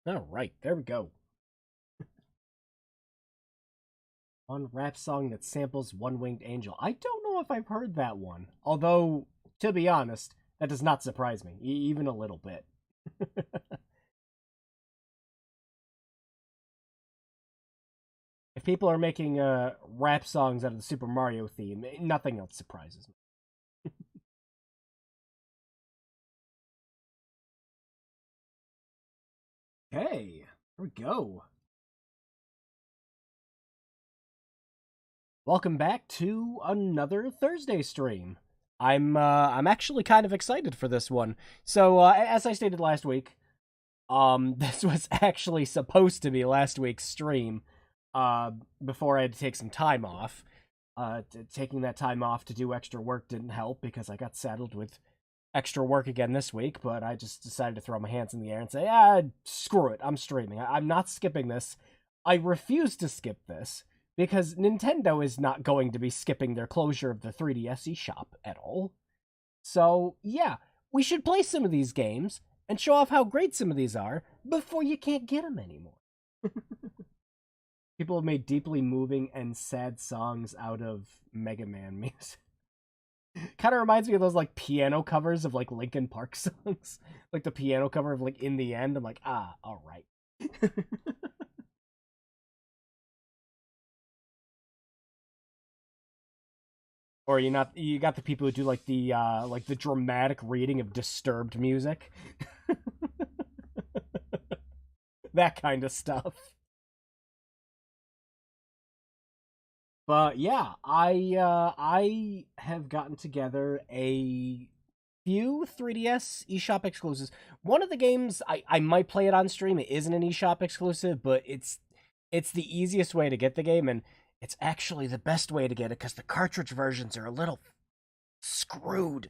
All right, there we go. One rap song that samples One Winged Angel. I don't know if I've heard that one. Although, to be honest, that does not surprise me, even a little bit. If people are making rap songs out of the Super Mario theme, nothing else surprises me. Hey, here we go. Welcome back to another Thursday stream. I'm actually kind of excited for this one. So as I stated last week, this was actually supposed to be last week's stream. Before I had to take some time off. Taking that time off to do extra work didn't help because I got saddled with extra work again this week. But I just decided to throw my hands in the air and say, screw it, I'm streaming. I'm not skipping this. I refuse to skip this. Because Nintendo is not going to be skipping their closure of the 3DS eShop at all. So, yeah, we should play some of these games and show off how great some of these are before you can't get them anymore. People have made deeply moving and sad songs out of Mega Man music. Kind of reminds me of those like piano covers of like Linkin Park songs. Like the piano cover of like In the End. I'm like, all right. Or you got the people who do like the dramatic reading of Disturbed music. That kind of stuff. But yeah, I have gotten together a few 3DS eShop exclusives. One of the games I might play it on stream. It isn't an eShop exclusive, but it's the easiest way to get the game, and it's actually the best way to get it because the cartridge versions are a little screwed.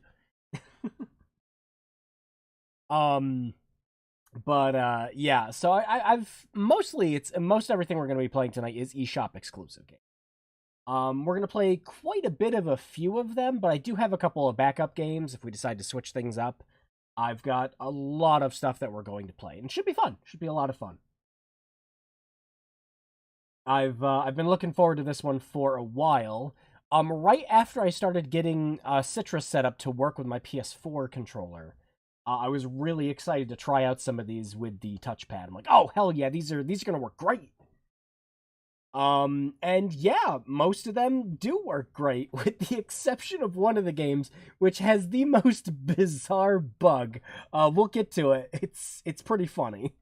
Yeah, so I've mostly most everything we're going to be playing tonight is eShop exclusive games. We're going to play quite a bit of a few of them, but I do have a couple of backup games if we decide to switch things up. I've got a lot of stuff that we're going to play, and it should be fun. Should be a lot of fun. I've been looking forward to this one for a while. Right after I started getting Citrus set up to work with my PS4 controller, I was really excited to try out some of these with the touchpad. I'm like, oh hell yeah, these are gonna work great. And yeah, most of them do work great, with the exception of one of the games, which has the most bizarre bug. We'll get to it. It's pretty funny.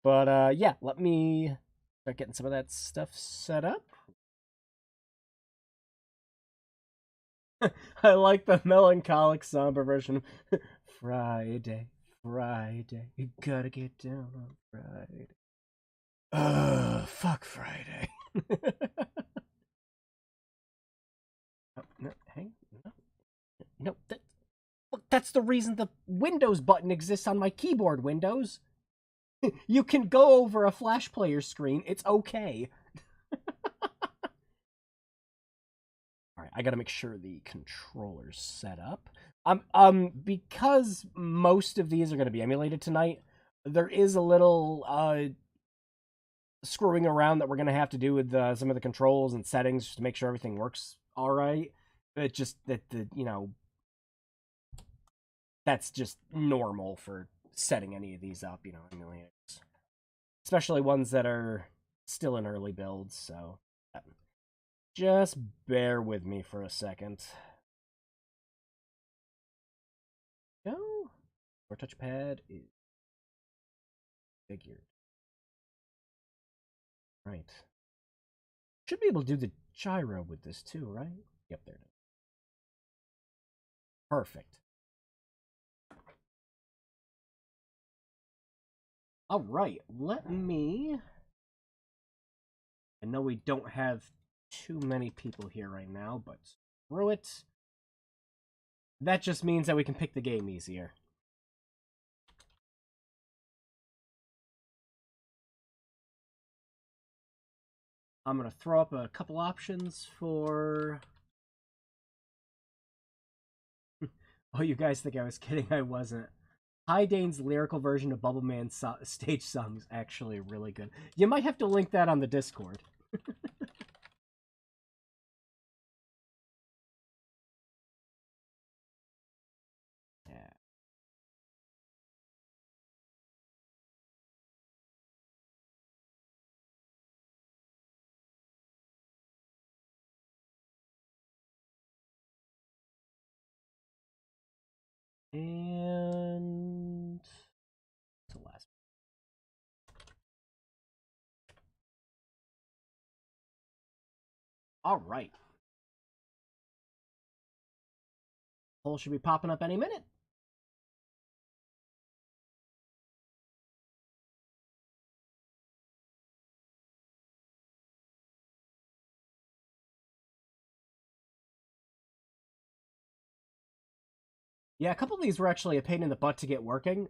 But yeah, let me start getting some of that stuff set up. I like the melancholic, somber version. Friday, Friday, you gotta get down on Friday. Fuck Friday. Oh, no, hang, no, look, that's the reason the Windows button exists on my keyboard, Windows. You can go over a Flash Player screen, it's okay. Alright, I gotta make sure the controller's set up. Because most of these are gonna be emulated tonight, there is a little, screwing around that we're gonna have to do with some of the controls and settings just to make sure everything works alright. It just, that's just normal for setting any of these up, emulators. Especially ones that are still in early builds, so just bear with me for a second. Go. Our touchpad is figured. Right. Should be able to do the gyro with this too, right? Yep, there it is. Perfect. Alright, let me... I know we don't have too many people here right now, but screw it. That just means that we can pick the game easier. I'm going to throw up a couple options for... Oh, you guys think I was kidding? I wasn't. High Dane's lyrical version of Bubbleman's stage song is actually really good. You might have to link that on the Discord. Yeah. And... the last. Alright. Poll should be popping up any minute. Yeah, a couple of these were actually a pain in the butt to get working.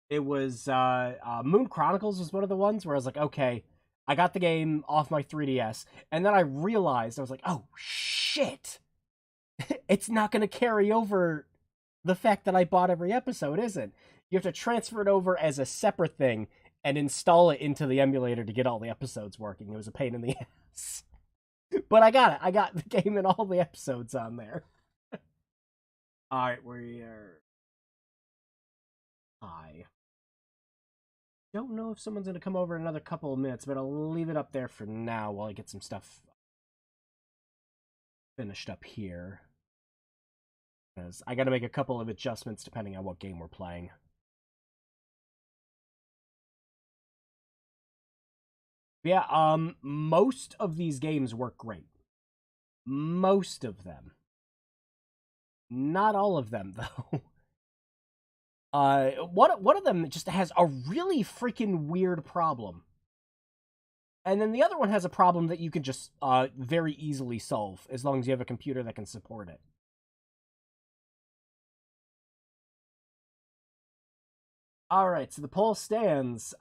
It was Moon Chronicles was one of the ones where I was like, okay, I got the game off my 3DS, and then I realized I was like, oh shit, it's not going to carry over the fact that I bought every episode, is it? You have to transfer it over as a separate thing and install it into the emulator to get all the episodes working. It was a pain in the ass. But I got it. I got the game and all the episodes on there. Alright, we are... Hi. Don't know if someone's going to come over in another couple of minutes, but I'll leave it up there for now while I get some stuff finished up here. Because I got to make a couple of adjustments depending on what game we're playing. Yeah, most of these games work great. Most of them. Not all of them, though. One of them just has a really freaking weird problem. And then the other one has a problem that you can just very easily solve, as long as you have a computer that can support it. Alright, so the poll stands.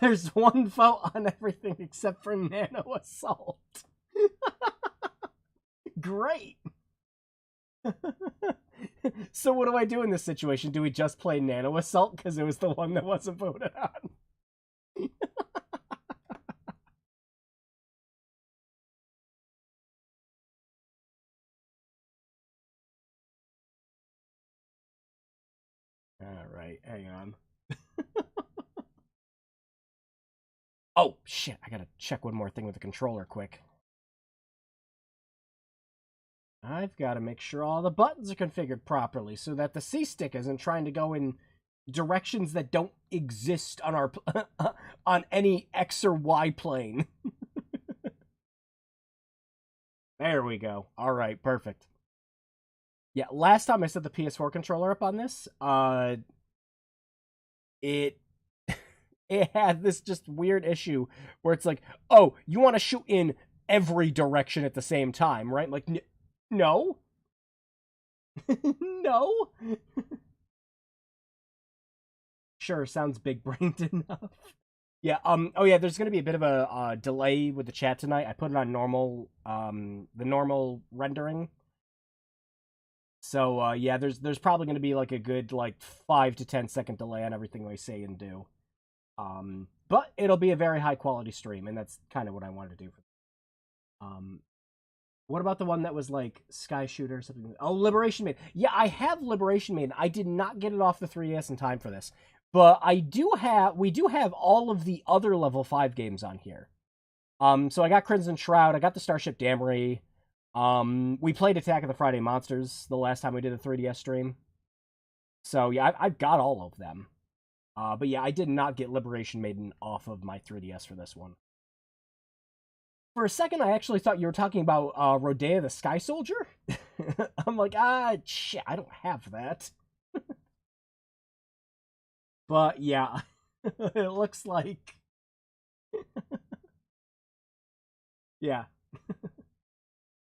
There's one vote on everything except for Nano Assault. Great! So what do I do in this situation? Do we just play Nano Assault because it was the one that wasn't voted on? Alright, hang on. Oh, shit, I gotta check one more thing with the controller quick. I've got to make sure all the buttons are configured properly so that the C-stick isn't trying to go in directions that don't exist on our on any X or Y plane. There we go. All right, perfect. Yeah, last time I set the PS4 controller up on this, it it had this just weird issue where it's like, oh, you want to shoot in every direction at the same time, right? Like, no. No. Sure, sounds big-brained enough. Yeah, oh yeah, there's gonna be a bit of a delay with the chat tonight. I put it on normal, the normal rendering. So, yeah, there's probably gonna be like a good, like, 5 to 10 second delay on everything I say and do. But it'll be a very high-quality stream, and that's kind of what I wanted to do. What about the one that was like Sky Shooter or something? Oh, Liberation Maiden. Yeah, I have Liberation Maiden. I did not get it off the 3DS in time for this. But we do have all of the other level 5 games on here. So I got Crimson Shroud, I got the Starship Damari. We played Attack of the Friday Monsters the last time we did a 3DS stream. So yeah, I've got all of them. But yeah, I did not get Liberation Maiden off of my 3DS for this one. For a second, I actually thought you were talking about Rodea the Sky Soldier. I'm like, shit, I don't have that. But yeah, it looks like... yeah.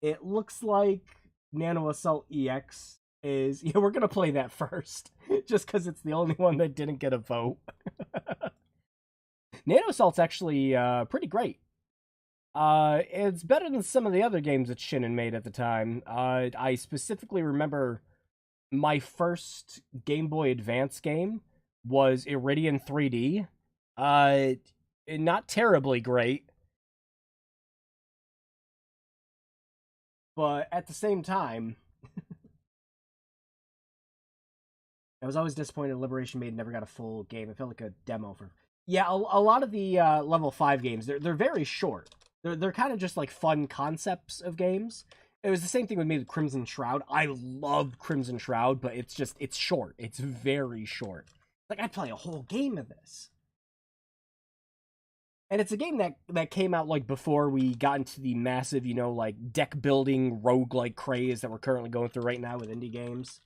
It looks like Nano Assault EX is... yeah, we're gonna play that first. Just because it's the only one that didn't get a vote. Nano Assault's actually pretty great. It's better than some of the other games that Shin'en made at the time. I specifically remember my first Game Boy Advance game was Iridian 3D. Not terribly great, but at the same time, I was always disappointed Liberation Maiden never got a full game. It felt like a demo for... yeah, a lot of the level 5 games, they're very short. They're kind of just like fun concepts of games. It was the same thing with me with Crimson Shroud. I loved Crimson Shroud, but it's short. It's very short. Like, I'd play a whole game of this. And it's a game that came out like before we got into the massive, like deck building roguelike craze that we're currently going through right now with indie games.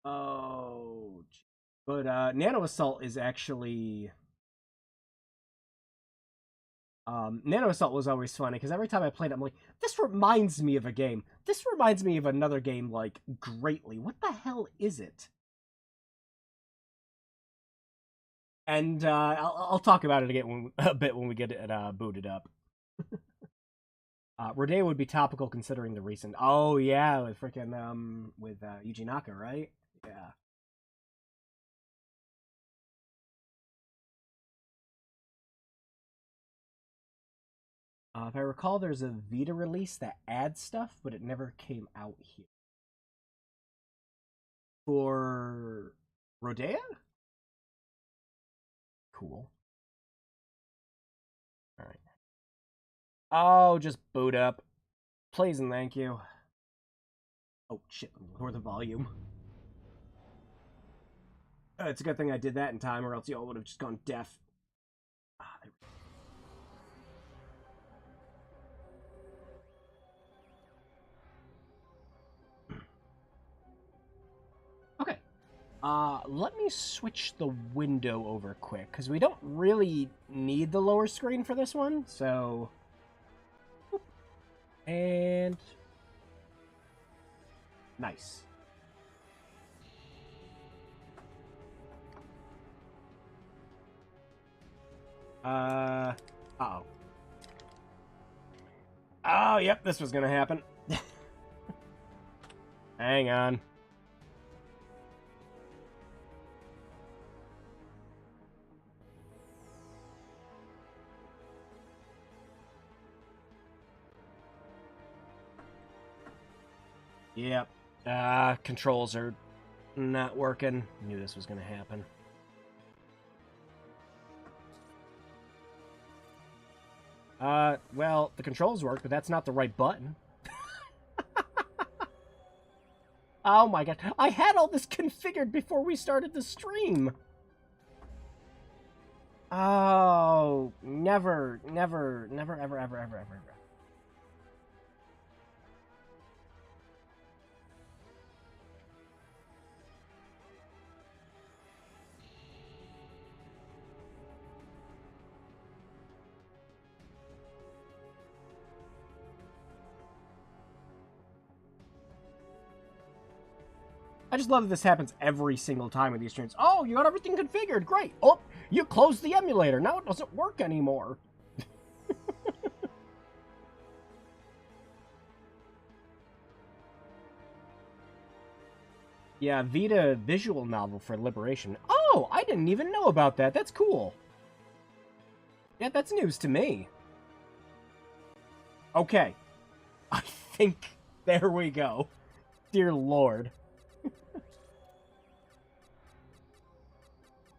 Oh, but Nano Assault is actually Nano Assault was always funny because every time I played it, I'm like, this reminds me of a game. This reminds me of another game like greatly. What the hell is it? And I'll talk about it again a bit when we get it booted up. Rodeo would be topical considering the recent. Oh yeah, with freaking with Yuji Naka, right? Yeah. If I recall, there's a Vita release that adds stuff, but it never came out here. For Rodea? Cool. Alright. Oh, just boot up. Please and thank you. Oh, shit. Lower the volume. It's a good thing I did that in time, or else y'all would have just gone deaf. Okay. Let me switch the window over quick, because we don't really need the lower screen for this one, so... And... Nice. Uh-oh. Oh, yep, this was gonna happen. Hang on. Yep. Controls are not working. Knew this was gonna happen. Well, the controls work, but that's not the right button. Oh my god. I had all this configured before we started the stream. Oh, never, ever, ever. I just love that this happens every single time with these streams. Oh, you got everything configured. Great. Oh, you closed the emulator. Now it doesn't work anymore. Yeah, Vita visual novel for Liberation. Oh, I didn't even know about that. That's cool. Yeah, that's news to me. Okay. I think there we go. Dear Lord.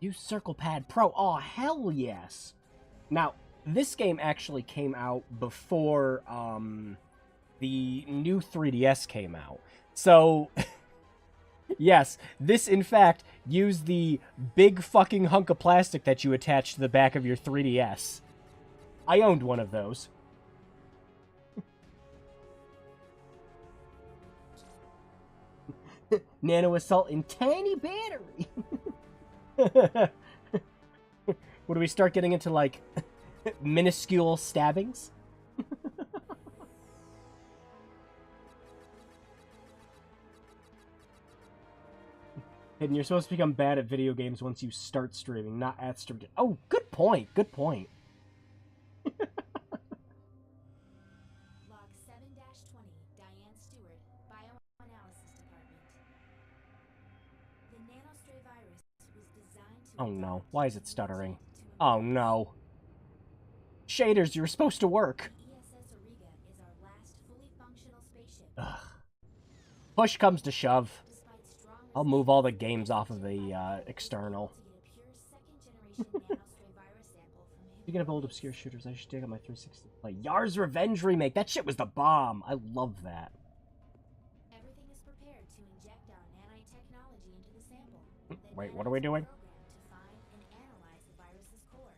Use Circle Pad Pro. Oh, hell yes. Now, this game actually came out before the new 3DS came out. So, yes, this in fact used the big fucking hunk of plastic that you attach to the back of your 3DS. I owned one of those. Nano Assault in tiny battery. Would we start getting into, like, minuscule stabbings? And you're supposed to become bad at video games once you start streaming, not at streaming. Oh, good point, good point. Log 7-20, Diane Stewart, Bioanalysis Department. The nanostray virus was designed to... Oh no, why is it stuttering? Oh no. Shaders, you were supposed to work. ESS Auriga is our last fully functional spaceship. Ugh. Push comes to shove. I'll move all the games off of the external. Speaking of old obscure shooters, I should dig on my 360 play. Yar's Revenge remake. That shit was the bomb. I love that. Everything is prepared to inject our nanotechnology into the sample. Wait, what are we doing? To find and analyze the virus's core.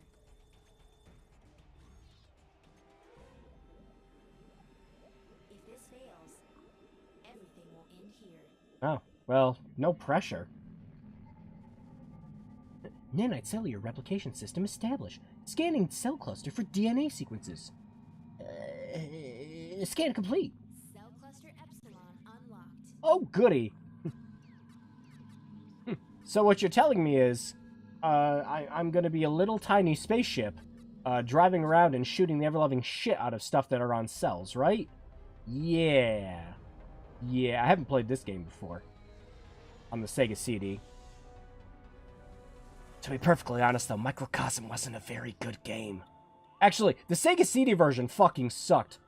If this fails, everything will end here. Oh, well, no pressure. Nanite cellular replication system established. Scanning cell cluster for DNA sequences. Scan complete. Cell cluster Epsilon unlocked. Oh, goody. So what you're telling me is, I'm gonna be a little tiny spaceship, driving around and shooting the ever-loving shit out of stuff that are on cells, right? Yeah. Yeah, I haven't played this game before. On the Sega CD. To be perfectly honest, though, Microcosm wasn't a very good game. Actually, the Sega CD version fucking sucked.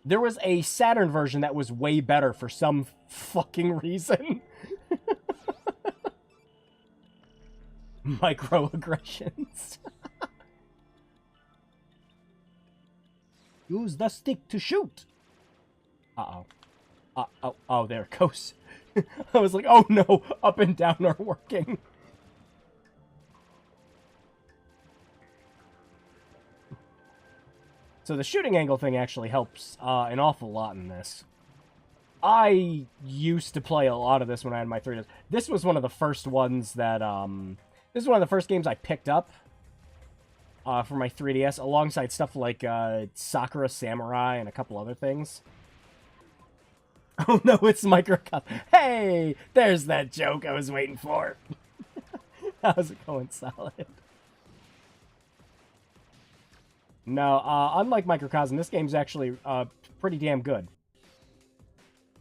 There was a Saturn version that was way better for some fucking reason. Microaggressions. Use the stick to shoot. Uh-oh. Oh, there it goes. I was like, oh no, up and down are working. So the shooting angle thing actually helps an awful lot in this. I used to play a lot of this when I had my 3DS. This was one of the first ones that, this is one of the first games I picked up for my 3DS, alongside stuff like Sakura Samurai and a couple other things. Oh no, it's Microcosm. Hey, there's that joke I was waiting for. How's it going, Solid? No, unlike Microcosm, this game's actually pretty damn good.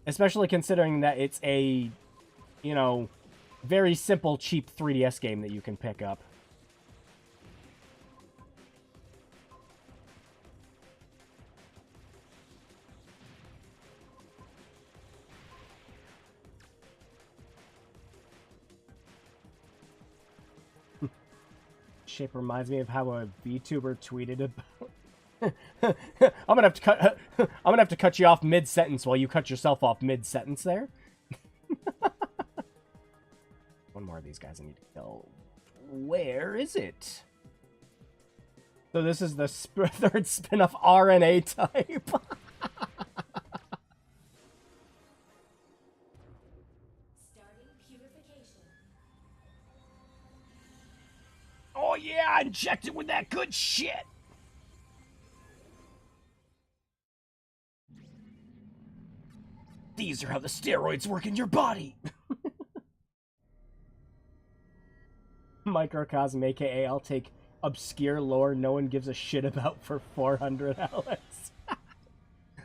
Especially considering that it's a, you know, very simple, cheap 3DS game that you can pick up. Shape reminds me of how a VTuber tweeted about. I'm gonna have to cut you off mid-sentence while you cut yourself off mid-sentence there. One more of these guys I need to kill. Where is it? So this is the third spin-off RNA type. Starting purification. Oh yeah, inject it with that good shit. These are how the steroids work in your body. Microcosm, aka I'll take obscure lore no one gives a shit about for $400.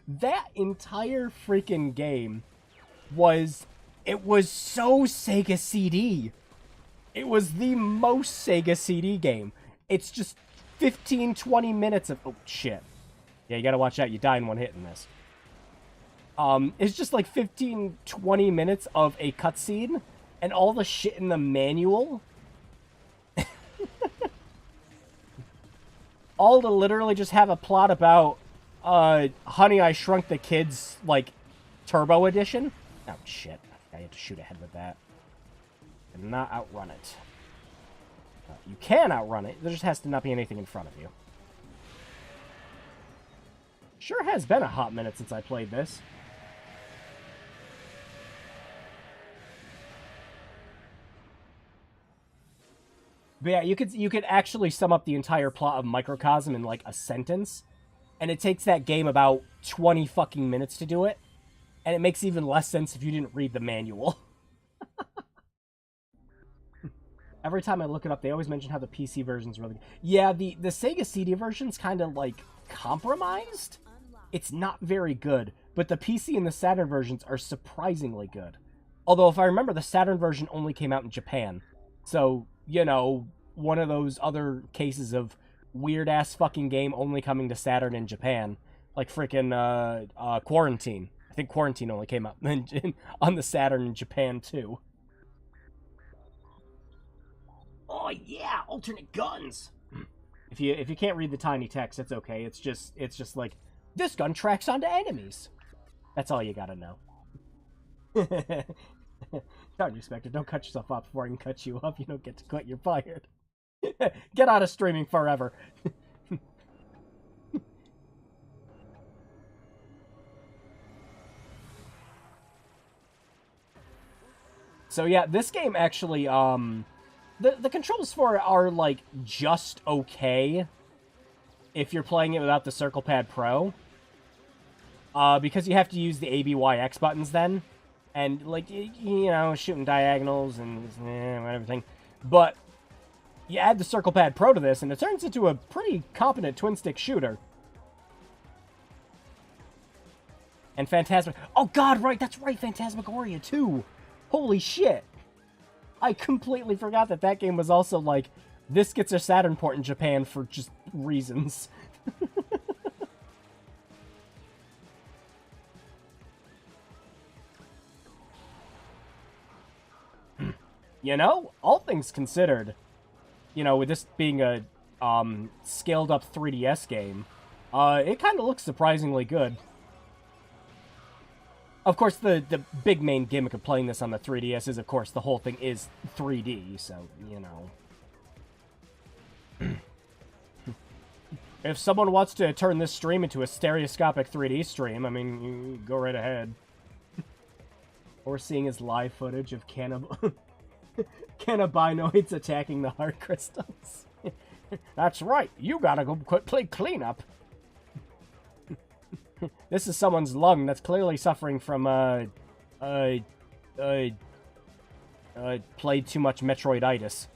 That entire freaking game was so Sega CD. It was the most Sega CD game. It's just 15-20 minutes of oh shit. Yeah, you gotta watch out, you die in one hit in this. It's just like 15-20 minutes of a cutscene and all the shit in the manual. All to literally just have a plot about Honey, I Shrunk the Kids, like, Turbo Edition. Oh, shit. I had to shoot ahead with that. And not outrun it. You can outrun it. There just has to not be anything in front of you. Sure has been a hot minute since I played this. But yeah, you could actually sum up the entire plot of Microcosm in like a sentence, and it takes that game about 20 fucking minutes to do it, and it makes even less sense if you didn't read the manual. Every time I look it up, they always mention how the PC version's really good. Yeah, the Sega CD version's kind of like compromised. It's not very good, but the PC and the Saturn versions are surprisingly good. Although, if I remember, the Saturn version only came out in Japan. So, you know, one of those other cases of weird-ass fucking game only coming to Saturn in Japan. Like frickin' Quarantine. I think Quarantine only came out on the Saturn in Japan, too. Oh, yeah! Alternate guns! If you can't read the tiny text, it's okay. It's just like, this gun tracks onto enemies. That's all you gotta know. Sorry, Spectre, don't cut yourself off before I can cut you off. You don't get to quit, you're fired. Get out of streaming forever. So yeah, this game actually, the controls for it are, like, just okay if you're playing it without the Circle Pad Pro. Because you have to use the A, B, Y, X buttons then. And, like, you know, shooting diagonals and everything. But you add the Circle Pad Pro to this, and it turns into a pretty competent twin-stick shooter. And oh, God, right, that's right, Phantasmagoria 2. Holy shit. I completely forgot that that game was also, like, this gets a Saturn port in Japan for just reasons. You know, all things considered, you know, with this being a scaled-up 3DS game, it kind of looks surprisingly good. Of course, the big main gimmick of playing this on the 3DS is, of course, the whole thing is 3D, so, you know. If someone wants to turn this stream into a stereoscopic 3D stream, I mean, you go right ahead. Or seeing his live footage of cannabinoids attacking the heart crystals. That's right, you gotta go play cleanup. This is someone's lung that's clearly suffering from, played too much Metroiditis.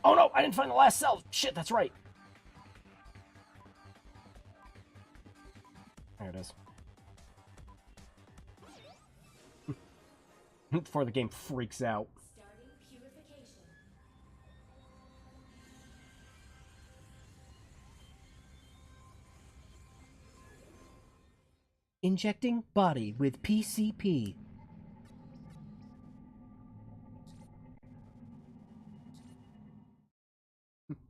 Oh no, I didn't find the last cell. Shit, that's right. There it is. Before the game freaks out. Starting purification. Injecting body with PCP.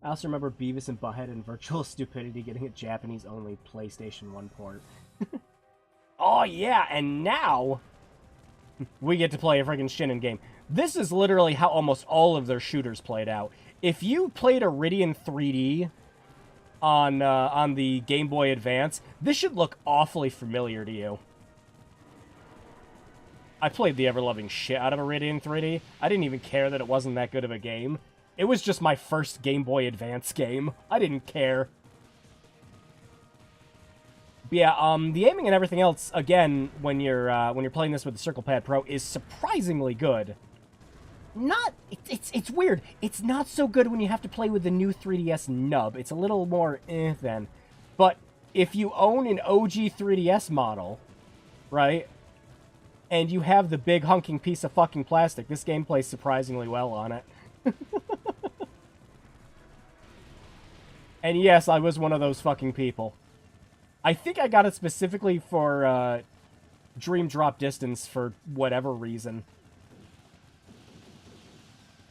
I also remember Beavis and Butthead and Virtual Stupidity getting a Japanese-only PlayStation 1 port. Oh yeah, and now we get to play a friggin' Shinin game. This is literally how almost all of their shooters played out. If you played Iridian 3D on the Game Boy Advance, this should look awfully familiar to you. I played the ever-loving shit out of Iridian 3D. I didn't even care that it wasn't that good of a game. It was just my first Game Boy Advance game. I didn't care. But yeah, the aiming and everything else, again, when you're playing this with the Circle Pad Pro, is surprisingly good. It's weird. It's not so good when you have to play with the new 3DS nub. It's a little more then. But if you own an OG 3DS model, right, and you have the big hunking piece of fucking plastic, this game plays surprisingly well on it. And yes, I was one of those fucking people. I think I got it specifically for Dream Drop Distance for whatever reason.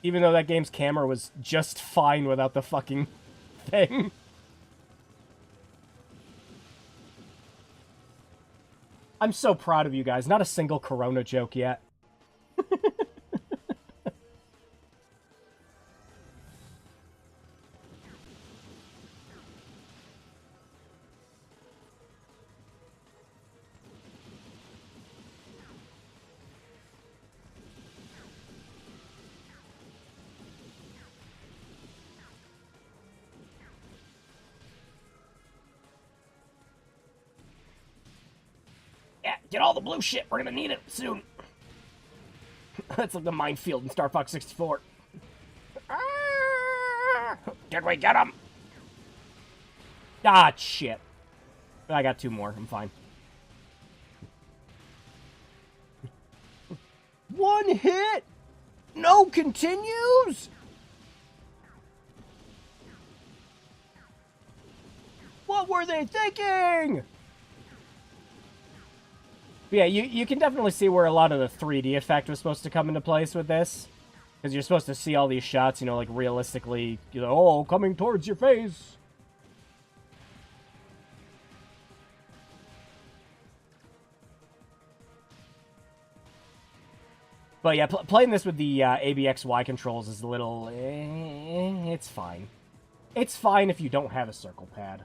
Even though that game's camera was just fine without the fucking thing. I'm so proud of you guys. Not a single Corona joke yet. Get all the blue shit. We're gonna need it soon. That's like the minefield in Star Fox 64. Did we get him? Ah, shit. I got 2 more. I'm fine. 1 hit? No continues? What were they thinking? But yeah, you can definitely see where a lot of the 3D effect was supposed to come into place with this. Because you're supposed to see all these shots, you know, like realistically, you know, oh, coming towards your face. But yeah, playing this with the ABXY controls is a little... it's fine. It's fine if you don't have a circle pad.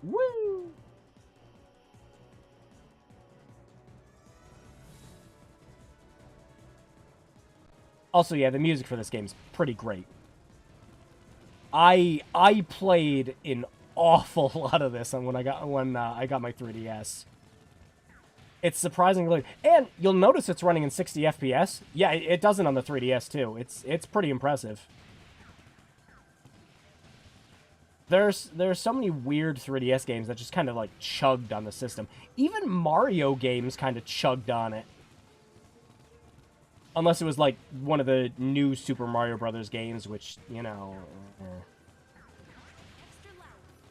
Woo! Also, yeah, the music for this game is pretty great. I played an awful lot of this when I got my 3DS. It's surprisingly, and you'll notice it's running in 60 FPS. Yeah, it does it on the 3DS too. It's pretty impressive. There's so many weird 3DS games that just kind of like chugged on the system. Even Mario games kind of chugged on it. Unless it was, like, one of the new Super Mario Brothers games, which, you know...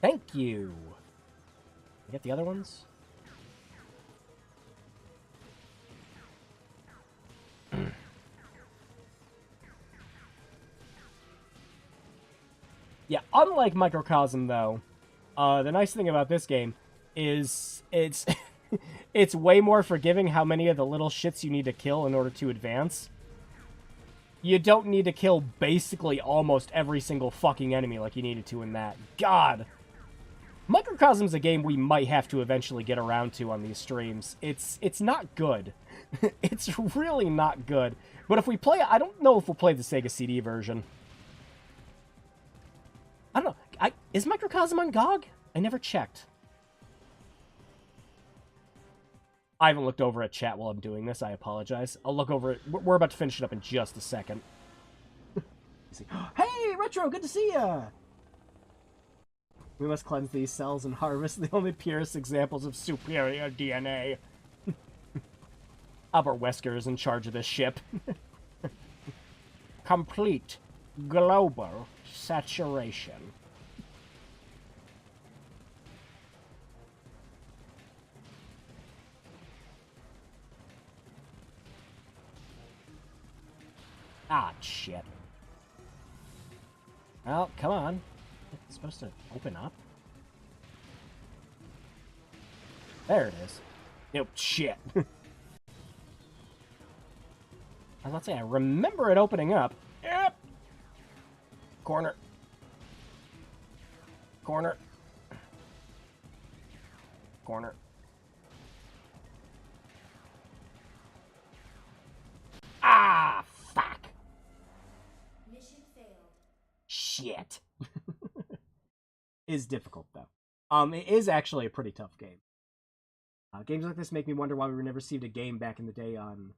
Thank you! You get the other ones? Yeah, unlike Microcosm, though, the nice thing about this game is it's... It's way more forgiving how many of the little shits you need to kill in order to advance. You don't need to kill basically almost every single fucking enemy like you needed to in that. God! Microcosm's a game we might have to eventually get around to on these streams. It's not good. It's really not good. But if we play it, I don't know if we'll play the Sega CD version. I don't know. Is Microcosm on GOG? I never checked. I haven't looked over at chat while I'm doing this. I apologize. I'll look over it. We're about to finish it up in just a second. Hey, Retro, good to see ya! We must cleanse these cells and harvest the only purest examples of superior DNA. Albert Wesker is in charge of this ship. Complete global saturation. Ah, shit. Well, come on. It's supposed to open up? There it is. Nope, shit. I was about to say, I remember it opening up. Yep. Corner. Corner. Corner. Ah, fuck. Mission failed. Shit. Is difficult, though. It is actually a pretty tough game. Games like this make me wonder why we never received a game back in the day on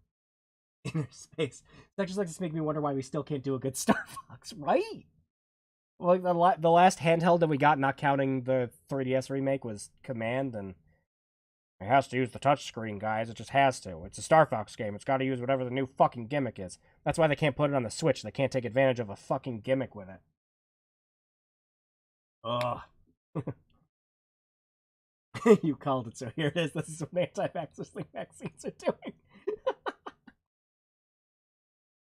Inner Space. Sections like this make me wonder why we still can't do a good Star Fox, right? Well, the last handheld that we got, not counting the 3DS remake, was Command, and it has to use the touchscreen, guys. It just has to. It's a Star Fox game. It's got to use whatever the new fucking gimmick is. That's why they can't put it on the Switch. They can't take advantage of a fucking gimmick with it. Ugh. You called it, so here it is. This is what anti-vaxxers think vaccines are doing.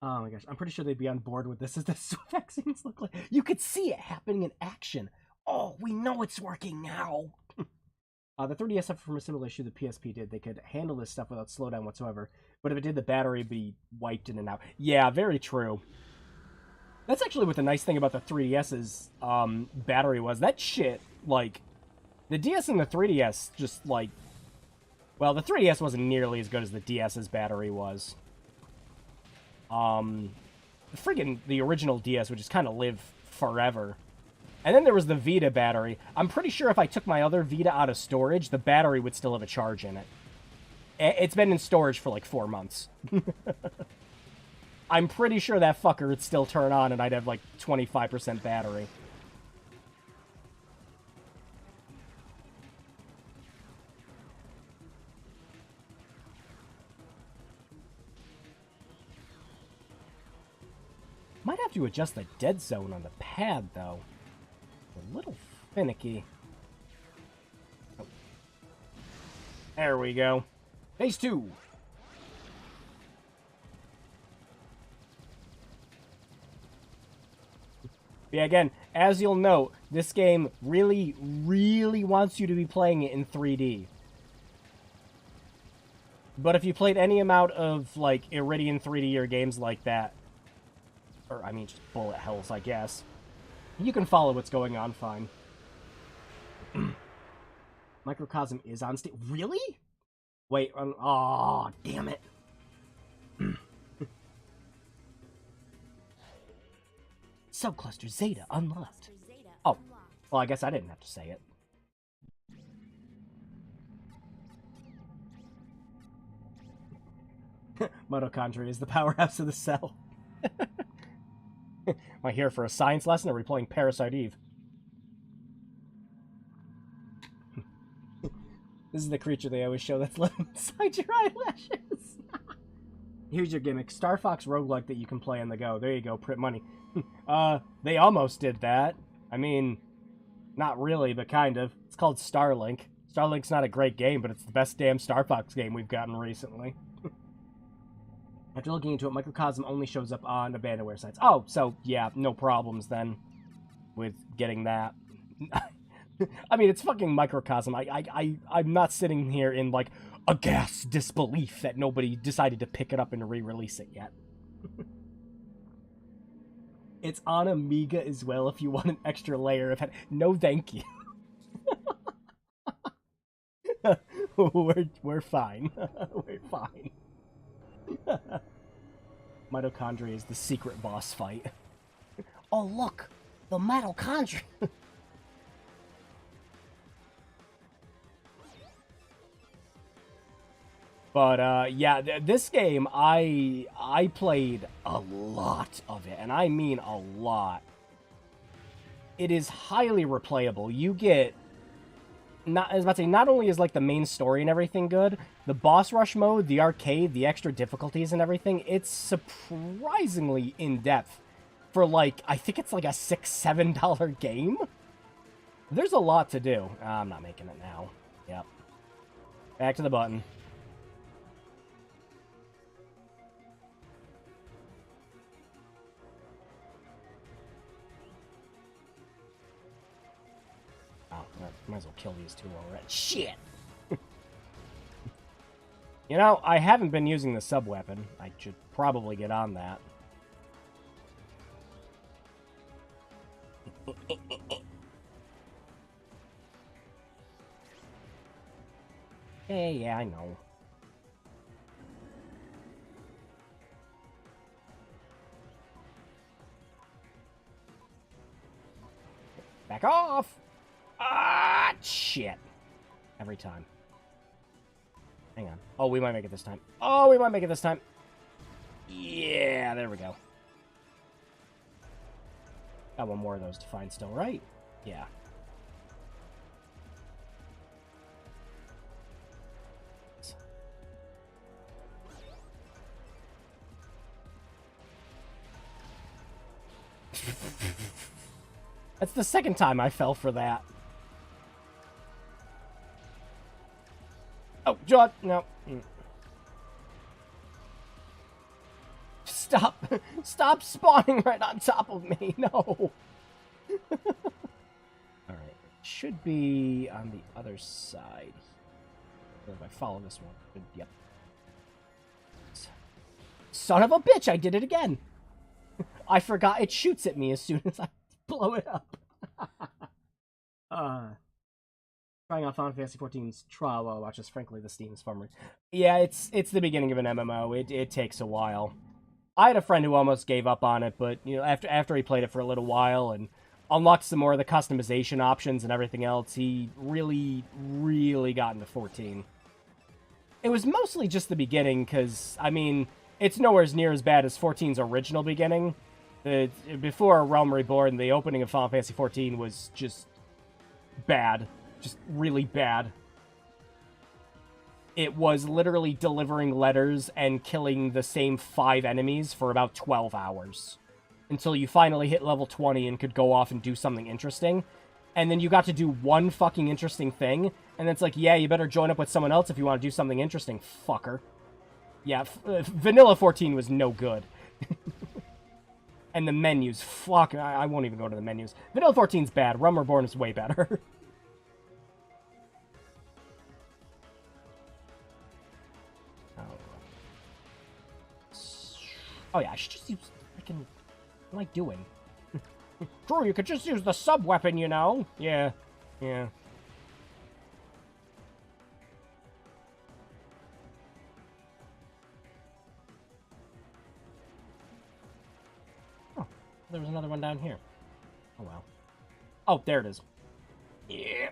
Oh my gosh, I'm pretty sure they'd be on board with this. Is this what vaccines look like? You could see it happening in action. Oh, we know it's working now. The 3DS suffered from a similar issue the PSP did. They could handle this stuff without slowdown whatsoever, but if it did, the battery would be wiped in and out. Yeah, very true. That's actually what the nice thing about the 3DS's battery was. That shit, like, the DS and the 3DS just, like, well, the 3DS wasn't nearly as good as the DS's battery was. The original DS would just kind of live forever. And then there was the Vita battery. I'm pretty sure if I took my other Vita out of storage, the battery would still have a charge in it. It's been in storage for like 4 months. I'm pretty sure that fucker would still turn on and I'd have like 25% battery. Might have to adjust the dead zone on the pad, though. A little finicky. Oh. There we go. Phase 2. Yeah, again, as you'll note, this game really, really wants you to be playing it in 3D. But if you played any amount of, like, Iridian 3D or games like that, or, I mean, just bullet hells, I guess, you can follow what's going on fine. Microcosm is on Steam. Really? Wait, oh, damn it. Subcluster Zeta unlocked. Oh, well, I guess I didn't have to say it. Mitochondria is the powerhouse of the cell. Am I here for a science lesson, or are we playing Parasite Eve? This is the creature they always show that's living inside your eyelashes. Here's your gimmick. Star Fox roguelike that you can play on the go. There you go, print money. They almost did that. I mean, not really, but kind of. It's called Starlink. Starlink's not a great game, but it's the best damn Star Fox game we've gotten recently. After looking into it, Microcosm only shows up on abandonware sites. Oh, so, yeah, no problems then with getting that. I mean, it's fucking Microcosm. I'm not sitting here in, like, aghast disbelief that nobody decided to pick it up and re-release it yet. It's on Amiga as well if you want an extra layer of... No, thank you. we're fine. We're fine. Mitochondria is the secret boss fight. Oh, look! The mitochondria! But, yeah, this game, I played a lot of it, and I mean a lot. It is highly replayable. You get... I was about to say, not only is, like, the main story and everything good, the boss rush mode, the arcade, the extra difficulties and everything, it's surprisingly in-depth for, like, I think it's like a $6, $7 game? There's a lot to do. I'm not making it now. Yep. Back to the button. Oh, might as well kill these two already. Shit! You know, I haven't been using the sub-weapon. I should probably get on that. Hey, yeah, I know. Back off! Ah, shit. Every time. Hang on. Oh, we might make it this time. Oh, we might make it this time. Yeah, there we go. Got one more of those to find still, right? Yeah. That's the second time I fell for that. Oh, John, no. Stop. Stop spawning right on top of me. No. Alright. Should be on the other side. Or if I follow this one. Yep. Son of a bitch, I did it again. I forgot it shoots at me as soon as I blow it up. Trying out Final Fantasy XIV's trial while I watch this. Frankly, the Steam is fun. Yeah, it's the beginning of an MMO. It takes a while. I had a friend who almost gave up on it, but you know, after he played it for a little while and unlocked some more of the customization options and everything else, he really, really got into 14. It was mostly just the beginning, because, I mean, it's nowhere near as bad as 14's original beginning. Before Realm Reborn, the opening of Final Fantasy XIV was just bad. Just really bad. It was literally delivering letters and killing the same 5 enemies for about 12 hours. Until you finally hit level 20 and could go off and do something interesting. And then you got to do one fucking interesting thing, and it's like, yeah, you better join up with someone else if you want to do something interesting, fucker. Yeah, Vanilla 14 was no good. And the menus, fuck, I won't even go to the menus. Vanilla 14's bad, Realm Reborn is way better. Oh yeah, I should just use freaking... What am I doing? Drew, you could just use the sub-weapon, you know? Yeah. Yeah. Oh, there was another one down here. Oh well. Oh, there it is. Yeah.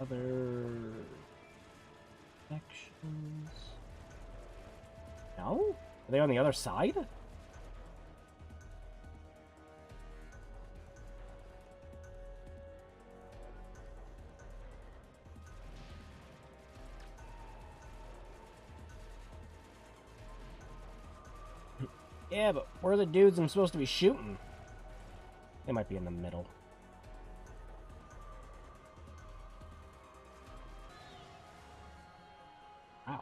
Other sections. No? Are they on the other side? Yeah, but where are the dudes I'm supposed to be shooting? They might be in the middle. Ow.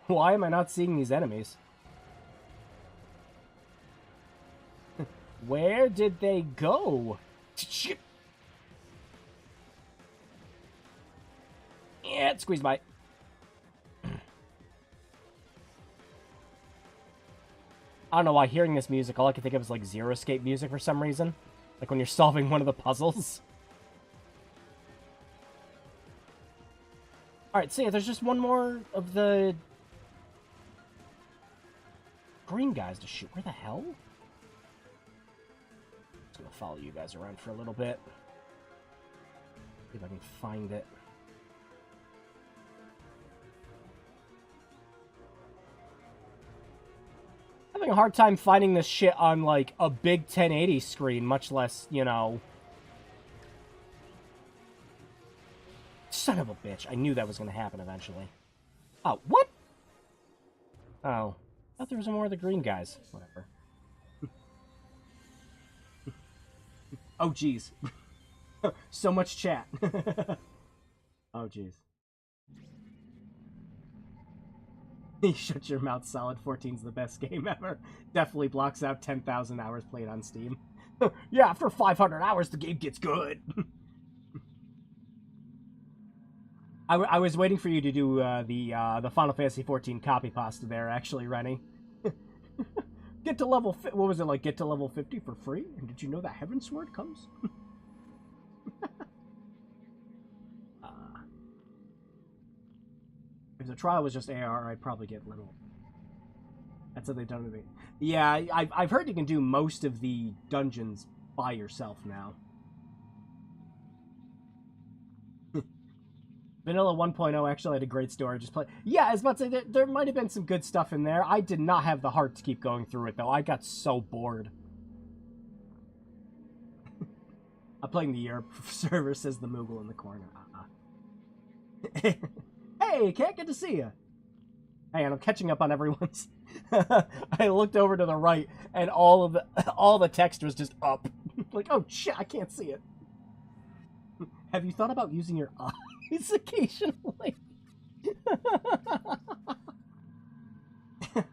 Why am I not seeing these enemies? Where did they go? Shit. Yeah, squeeze by. I don't know why hearing this music, all I can think of is like Zero Escape music for some reason. Like when you're solving one of the puzzles. Alright, so yeah, there's just one more of the green guys to shoot. Where the hell? I'm just gonna follow you guys around for a little bit. See if I can find it. Having a hard time finding this shit on, like, a big 1080 screen, much less, you know... Son of a bitch. I knew that was going to happen eventually. Oh, what? Oh. I thought there was more of the green guys. Whatever. Oh, jeez. So much chat. Oh, jeez. Shut your mouth, Solid 14's the best game ever. Definitely blocks out 10,000 hours played on Steam. Yeah, after 500 hours, the game gets good. I was waiting for you to do the Final Fantasy 14 copy pasta there, actually, Rennie. Get to level... What was it, like, get to level 50 for free? And did you know that Heaven Sword comes? If the trial was just AR, I'd probably get little. That's what they've done to me. Yeah, I've heard you can do most of the dungeons by yourself now. Vanilla 1.0 actually had a great story. Just play. Yeah, I was about to say, there might have been some good stuff in there. I did not have the heart to keep going through it, though. I got so bored. I'm playing the Europe server, says the Moogle in the corner. Hey, Cat, good to see you. Hey, and I'm catching up on everyone's. I looked over to the right, and all the text was just up. Like, oh shit, I can't see it. Have you thought about using your eyes occasionally? So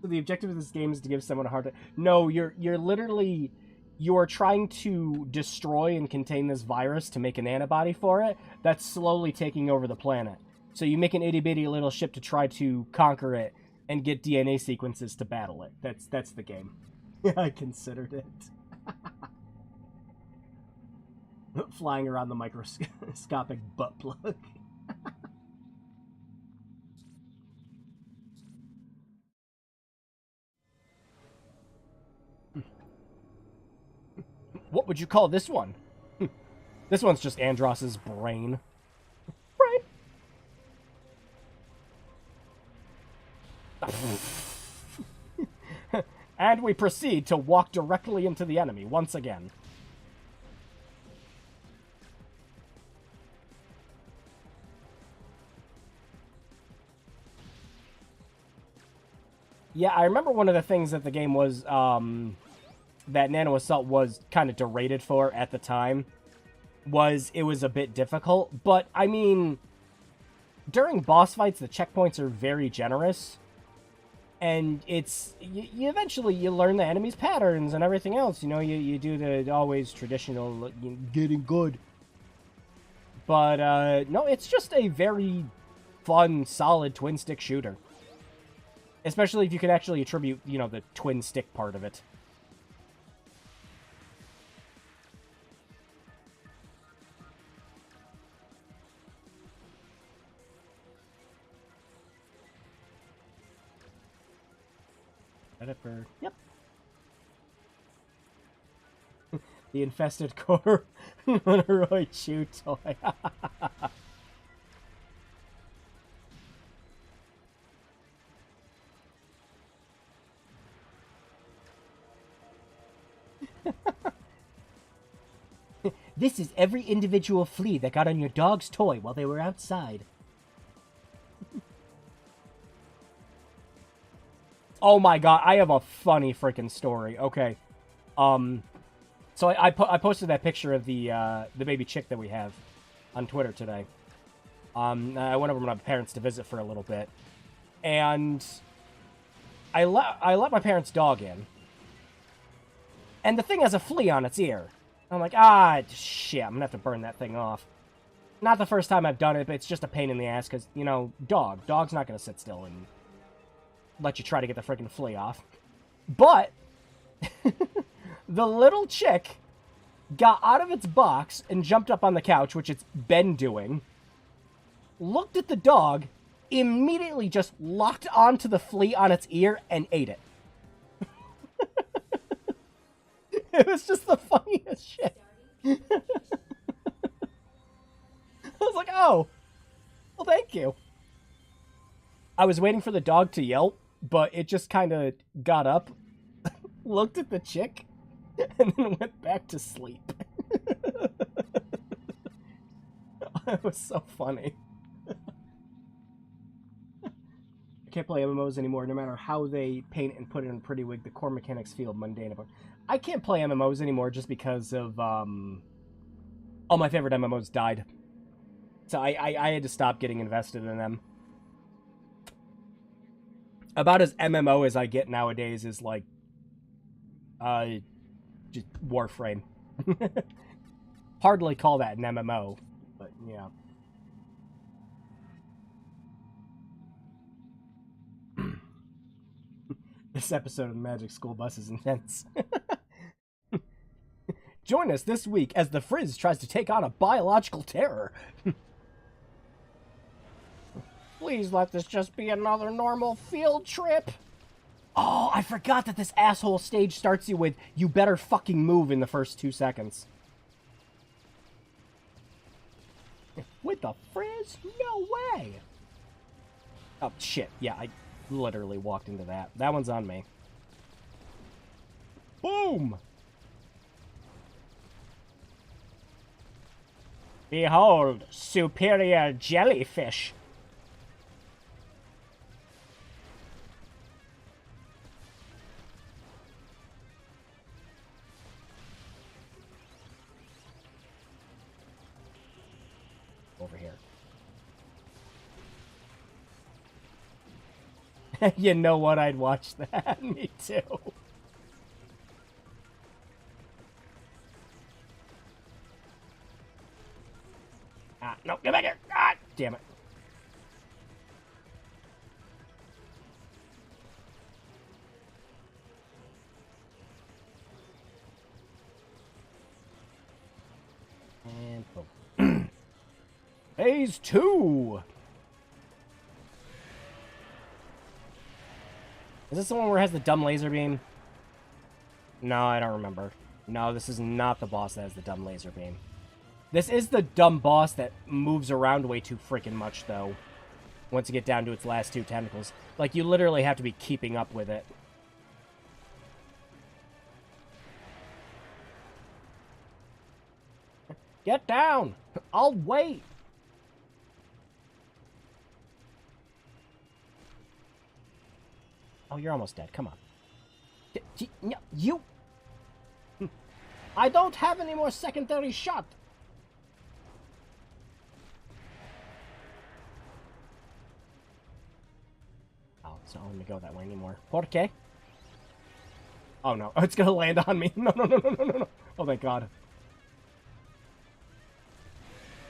the objective of this game is to give someone a hard time. No, you're literally. You're trying to destroy and contain this virus to make an antibody for it that's slowly taking over the planet. So you make an itty-bitty little ship to try to conquer it and get DNA sequences to battle it. That's the game. I considered it. Flying around the microscopic butt plug. What would you call this one? This one's just Andross's brain. Brain. And we proceed to walk directly into the enemy once again. Yeah, I remember one of the things that the game was, that Nano Assault was kind of derided for at the time, was it was a bit difficult. But, I mean, during boss fights, the checkpoints are very generous. And it's, you eventually, you learn the enemy's patterns and everything else. You know, you do the always traditional getting good. But, no, it's just a very fun, solid twin-stick shooter. Especially if you can actually attribute, you know, the twin-stick part of it. Predator. Yep. The infested core Polaroid chew toy. This is every individual flea that got on your dog's toy while they were outside. Oh my god, I have a funny freaking story. Okay. So I posted that picture of the baby chick that we have on Twitter today. I went over to my parents to visit for a little bit. And I let my parents' dog in. And the thing has a flea on its ear. I'm like, shit, I'm gonna have to burn that thing off. Not the first time I've done it, but it's just a pain in the ass, because, you know, dog's not gonna sit still and let you try to get the freaking flea off. But the little chick got out of its box and jumped up on the couch, which it's been doing, looked at the dog, immediately just locked onto the flea on its ear and ate it. It was just the funniest shit. I was like, oh, well, thank you. I was waiting for the dog to yelp, but it just kind of got up, looked at the chick, and then went back to sleep. It was so funny. I can't play MMOs anymore, no matter how they paint and put it in Pretty Wig, the core mechanics feel mundane. I can't play MMOs anymore just because of, all my favorite MMOs died. So I had to stop getting invested in them. About as MMO as I get nowadays is, like, just Warframe. Hardly call that an MMO, but yeah. This episode of Magic School Bus is intense. Join us this week as the Frizz tries to take on a biological terror. Please let this just be another normal field trip. Oh, I forgot that this asshole stage starts you with, you better fucking move in the first 2 seconds. With the Frizz? No way! Oh, shit. Yeah, I literally walked into that. That one's on me. Boom! Behold, superior jellyfish. Over here. You know what? I'd watch that. Me too. No, get back here. God damn it. And boom. Phase 2. Is this the one where it has the dumb laser beam? No, I don't remember. No, this is not the boss that has the dumb laser beam. This is the dumb boss that moves around way too freaking much, though. Once you get down to its last 2 tentacles. Like, you literally have to be keeping up with it. Get down! I'll wait! Oh, you're almost dead. Come on. You... I don't have any more secondary shot. Oh, it's not letting me go that way anymore. Porque? Oh, no. Oh, it's gonna land on me. No, no, no, no, no, no, no. Oh, thank God.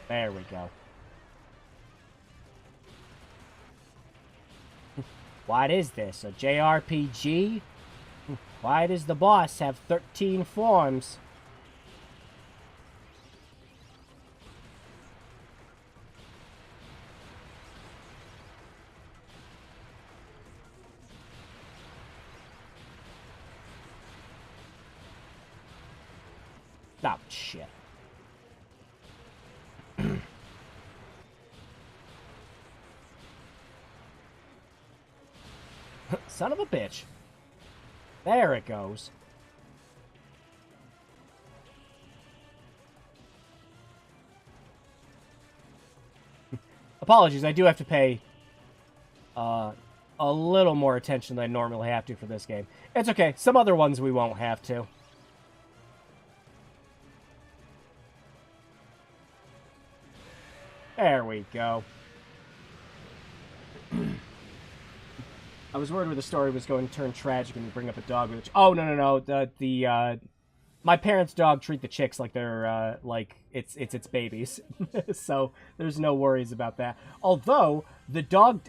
There we go. What is this? A JRPG? Why does the boss have 13 forms? Oh, shit. Son of a bitch. There it goes. Apologies, I do have to pay a little more attention than I normally have to for this game. It's okay. Some other ones we won't have to. There we go. I was worried where the story was going to turn tragic and bring up a dog with oh, no, no, no. My parents' dog treat the chicks like they're, like, it's its babies. So, there's no worries about that. Although, the dog,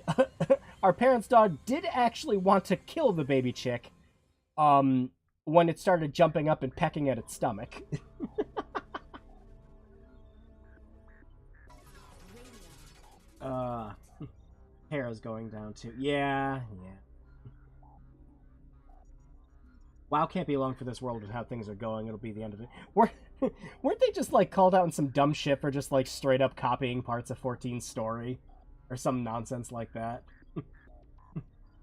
our parents' dog did actually want to kill the baby chick, when it started jumping up and pecking at its stomach. Hair's going down too. Yeah. WoW can't be long for this world with how things are going. It'll be the end of it. Weren't they just, like, called out in some dumb shit for just, like, straight up copying parts of 14's story? Or some nonsense like that?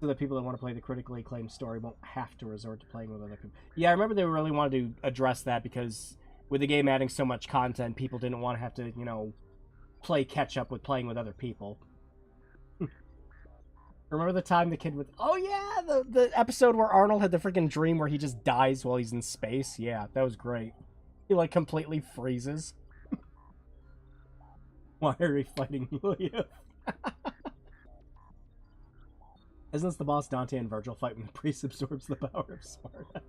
So that people that want to play the critically acclaimed story won't have to resort to playing with other people. Yeah, I remember they really wanted to address that because with the game adding so much content, people didn't want to have to, you know, play catch-up with playing with other people. Remember the time the kid with... Oh, yeah! The episode where Arnold had the freaking dream where he just dies while he's in space? Yeah, that was great. He, like, completely freezes. Why are we fighting Yulia? Isn't this the boss Dante and Virgil fight when the priest absorbs the power of Sparta?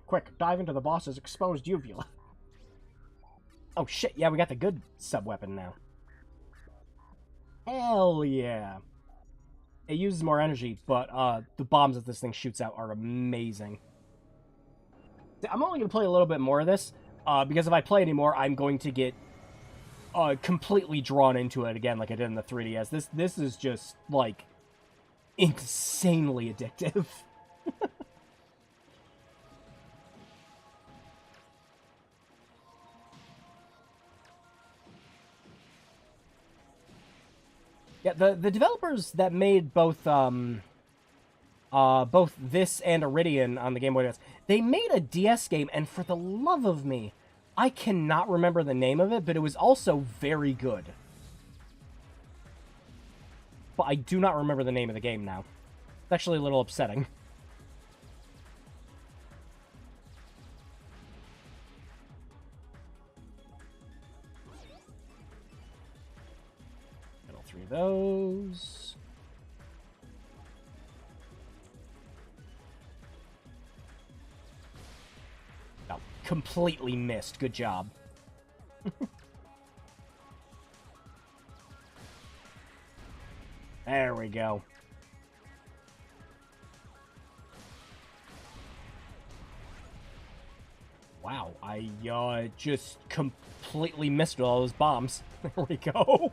Quick, dive into the boss's exposed uvula. Oh, shit, yeah, we got the good sub-weapon now. Hell yeah. It uses more energy, but the bombs that this thing shoots out are amazing. I'm only going to play a little bit more of this, because if I play anymore, I'm going to get completely drawn into it again like I did in the 3DS. This is just, like, insanely addictive. Yeah, the developers that made both this and Iridian on the Game Boy Advance, they made a DS game, and for the love of me, I cannot remember the name of it, but it was also very good. But I do not remember the name of the game now. It's actually a little upsetting. Middle three of those. Oh, completely missed. Good job. There we go. Wow, I just completely missed all those bombs. There we go.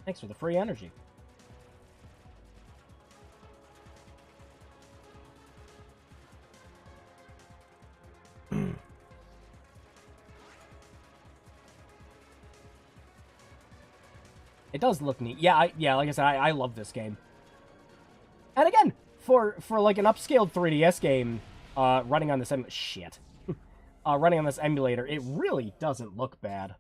Thanks for the free energy. It does look neat. Yeah, like I said, I love this game. And again, for like an upscaled 3DS game, running on this running on this emulator, it really doesn't look bad.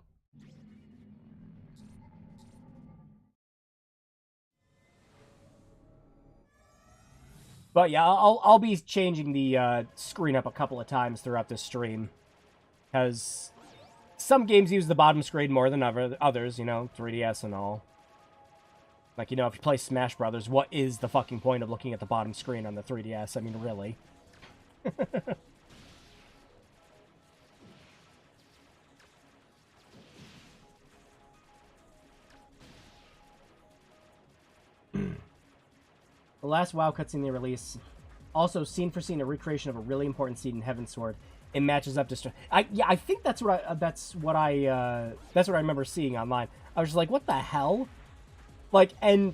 But yeah, I'll be changing the screen up a couple of times throughout this stream, because some games use the bottom screen more than others, you know, 3DS and all. Like, you know, if you play Smash Brothers, what is the fucking point of looking at the bottom screen on the 3DS? I mean, really. The last WoW cutscene they release, also scene for scene a recreation of a really important scene in Heavensward. It matches up to. I think that's what I remember seeing online. I was just like, what the hell? Like, and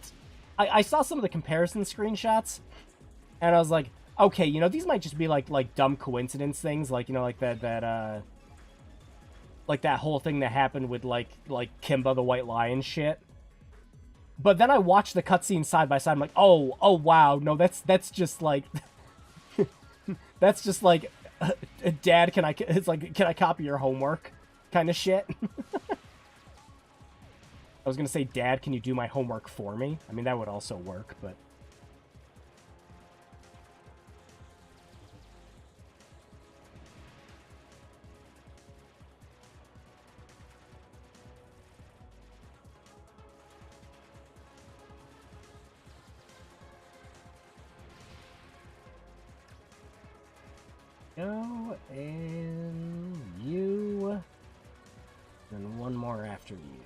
I saw some of the comparison screenshots, and I was like, okay, you know, these might just be like dumb coincidence things, like, you know, like that whole thing that happened with like Kimba the White Lion shit. But then I watched the cutscenes side by side. I'm like, oh wow, no, that's just like that's just like, Dad, can I copy your homework kind of shit. I was gonna say, Dad, can you do my homework for me? I mean, that would also work, but... Go, and you... And one more after you.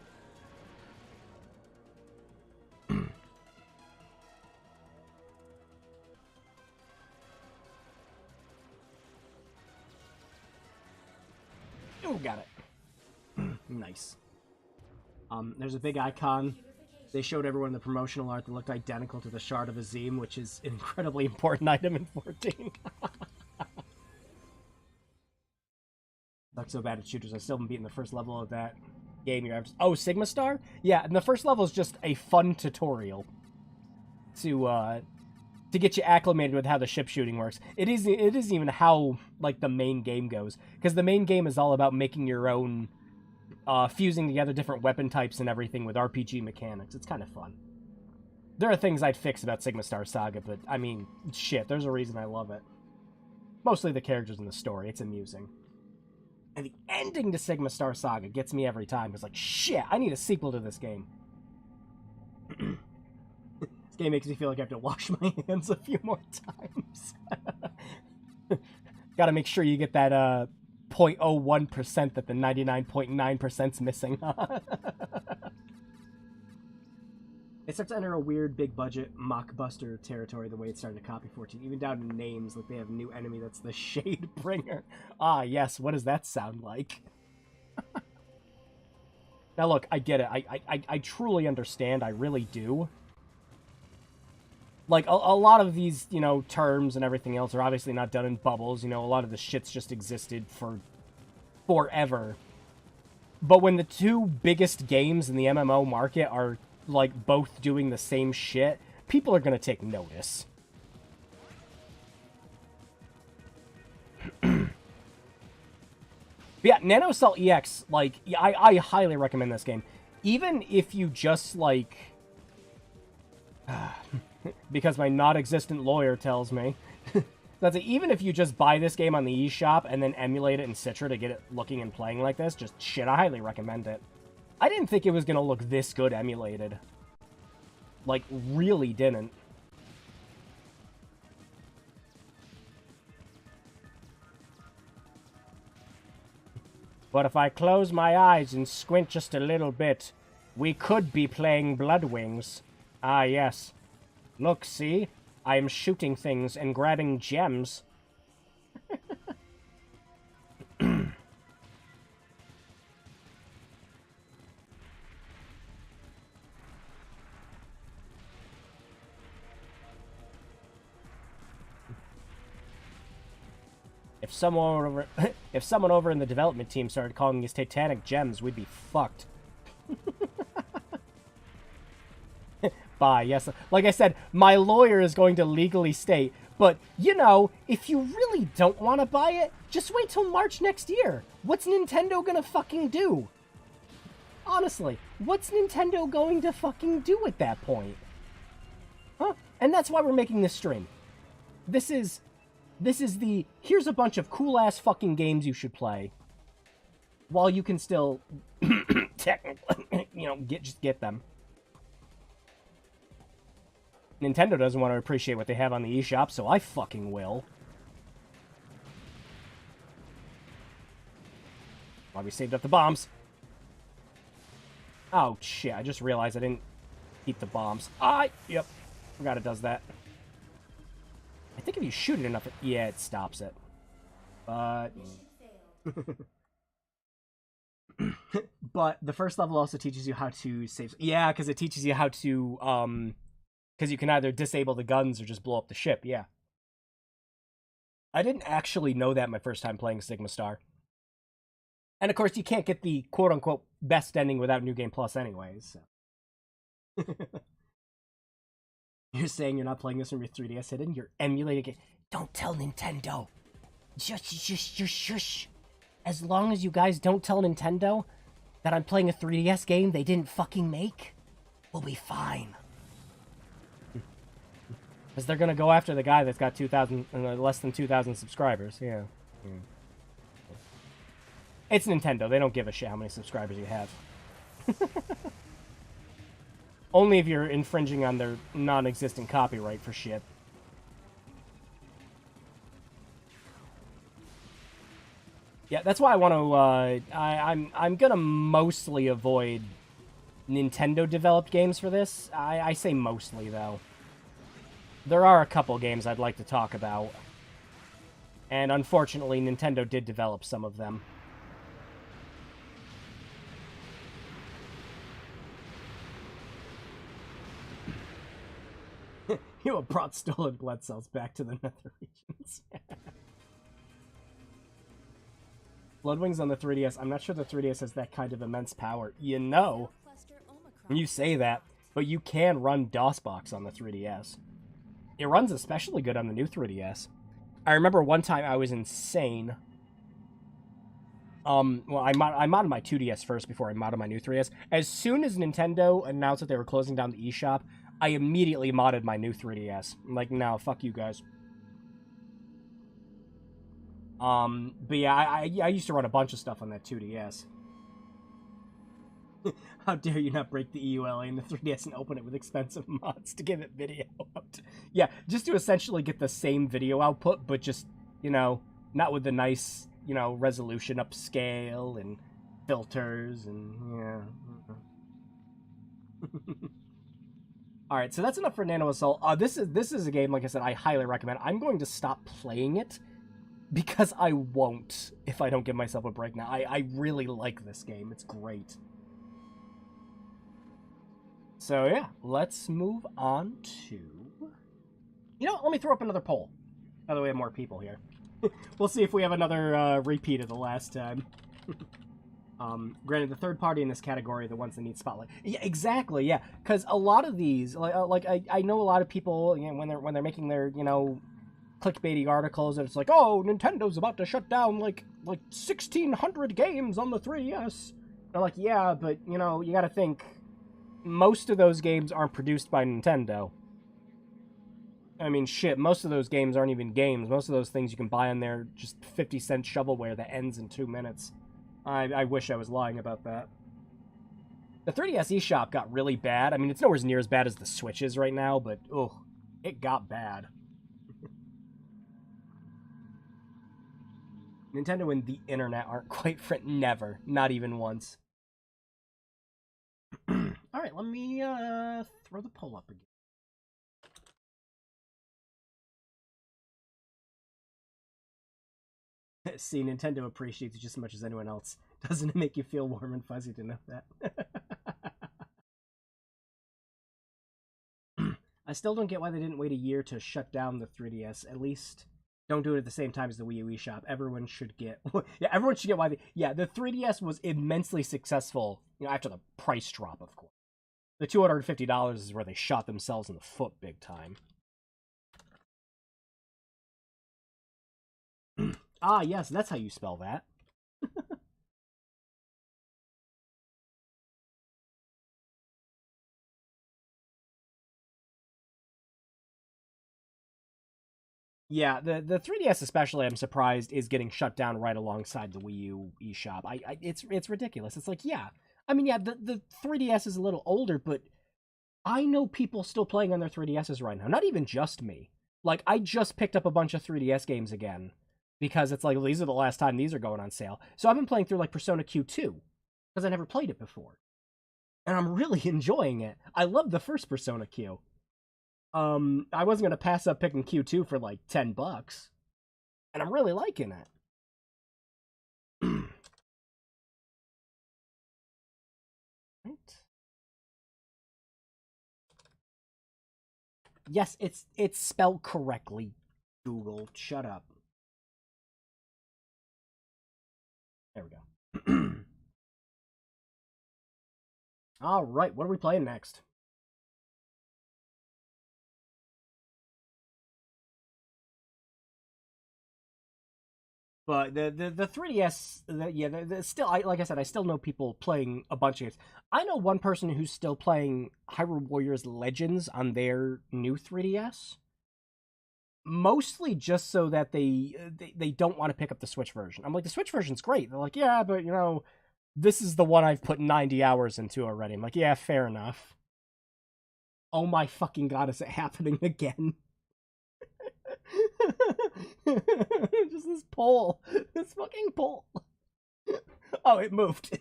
nice. There's a big icon. They showed everyone the promotional art that looked identical to the Shard of Azim, which is an incredibly important item in 14. Suck so bad at shooters. I still haven't beaten the first level of that game. Oh, Sigma Star? Yeah, and the first level is just a fun tutorial to get you acclimated with how the ship shooting works. It isn't even how, like, the main game goes, because the main game is all about making your own, fusing together different weapon types and everything with RPG mechanics. It's kind of fun. There are things I'd fix about Sigma Star Saga, but, I mean, shit, there's a reason I love it. Mostly the characters and the story. It's amusing. And the ending to Sigma Star Saga gets me every time. It's like, shit, I need a sequel to this game. This game makes me feel like I have to wash my hands a few more times. Gotta make sure you get that 0.01% that the 99.9%'s missing. It starts to enter a weird big budget mockbuster territory the way it's starting to copy 14, even down to names. Like they have a new enemy that's the Shadebringer. Ah, yes, what does that sound like? Now look, I get it. I truly understand. I really do. Like, a lot of these, you know, terms and everything else are obviously not done in bubbles. You know, a lot of the shit's just existed for forever. But when the two biggest games in the MMO market are, like, both doing the same shit, people are gonna take notice. Yeah, Nano Assault EX, like, I highly recommend this game. Even if you just, like... because my not-existent lawyer tells me. That's it. Even if you just buy this game on the eShop and then emulate it in Citra to get it looking and playing like this, just shit, I highly recommend it. I didn't think it was gonna look this good emulated. Like, really didn't. But if I close my eyes and squint just a little bit, we could be playing Bloodwings. Ah, yes. Look, see? I am shooting things and grabbing gems. If someone over in the development team started calling these Titanic gems, we'd be fucked. Bye, yes. Like I said, my lawyer is going to legally state, but, you know, if you really don't want to buy it, just wait till March next year. What's Nintendo gonna fucking do? Honestly, what's Nintendo going to fucking do at that point? Huh? And that's why we're making this stream. This is the, here's a bunch of cool-ass fucking games you should play. While you can still, technically, you know, just get them. Nintendo doesn't want to appreciate what they have on the eShop, so I fucking will. Why we saved up the bombs. Oh, shit, I just realized I didn't keep the bombs. Yep, forgot it does that. I think if you shoot it enough, yeah, it stops it. But... but the first level also teaches you how to save... Yeah, because it teaches you how to, because you can either disable the guns or just blow up the ship, yeah. I didn't actually know that my first time playing Sigma Star. And of course, you can't get the quote-unquote best ending without New Game Plus anyways, so... You're saying you're not playing this from your 3DS hidden? You're emulating it. Don't tell Nintendo. Shush. As long as you guys don't tell Nintendo that I'm playing a 3DS game they didn't fucking make, we'll be fine. Because they're gonna go after the guy that's got 2,000, less than 2,000 subscribers. Yeah. It's Nintendo. They don't give a shit how many subscribers you have. Only if you're infringing on their non-existent copyright for shit. Yeah, that's why I want to, I'm gonna mostly avoid Nintendo-developed games for this. I say mostly, though. There are a couple games I'd like to talk about. And unfortunately, Nintendo did develop some of them. You have brought stolen blood cells back to the nether regions. Bloodwings on the 3DS. I'm not sure the 3DS has that kind of immense power. You know, when you say that, but you can run DOSBox on the 3DS. It runs especially good on the new 3DS. I remember one time I was insane. Well, I modded my 2DS first before I modded my new 3DS. As soon as Nintendo announced that they were closing down the eShop, I immediately modded my new 3DS. I'm like, no, fuck you guys. But yeah, I used to run a bunch of stuff on that 2DS. How dare you not break the EULA in the 3DS and open it with expensive mods to give it video out. Yeah, just to essentially get the same video output, but just, you know, not with the nice, you know, resolution upscale and filters and, yeah. Alright, so that's enough for Nano Assault. This is a game, like I said, I highly recommend. I'm going to stop playing it because I won't if I don't give myself a break now. I really like this game. It's great. So yeah, let's move on to... You know what? Let me throw up another poll. By the way, we have more people here. We'll see if we have another repeat of the last time. Granted, the third party in this category are the ones that need spotlight. Yeah, exactly. Yeah, because a lot of these, I know a lot of people, you know, when they're making their, you know, clickbaity articles, and it's like, oh, Nintendo's about to shut down like 1,600 games on the 3DS. They're like, yeah, but you know, you got to think. Most of those games aren't produced by Nintendo. I mean, shit, most of those games aren't even games. Most of those things you can buy on there, just 50-cent shovelware that ends in 2 minutes. I wish I was lying about that. The 3DS eShop got really bad. I mean, it's nowhere near as bad as the Switch is right now, but, ugh, it got bad. Nintendo and the internet aren't quite friends. Never. Not even once. Alright, let me throw the poll up again. See, Nintendo appreciates it just as much as anyone else. Doesn't it make you feel warm and fuzzy to know that? I still don't get why they didn't wait a year to shut down the 3DS. At least don't do it at the same time as the Wii U eShop. Everyone should get... yeah, everyone should get why they... Yeah, the 3DS was immensely successful, you know, after the price drop, of course. The $250 is where they shot themselves in the foot big time. Ah, yes, that's how you spell that. Yeah, the 3DS especially, I'm surprised, is getting shut down right alongside the Wii U eShop. It's ridiculous. It's like, yeah. I mean, yeah, the 3DS is a little older, but I know people still playing on their 3DSs right now. Not even just me. Like, I just picked up a bunch of 3DS games again. Because it's like, these are the last time these are going on sale. So I've been playing through, like, Persona Q2. Because I never played it before. And I'm really enjoying it. I love the first Persona Q. I wasn't going to pass up picking Q2 for, like, $10. And I'm really liking it. Right. Yes, it's spelled correctly. Google, shut up. There we go. All right, what are we playing next? But the 3DS, still, like I said, I still know people playing a bunch of games. I know one person who's still playing Hyrule Warriors Legends on their new 3DS. Mostly just so that they don't want to pick up the Switch version. I'm like, the Switch version's great. They're like, yeah, but, you know, this is the one I've put 90 hours into already. I'm like, yeah, fair enough. Oh my fucking god, is it happening again? Just this poll. This fucking poll. Oh, it moved.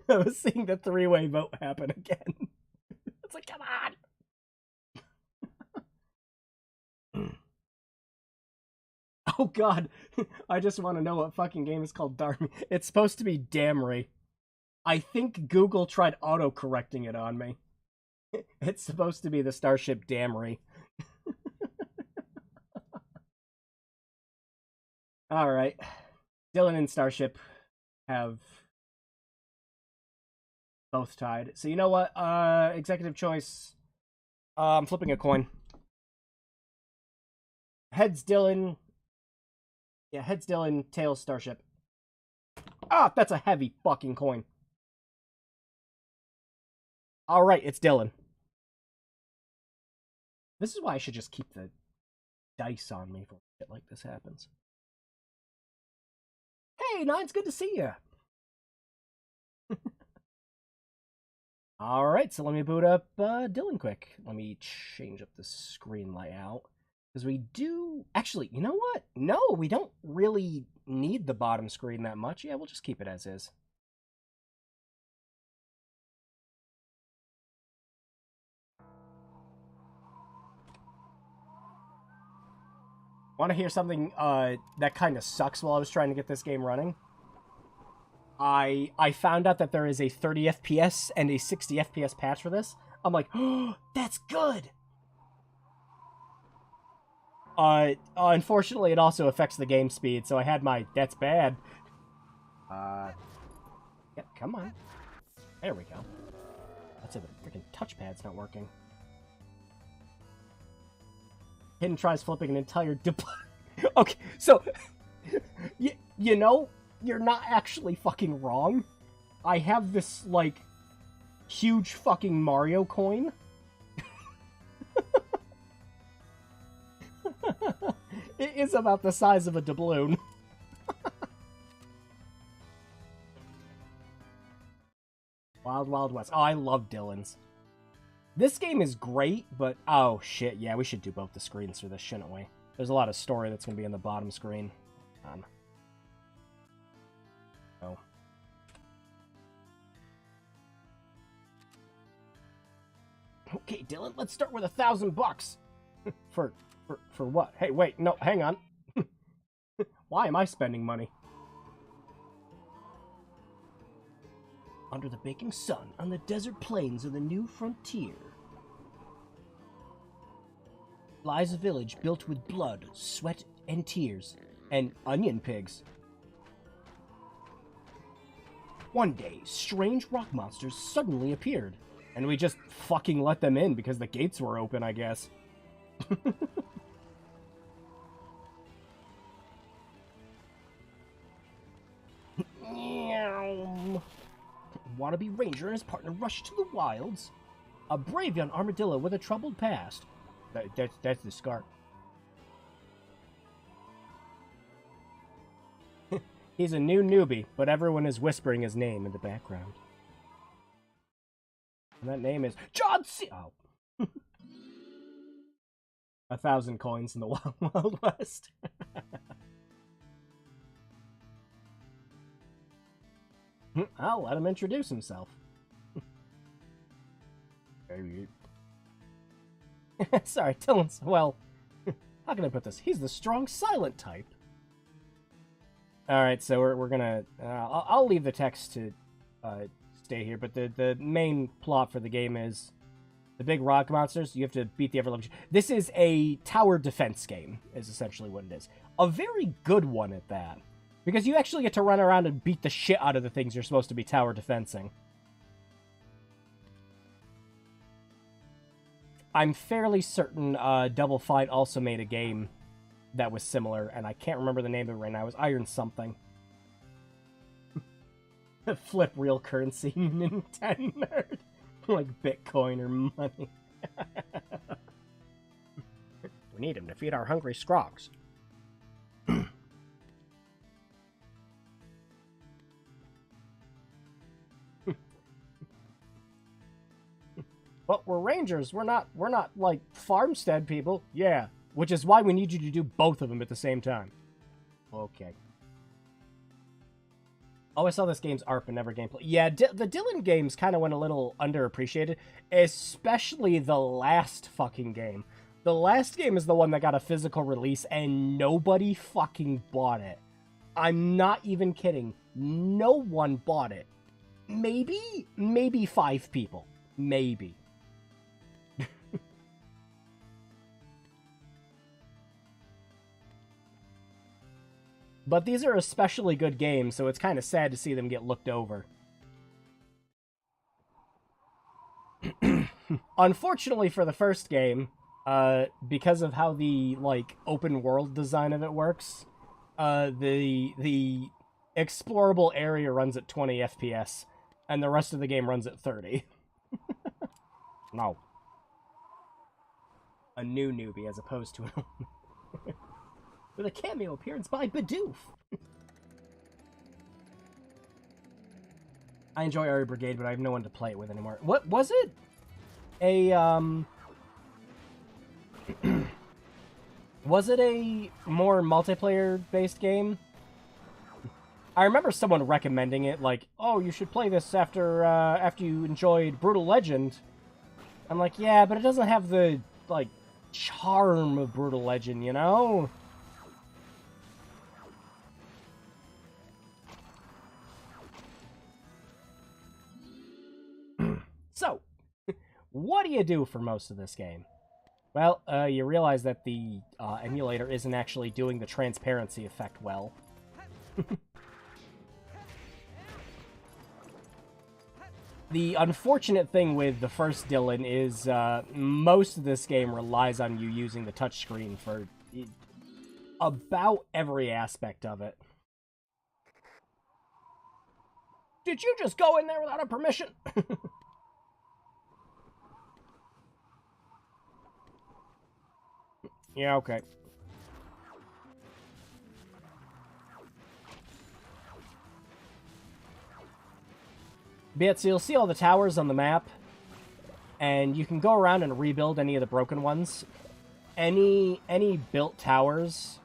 I was seeing the three-way vote happen again. It's like, come on. Oh god. I just want to know what fucking game is called Darmy. It's supposed to be Damri. I think Google tried auto-correcting it on me. It's supposed to be the Starship Damari. All right. Dylan and Starship have both tied. So you know what? Executive choice. I'm flipping a coin. Heads Dylan. Yeah, heads Dylan, tails Starship. Ah, that's a heavy fucking coin. All right, it's Dylan. This is why I should just keep the dice on me for shit like this happens. Hey, Nine's good to see you. All right, so let me boot up Dylan quick. Let me change up the screen layout. Because we do... Actually, you know what? No, we don't really need the bottom screen that much. Yeah, we'll just keep it as is. Want to hear something that kind of sucks while I was trying to get this game running? I found out that there is a 30 FPS and a 60 FPS patch for this. I'm like, oh, that's good! Unfortunately, it also affects the game speed, so I had my, that's bad. Yeah, come on. There we go. That's it, the freaking touchpad's not working. Hidden tries flipping an entire Okay, so, you know, you're not actually fucking wrong. I have this, like, huge fucking Mario coin. It is about the size of a doubloon. Wild Wild West. Oh, I love Dylan's. This game is great, but... Oh, shit. Yeah, we should do both the screens for this, shouldn't we? There's a lot of story that's going to be on the bottom screen. Oh. Okay, Dylan, let's start with $1,000. For what? Hey, wait, no, hang on. Why am I spending money? Under the baking sun, on the desert plains of the new frontier, lies a village built with blood, sweat, and tears, and onion pigs. One day, strange rock monsters suddenly appeared, and we just fucking let them in because the gates were open, I guess. Wannabe ranger and his partner rush to the wilds. A brave young armadillo with a troubled past. That's the scar. He's a new newbie, but everyone is whispering his name in the background. And that name is John C. Oh. 1,000 coins in the Wild Wild West. I'll let him introduce himself. Sorry, Dylan's... Well, how can I put this? He's the strong silent type. Alright, so we're gonna... I'll leave the text to stay here, but the main plot for the game is the big rock monsters, you have to beat the ever-loving... This is a tower defense game, is essentially what it is. A very good one at that. Because you actually get to run around and beat the shit out of the things you're supposed to be tower defensing. I'm fairly certain Double Fine also made a game that was similar, and I can't remember the name of it right now. It was Iron something. Flip real currency, Nintendo nerd. Like Bitcoin or money. We need him to feed our hungry scrogs. But we're rangers. We're not like farmstead people. Yeah, which is why we need you to do both of them at the same time. Okay. Oh, I saw this game's art but never gameplay. Yeah, the Dylan games kind of went a little underappreciated, especially the last fucking game. The last game is the one that got a physical release and nobody fucking bought it. I'm not even kidding. No one bought it. Maybe 5 people. Maybe. But these are especially good games, so it's kind of sad to see them get looked over. Unfortunately for the first game, because of how the, like, open world design of it works, the explorable area runs at 20 FPS, and the rest of the game runs at 30. No. A new newbie as opposed to an old with a cameo appearance by Bidoof. I enjoy Area Brigade, but I have no one to play it with anymore. What was it? Was it a more multiplayer-based game? I remember someone recommending it, like, oh, you should play this after you enjoyed Brutal Legend. I'm like, yeah, but it doesn't have the, like, charm of Brutal Legend, you know? So, what do you do for most of this game? Well, you realize that the emulator isn't actually doing the transparency effect well. The unfortunate thing with the first Dylan is most of this game relies on you using the touchscreen for about every aspect of it. Did you just go in there without a permission? Yeah, okay. But so you'll see all the towers on the map, and you can go around and rebuild any of the broken ones. Any built towers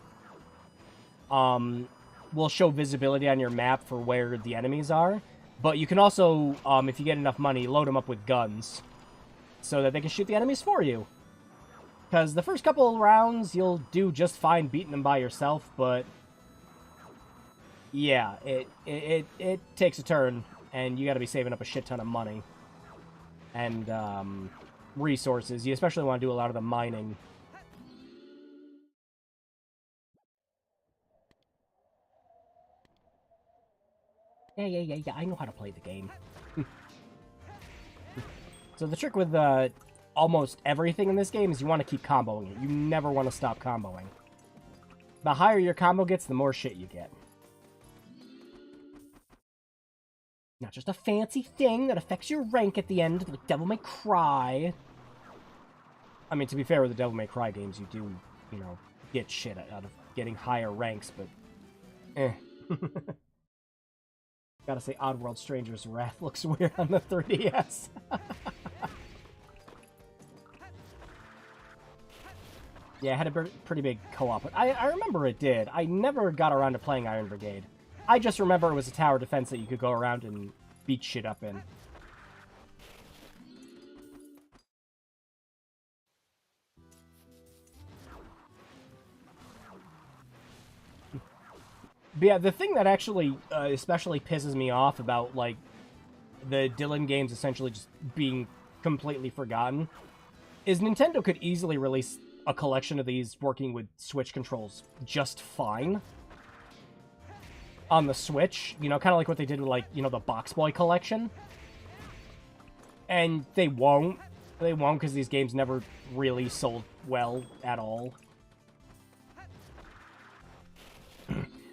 will show visibility on your map for where the enemies are, but you can also, if you get enough money, load them up with guns so that they can shoot the enemies for you. Because the first couple of rounds, you'll do just fine beating them by yourself, but yeah, it takes a turn, and you got to be saving up a shit ton of money and resources. You especially want to do a lot of the mining. Yeah, I know how to play the game. So the trick with almost everything in this game is you want to keep comboing it. You never want to stop comboing. The higher your combo gets, the more shit you get. Not just a fancy thing that affects your rank at the end, like Devil May Cry. I mean, to be fair with the Devil May Cry games, you do, you know, get shit out of getting higher ranks, but eh. Gotta say, Oddworld Stranger's Wrath looks weird on the 3DS. Yeah, it had a pretty big co-op. I remember it did. I never got around to playing Iron Brigade. I just remember it was a tower defense that you could go around and beat shit up in. But yeah, the thing that actually especially pisses me off about, like, the Dylan games essentially just being completely forgotten is Nintendo could easily release a collection of these working with Switch controls just fine on the Switch, you know, kind of like what they did with, like, you know, the Box Boy collection. And they won't. They won't because these games never really sold well at all.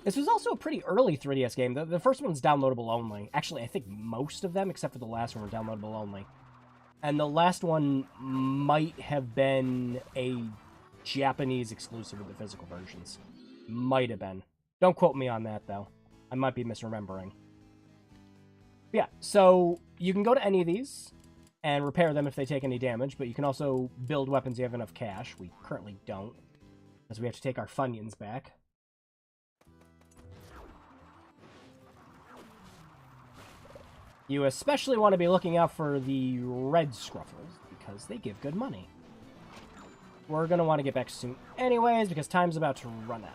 This was also a pretty early 3DS game. The first one's downloadable only. Actually, I think most of them, except for the last one, were downloadable only. And the last one might have been a Japanese exclusive with the physical versions. Might have been. Don't quote me on that, though. I might be misremembering. Yeah, so you can go to any of these and repair them if they take any damage, but you can also build weapons if you have enough cash. We currently don't, because we have to take our Funyuns back. You especially want to be looking out for the red Scruffles, because they give good money. We're going to want to get back soon anyways, because time's about to run out.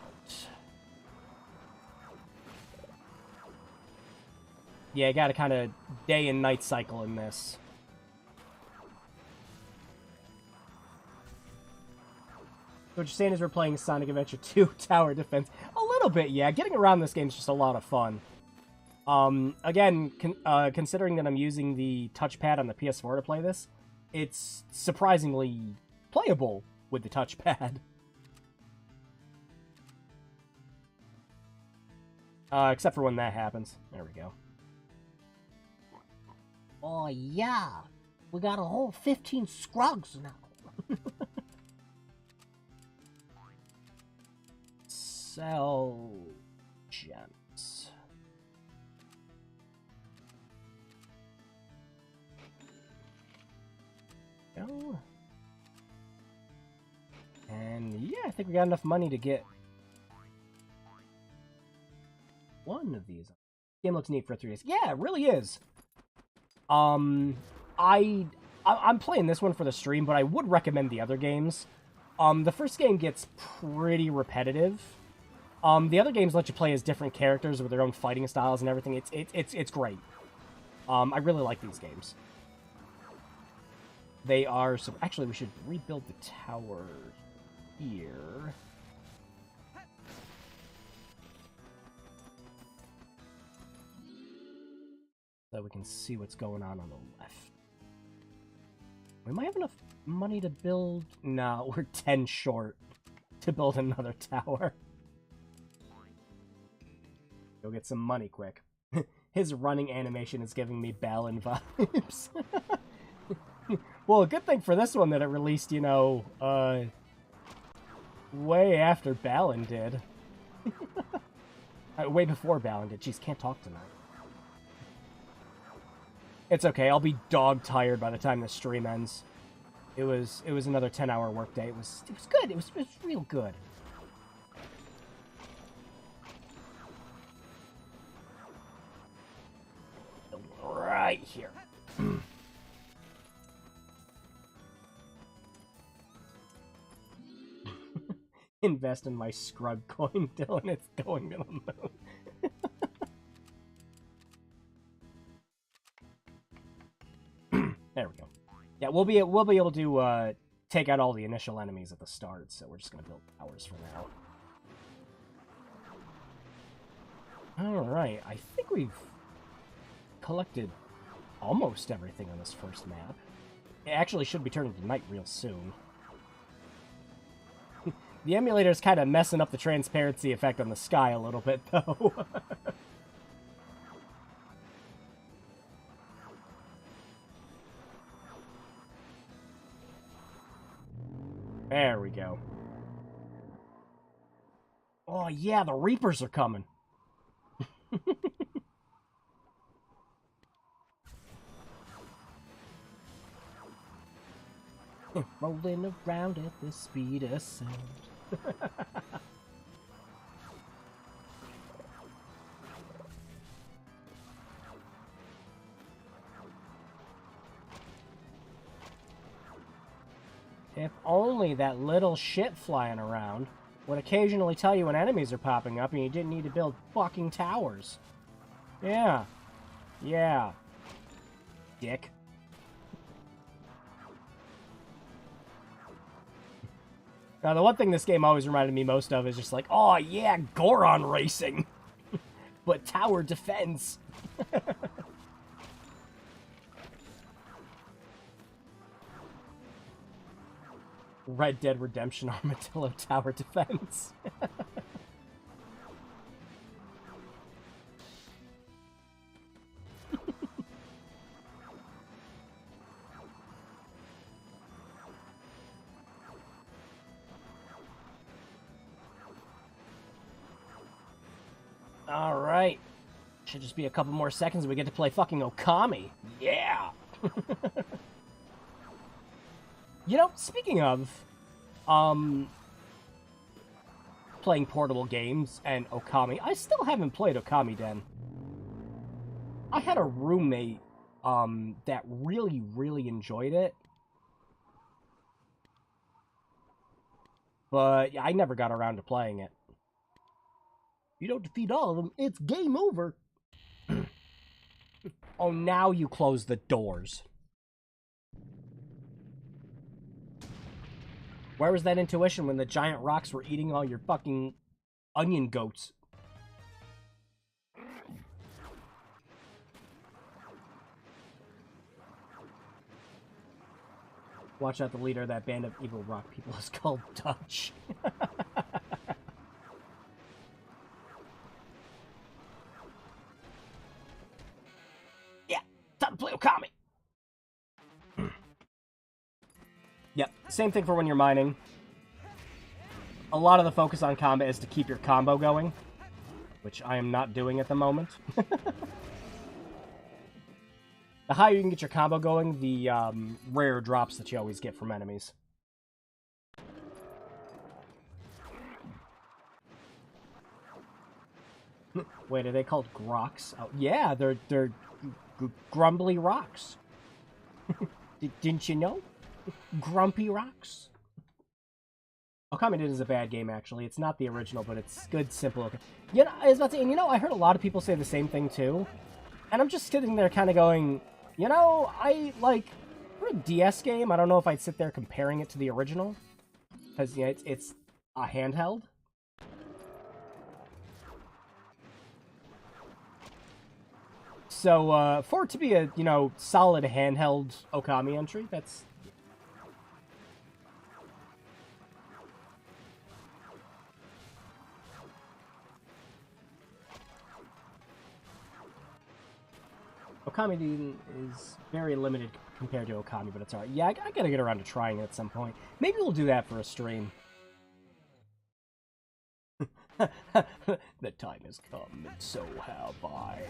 Yeah, you got to kind of day and night cycle in this. So what you're saying is we're playing Sonic Adventure 2 Tower Defense. A little bit, yeah. Getting around this game is just a lot of fun. Again, considering that I'm using the touchpad on the PS4 to play this, it's surprisingly playable with the touchpad. Except for when that happens. There we go. Oh, yeah. We got a whole 15 scrugs now. Sell gems. Go. And yeah, I think we got enough money to get one of these. Game looks neat for 3DS. Yeah, it really is. I'm playing this one for the stream, but I would recommend the other games. The first game gets pretty repetitive. The other games let you play as different characters with their own fighting styles and everything. It's great. I really like these games. They are so. Actually, we should rebuild the tower here. So we can see what's going on the left. We might have enough money to build... No, we're 10 short to build another tower. Go get some money quick. His running animation is giving me Balin vibes. Well, a good thing for this one that it released, you know, way after Balin did. Way before Balin did. Jeez, can't talk tonight. It's okay, I'll be dog tired by the time the stream ends. It was another 10-hour workday. It was good. It was real good. Right here. Invest in my scrub coin, Dylan. It's going to the moon. There we go. Yeah, we'll be able to take out all the initial enemies at the start, so we're just gonna build towers for now. Alright, I think we've collected almost everything on this first map. It actually should be turning to night real soon. The emulator's kind of messing up the transparency effect on the sky a little bit, though. There we go. Oh yeah, the Reapers are coming. Rolling around at the speed of sound. If only that little shit flying around would occasionally tell you when enemies are popping up and you didn't need to build fucking towers. Yeah. Yeah. Dick. Now, the one thing this game always reminded me most of is just like, oh yeah, Goron racing. But tower defense. Red Dead Redemption Armadillo Tower Defense. Alright. Should just be a couple more seconds and we get to play fucking Okami. Yeah! You know, speaking of, playing portable games and Okami, I still haven't played Okami Den. I had a roommate, that really, really enjoyed it. But I never got around to playing it. You don't defeat all of them, it's game over. Oh, now you close the doors. Where was that intuition when the giant rocks were eating all your fucking onion goats? Watch out, the leader of that band of evil rock people is called Dutch. Yeah, time to play Okami. Yep, same thing for when you're mining. A lot of the focus on combat is to keep your combo going, which I am not doing at the moment. The higher you can get your combo going, the rare drops that you always get from enemies. Wait, are they called groks? Oh, yeah, they're grumbly rocks. Didn't you know? Grumpy rocks. Okami is a bad game, actually. It's not the original, but it's good, simple. Okay. You know, I was about to say, and you know, I heard a lot of people say the same thing, too. And I'm just sitting there kind of going, you know, for a DS game, I don't know if I'd sit there comparing it to the original. Because, you know, it's a handheld. So, for it to be a, you know, solid handheld Okami entry, that's... Okami is very limited compared to Okami, but it's alright. Yeah, I gotta get around to trying it at some point. Maybe we'll do that for a stream. The time has come, and so have I.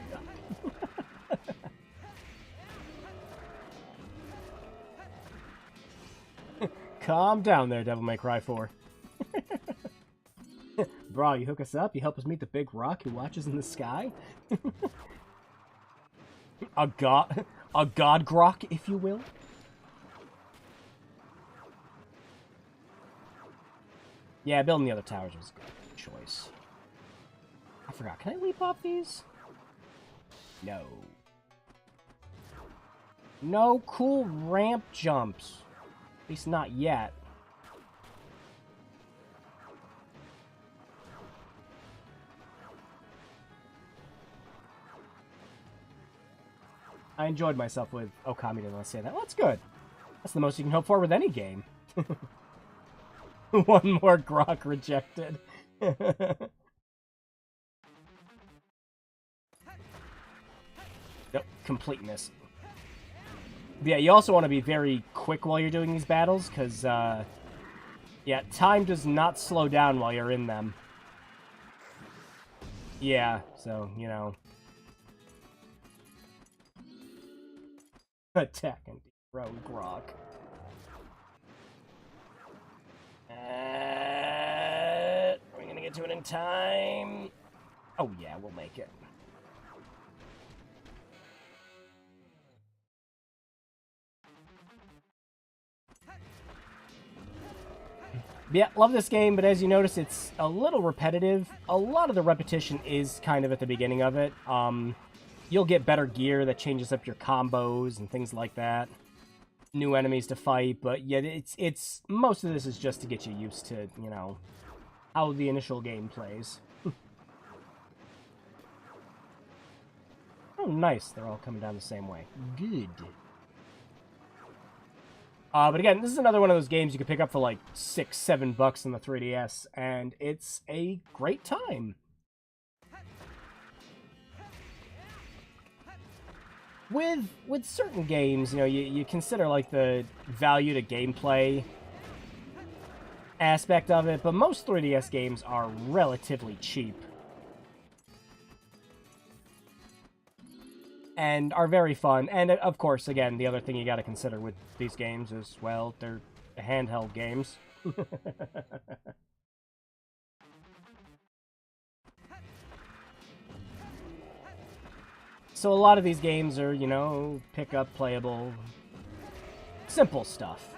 Calm down there, Devil May Cry 4. Bro, you hook us up? You help us meet the big rock who watches in the sky? A god grok, if you will. Yeah, building the other towers was a good choice. I forgot, can I leap off these? No. No cool ramp jumps. At least not yet. I enjoyed myself with Okami, didn't I say that? Well, that's good. That's the most you can hope for with any game. One more grok rejected. Nope, completeness. But yeah, you also want to be very quick while you're doing these battles, because, yeah, time does not slow down while you're in them. Yeah, so, you know... Attack and dethrone grok. Are we gonna get to it in time? Oh yeah, we'll make it. Yeah, love this game, but as you notice, it's a little repetitive. A lot of the repetition is kind of at the beginning of it. You'll get better gear that changes up your combos and things like that. New enemies to fight, but yeah, it's most of this is just to get you used to, you know, how the initial game plays. Oh, nice. They're all coming down the same way. Good. But again, this is another one of those games you can pick up for like $6, $7 on the 3DS, and it's a great time. With certain games, you know, you consider like the value to gameplay aspect of it, but most 3DS games are relatively cheap. And are very fun. And of course, again, the other thing you gotta consider with these games is, well, they're handheld games. So a lot of these games are, you know, pick up, playable, simple stuff.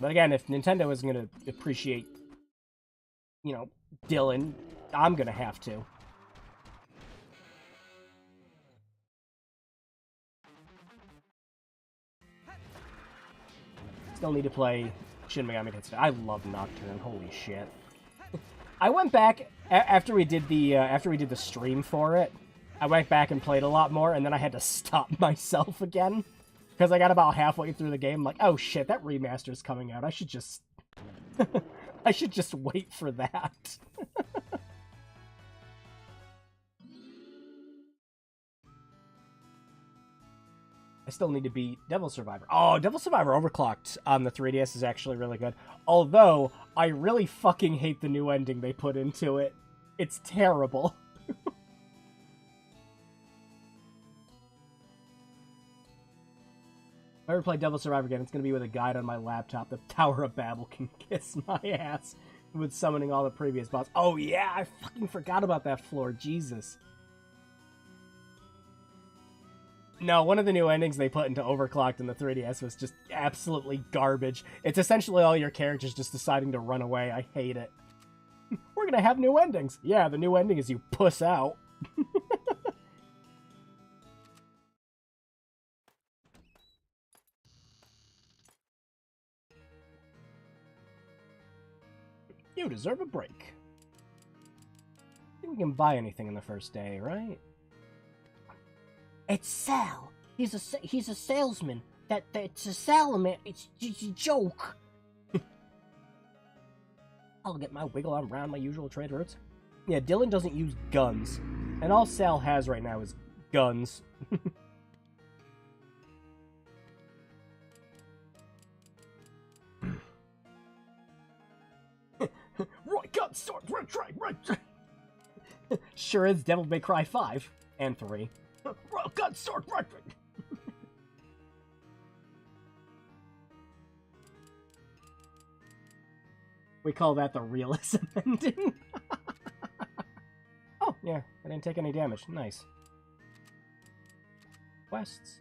But again, if Nintendo isn't going to appreciate, you know, Dylan, I'm going to have to. Still need to play Shin Megami Tensei. I love Nocturne. Holy shit. I went back after we did the stream for it. I went back and played a lot more, and then I had to stop myself again because I got about halfway through the game. I'm like, oh shit, that remaster's coming out. I should just I should just wait for that. I still need to beat Devil Survivor. Oh, Devil Survivor Overclocked on the 3DS is actually really good. Although, I really fucking hate the new ending they put into it. It's terrible. If I ever play Devil Survivor again, it's going to be with a guide on my laptop. The Tower of Babel can kiss my ass with summoning all the previous bosses. Oh yeah, I fucking forgot about that floor. Jesus. No, one of the new endings they put into Overclocked in the 3DS was just absolutely garbage. It's essentially all your characters just deciding to run away. I hate it. We're gonna have new endings. Yeah, the new ending is you puss out. You deserve a break. I think we can buy anything in the first day, right? It's Sal. He's a salesman. It's a salesman. It's a joke. I'll get my wiggle arm around my usual trade routes. Yeah, Dylan doesn't use guns. And all Sal has right now is guns. Right, gun, sword, right. Sure is Devil May Cry 5 and 3. Right, gun, sword, right. We call that the realism ending. Oh, yeah, I didn't take any damage. Nice. Quests.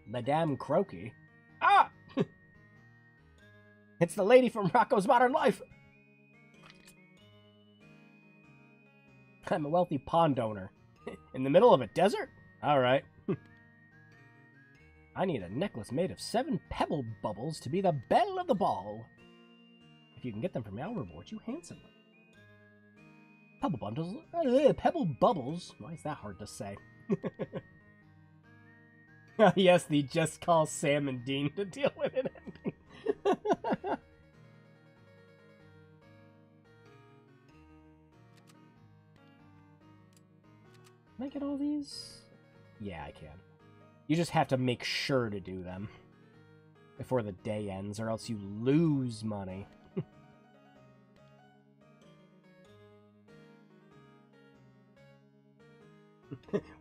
Madame Croaky. Ah! It's the lady from Rocco's Modern Life! I'm a wealthy pond owner. In the middle of a desert? Alright. I need a necklace made of 7 pebble bubbles to be the belle of the ball. If you can get them from me, I'll reward you handsomely. Pebble bundles? Pebble bubbles? Why is that hard to say? Yes, the just call Sam and Dean to deal with it ending. Can I get all these? Yeah, I can. You just have to make sure to do them before the day ends, or else you lose money.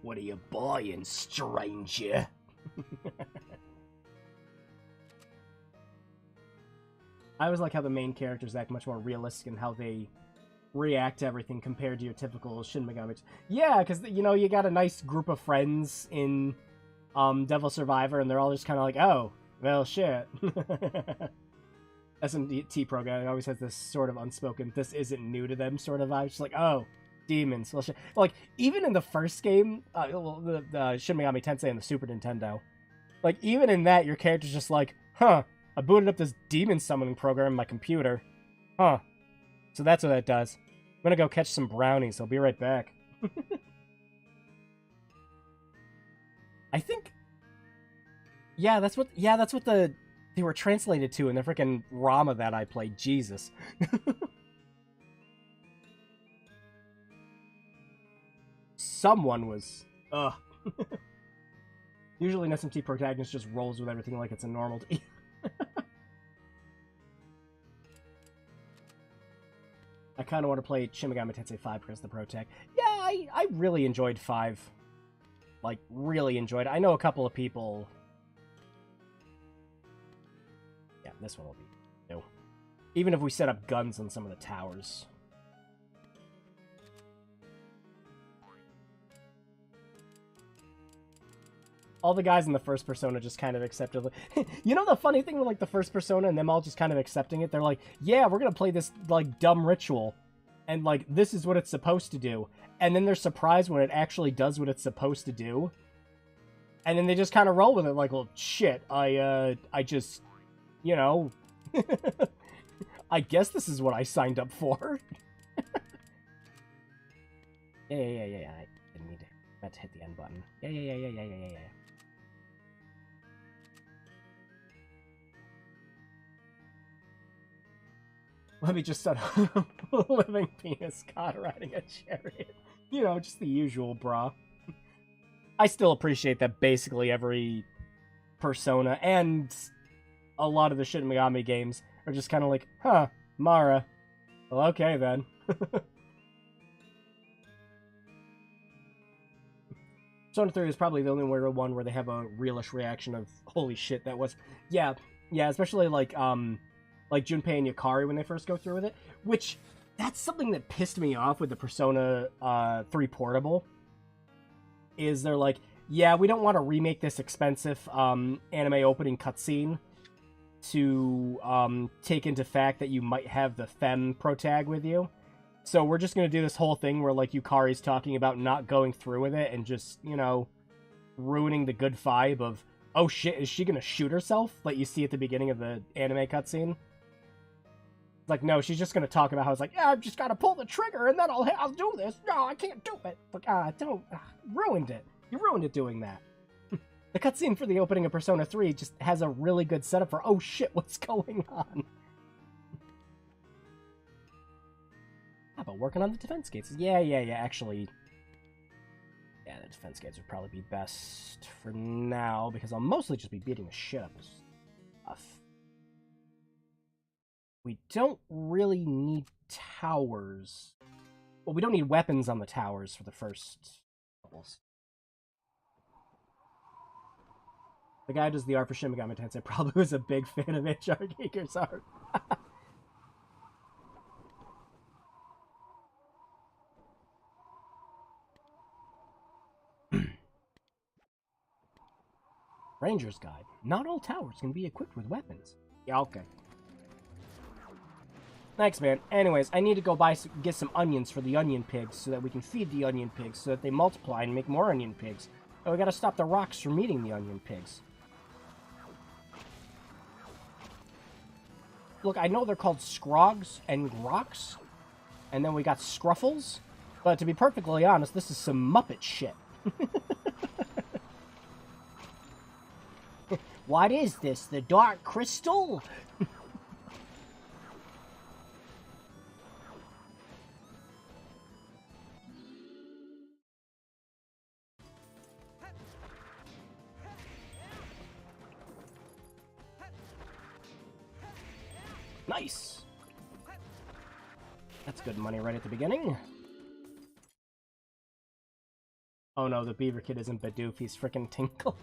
What are you buying, stranger? I always like how the main characters act much more realistic in how they react to everything compared to your typical Shin Megami. Yeah, because, you know, you got a nice group of friends in Devil Survivor, and they're all just kind of like, oh, well, shit. SMT program always has this sort of unspoken, this isn't new to them sort of vibe. Just like, oh, demons. Well, shit. Like, even in the first game, the Shin Megami Tensei on the Super Nintendo, like, even in that, your character's just like, huh, I booted up this demon summoning program on my computer. Huh. So that's what that does. I'm gonna go catch some brownies. I'll be right back. I think... Yeah, that's what they were translated to in the freaking Rama that I played. Jesus. Someone was... Ugh. Usually an SMT protagonist just rolls with everything like it's a normal... I kind of want to play Shin Megami Tensei 5 because the Protec. Yeah, I really enjoyed 5. Like, really enjoyed it. I know a couple of people... Yeah, this one will be new. Even if we set up guns on some of the towers. All the guys in the first Persona just kind of accepted. You know the funny thing with, like, the first Persona and them all just kind of accepting it? They're like, yeah, we're gonna play this, like, dumb ritual. And, like, this is what it's supposed to do. And then they're surprised when it actually does what it's supposed to do. And then they just kind of roll with it, like, well, shit, I just you know, I guess this is what I signed up for. Yeah. I didn't need to. I meant to hit the end button. Yeah. Let me just set a living penis god riding a chariot. You know, just the usual, brah. I still appreciate that basically every Persona and a lot of the Shin Megami games are just kind of like, huh, Mara. Well, okay then. Persona 3 is probably the only one where they have a realish reaction of, holy shit, that was... Yeah, especially like Junpei and Yukari when they first go through with it, which, that's something that pissed me off with the Persona 3 Portable, is they're like, yeah, we don't want to remake this expensive anime opening cutscene to take into fact that you might have the femme protag with you. So we're just going to do this whole thing where, like, Yukari's talking about not going through with it and just, you know, ruining the good vibe of, oh shit, is she going to shoot herself? Like you see at the beginning of the anime cutscene. It's like, no, she's just going to talk about how it's like, yeah, I've just got to pull the trigger and then I'll do this. No, I can't do it. Like, ruined it. You ruined it doing that. The cutscene for the opening of Persona 3 just has a really good setup for, oh shit, what's going on? How about working on the defense gates? Yeah, actually... Yeah, the defense gates would probably be best for now, because I'll mostly just be beating the shit up of stuff. We don't really need towers. Well, we don't need weapons on the towers for the first levels. The guy who does the art for Shin Megami Tensei probably was a big fan of H.R. Giger's art. Ranger's Guide. Not all towers can be equipped with weapons. Yeah, okay. Thanks, man. Anyways, I need to go get some onions for the onion pigs so that we can feed the onion pigs so that they multiply and make more onion pigs. Oh, we gotta stop the rocks from eating the onion pigs. Look, I know they're called Scrogs and Groks, and then we got Scruffles, but to be perfectly honest, this is some Muppet shit. What is this, the Dark Crystal? Nice! That's good money right at the beginning. Oh no, the Beaver Kid isn't Bidoof, he's frickin' Tinkle.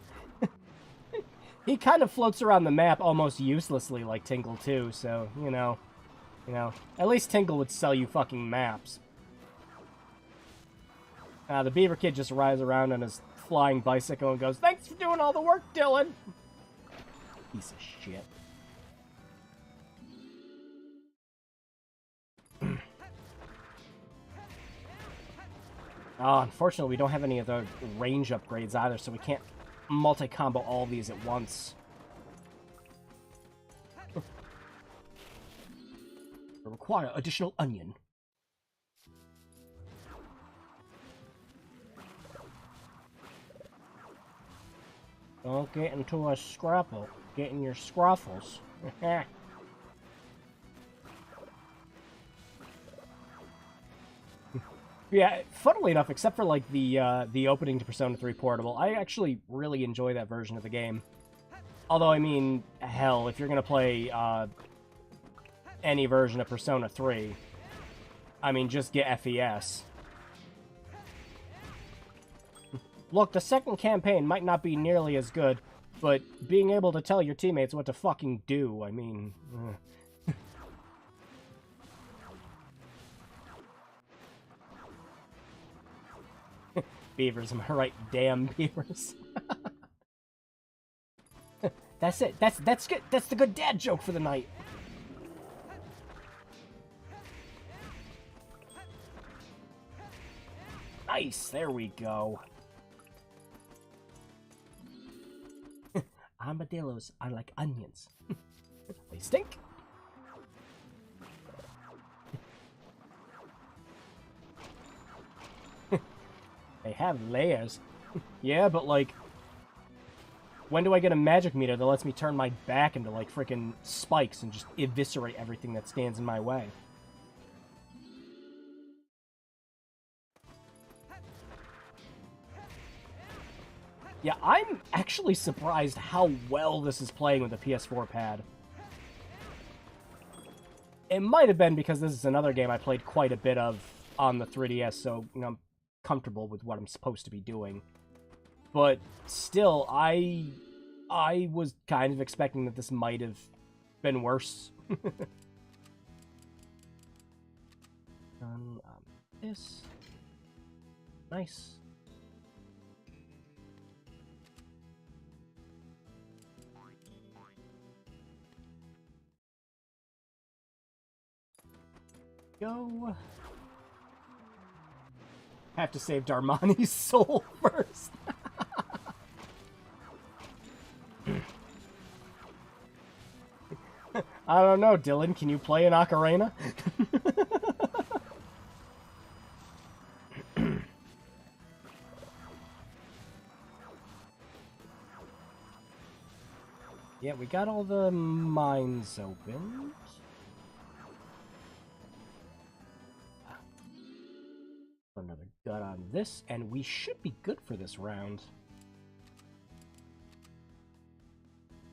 He kind of floats around the map almost uselessly like Tinkle too, so, you know, at least Tinkle would sell you fucking maps. The Beaver Kid just rides around on his flying bicycle and goes, "Thanks for doing all the work, Dylan!" Piece of shit. Unfortunately, we don't have any of the range upgrades either, so we can't multi-combo all these at once. We require additional onion. Don't get into a scrapple. Get in your scruffles. Yeah, funnily enough, except for like the opening to Persona 3 Portable, I actually really enjoy that version of the game. Although, I mean, hell, if you're gonna play any version of Persona 3, I mean, just get FES. Look, the second campaign might not be nearly as good, but being able to tell your teammates what to fucking do, I mean... Beavers, am I right? Damn beavers. That's it. That's good. That's the good dad joke for the night. Nice. There we go. Armadillos are like onions. They stink. They have layers. Yeah, but like, when do I get a magic meter that lets me turn my back into like freaking spikes and just eviscerate everything that stands in my way? Yeah, I'm actually surprised how well this is playing with the PS4 pad. It might have been because this is another game I played quite a bit of on the 3DS, so, you know, I'm comfortable with what I'm supposed to be doing. But still, I was kind of expecting that this might have been worse. This. Nice. Go. Have to save Darmani's soul first. I don't know, Dylan. Can you play an ocarina? Yeah, we got all the mines open. Another gut on this, and we should be good for this round.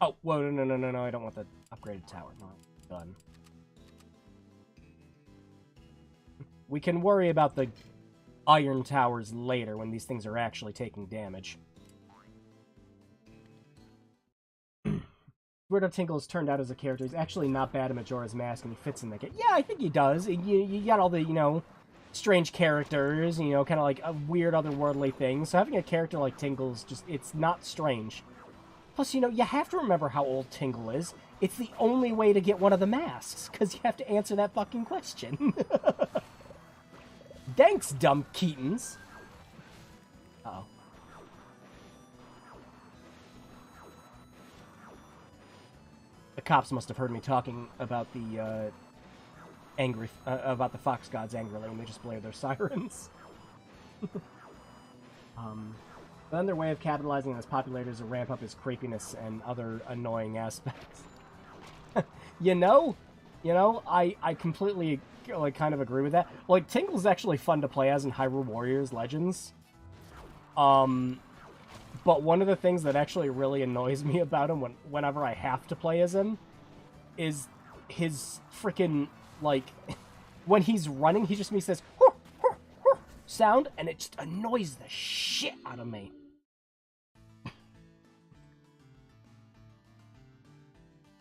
Oh, whoa, no, I don't want the upgraded tower. No, done. We can worry about the iron towers later when these things are actually taking damage. Weird how Tinkle has turned out as a character. He's actually not bad in Majora's Mask, and he fits in that game. Yeah, I think he does. You got all the, you know, strange characters, you know, kind of like a weird otherworldly thing. So having a character like Tingle's just, it's not strange. Plus, you know, you have to remember how old Tingle is. It's the only way to get one of the masks, because you have to answer that fucking question. Thanks, dumb Keatons. Uh-oh. The cops must have heard me talking about the, about the fox gods angrily, and they just blared their sirens. Then their way of capitalizing on his popularity is to ramp up his creepiness and other annoying aspects. you know, I completely, like, kind of agree with that. Like, Tingle's actually fun to play as in Hyrule Warriors Legends. But one of the things that actually really annoys me about him whenever I have to play as him is his freaking, like, when he's running, he just says, "Hur, hur, hur," sound, and it just annoys the shit out of me.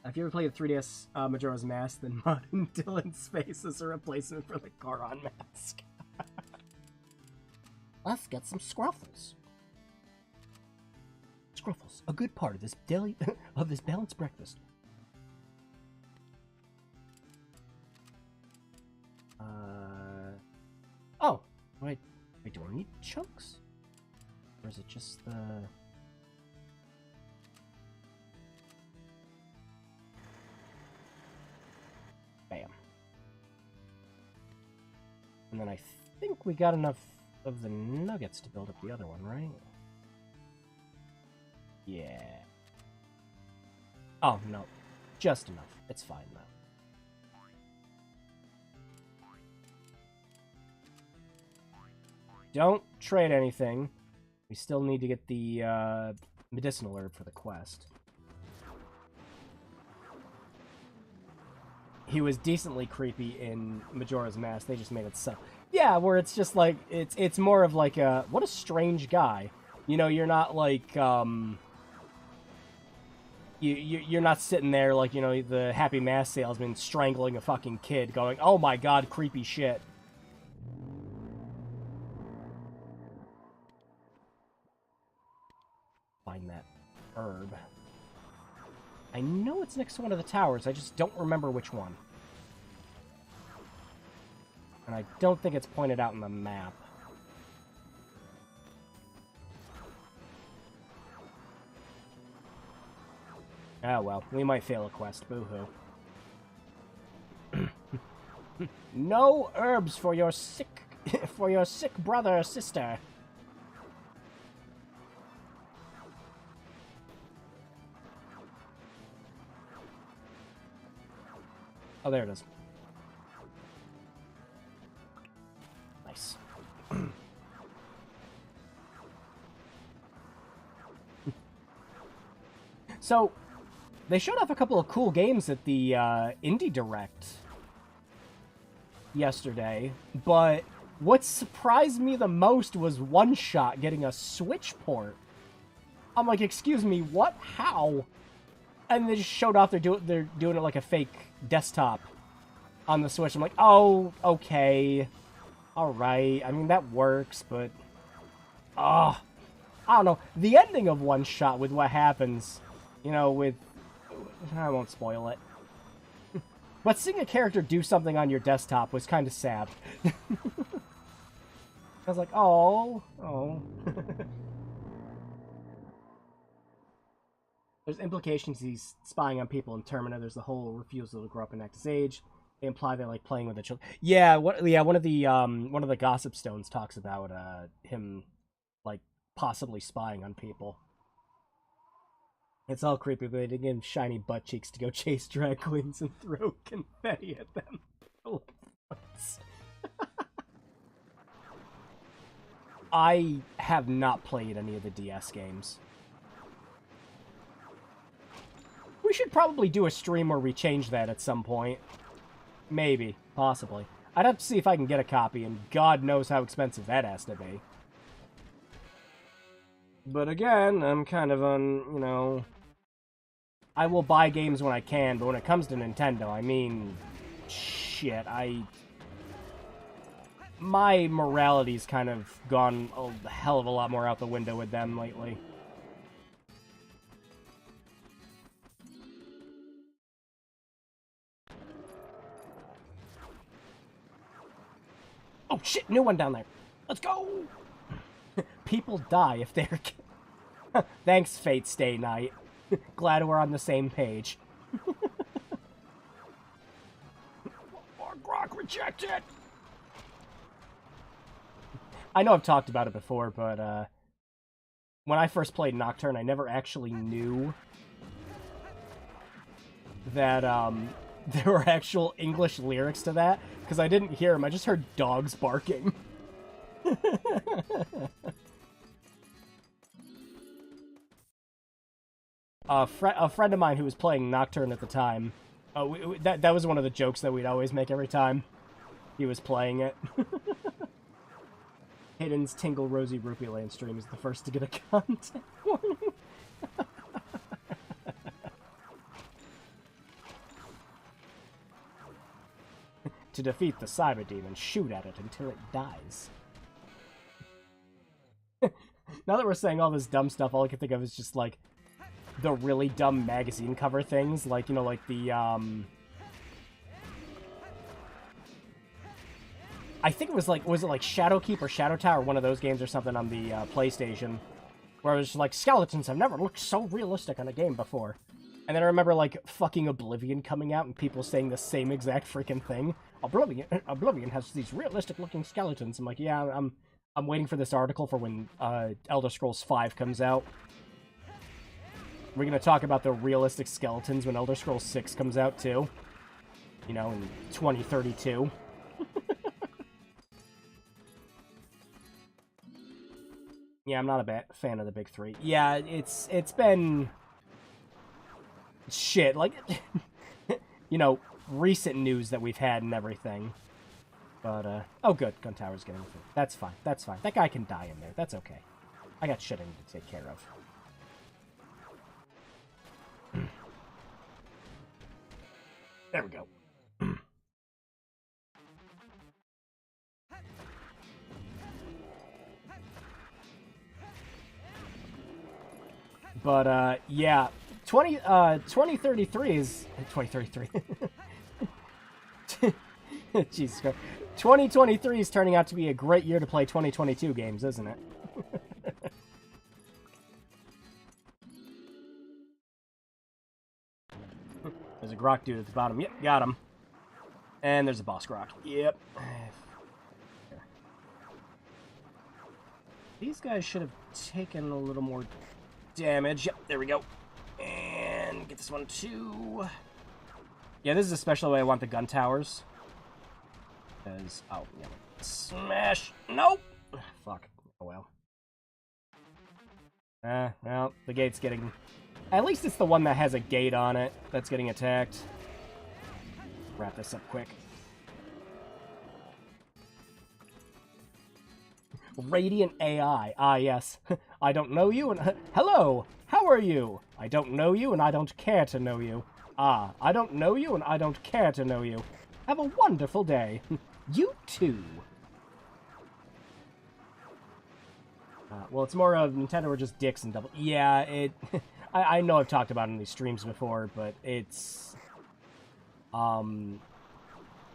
If you ever played the 3DS Majora's Mask, then Mud and Dylan's face is a replacement for the Goron mask. Let's get some Scruffles. Scruffles, a good part of this this balanced breakfast. Oh, wait, do I need chunks? Or is it just the... Bam. And then I think we got enough of the nuggets to build up the other one, right? Yeah. Oh, no. Just enough. It's fine, though. Don't trade anything. We still need to get the medicinal herb for the quest. He was decently creepy in Majora's Mask. They just made it so... Yeah, where it's just like... It's more of like a... What a strange guy. You know, you're not like... You're not sitting there like, you know, the Happy Mask salesman strangling a fucking kid going, "Oh my god, creepy shit." Find that herb. I know it's next to one of the towers, I just don't remember which one. And I don't think it's pointed out in the map. Ah, well, we might fail a quest. Boo-hoo. No herbs for your sick brother or sister. Oh, there it is. Nice. So, they showed off a couple of cool games at the Indie Direct yesterday, but what surprised me the most was One Shot getting a Switch port. I'm like, excuse me, what? How? And they just showed off they're doing it like a fake desktop on the Switch. I'm like, oh, okay, all right. I mean, that works, but I don't know. The ending of One Shot with what happens, you know, with I won't spoil it. But seeing a character do something on your desktop was kind of sad. I was like, oh. There's implications he's spying on people in Termina. There's the whole refusal to grow up and act his age. They imply they're like playing with the children. Yeah, one of the gossip stones talks about him like possibly spying on people. It's all creepy, but they give him shiny butt cheeks to go chase drag queens and throw confetti at them. I have not played any of the DS games. We should probably do a stream where we change that at some point. Maybe. Possibly. I'd have to see if I can get a copy, and God knows how expensive that has to be. But again, I'm kind of you know... I will buy games when I can, but when it comes to Nintendo, I mean... Shit, my morality's kind of gone a hell of a lot more out the window with them lately. Oh shit, new one down there. Let's go! People die if they're... Thanks, Fate Stay Night. Glad we're on the same page. Grok rejected! I know I've talked about it before, but when I first played Nocturne, I never actually knew that there were actual English lyrics to that, because I didn't hear them. I just heard dogs barking. A friend of mine who was playing Nocturne at the time, that was one of the jokes that we'd always make every time he was playing it. Hayden's Tingle Rosy Rupee Land stream is the first to get a content warning. To defeat the Cyber Demon, shoot at it until it dies. Now that we're saying all this dumb stuff, all I can think of is just, like, the really dumb magazine cover things, like, you know, like the, I think it was like, was it like Shadowkeep or Shadow Tower, one of those games or something on the PlayStation, where it was like, skeletons have never looked so realistic on a game before. And then I remember, like, fucking Oblivion coming out and people saying the same exact freaking thing. Oblivion has these realistic-looking skeletons. I'm like, yeah, I'm waiting for this article for when Elder Scrolls V comes out. We're gonna talk about the realistic skeletons when Elder Scrolls 6 comes out, too. You know, in 2032. Yeah, I'm not a fan of the big three. Yeah, it's been... Shit, like... you know, recent news that we've had and everything. But, oh good, Gun Tower's getting through. That's fine, that's fine. That guy can die in there, that's okay. I got shit I need to take care of. There we go. But, yeah. 2033 is... 2033. Jesus Christ. 2023 is turning out to be a great year to play 2022 games, isn't it? There's a Grok dude at the bottom. Yep, got him. And there's a boss Grok. Yep. These guys should have taken a little more damage. Yep, there we go. And get this one too. Yeah, this is especially the way I want the gun towers. Because, oh, yeah. Smash! Nope! Fuck. Oh well. Well, the gate's getting... At least it's the one that has a gate on it that's getting attacked. Wrap this up quick. Radiant AI. Ah, yes. I don't know you and... Hello! How are you? I don't know you and I don't care to know you. Ah, I don't know you and I don't care to know you. Have a wonderful day. You too. Well, it's more of Nintendo are just dicks and double... Yeah, it... I know I've talked about it in these streams before, but it's...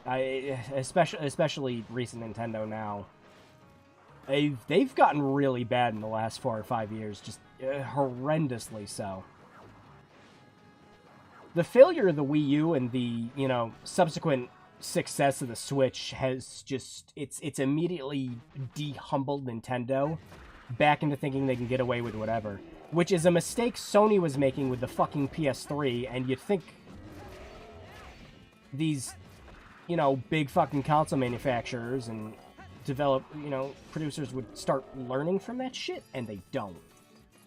especially recent Nintendo now. They've gotten really bad in the last 4 or 5 years, just horrendously so. The failure of the Wii U and the, you know, subsequent success of the Switch has just... It's immediately de-humbled Nintendo back into thinking they can get away with whatever. Which is a mistake Sony was making with the fucking PS3, and you'd think these, you know, big fucking console manufacturers and producers would start learning from that shit, and they don't.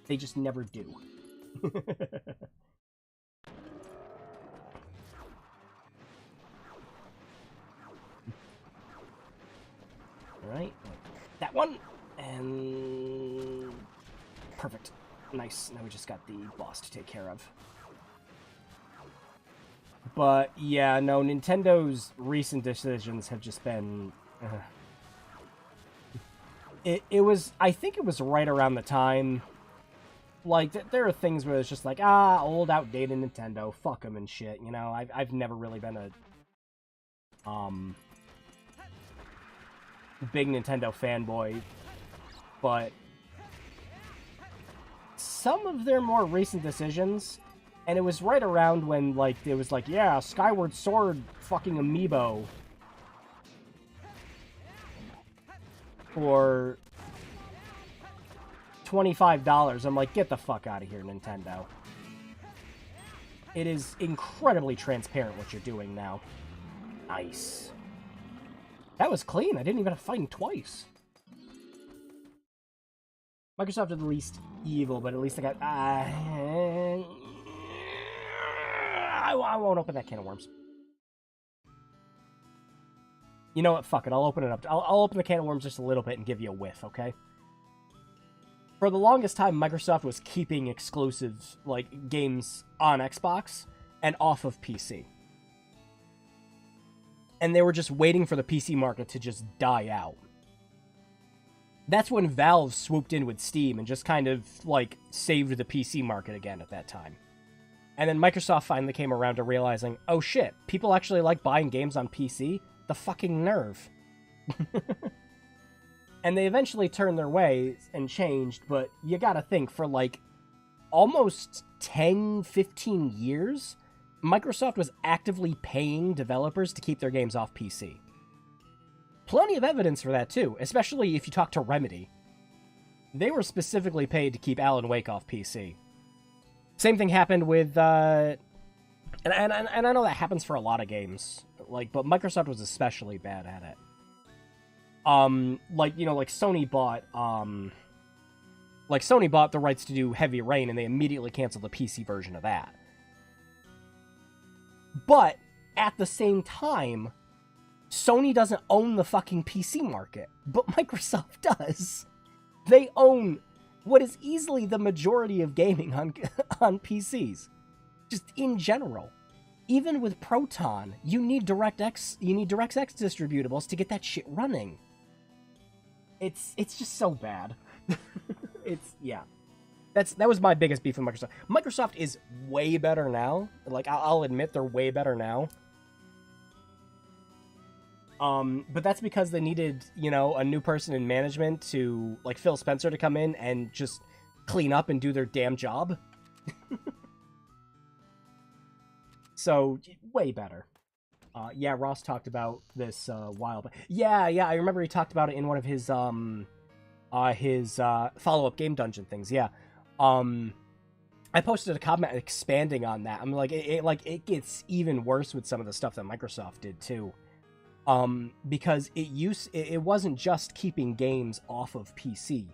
They just never do. Alright, that one, and perfect. Nice, now we just got the boss to take care of. But, yeah, no, Nintendo's recent decisions have just been... It was... I think it was right around the time... Like, there are things where it's just like, old, outdated Nintendo, fuck them and shit, you know? I've never really been a... big Nintendo fanboy, but... Some of their more recent decisions, and it was right around when, like, it was like, yeah, Skyward Sword fucking amiibo for $25. I'm like, get the fuck out of here, Nintendo. It is incredibly transparent what you're doing now. Nice. That was clean. I didn't even have to fight him twice. Microsoft are the least evil, but at least I got... I won't open that can of worms. You know what? Fuck it. I'll open it up. I'll open the can of worms just a little bit and give you a whiff, okay? For the longest time, Microsoft was keeping exclusive, like, games on Xbox and off of PC. And they were just waiting for the PC market to just die out. That's when Valve swooped in with Steam and just kind of, like, saved the PC market again at that time. And then Microsoft finally came around to realizing, oh shit, people actually like buying games on PC? The fucking nerve. And they eventually turned their ways and changed, but you gotta think, for like almost 10, 15 years, Microsoft was actively paying developers to keep their games off PC. Plenty of evidence for that, too, especially if you talk to Remedy. They were specifically paid to keep Alan Wake off PC. Same thing happened with, and I know that happens for a lot of games, like, but Microsoft was especially bad at it. Like Sony bought the rights to do Heavy Rain, and they immediately canceled the PC version of that. But, at the same time, Sony doesn't own the fucking PC market, but Microsoft does. They own what is easily the majority of gaming on PCs. Just in general. Even with Proton, you need DirectX distributables to get that shit running. It's just so bad. Yeah. That was my biggest beef with Microsoft. Microsoft is way better now. Like, I'll admit they're way better now. But that's because they needed, a new person in management to, like, Phil Spencer to come in and just clean up and do their damn job. So way better. Yeah, Ross talked about this a while back. Yeah, I remember he talked about it in one of his follow-up game dungeon things. Yeah. I posted a comment expanding on that. I'm like, it gets even worse with some of the stuff that Microsoft did too. Because it wasn't just keeping games off of PC.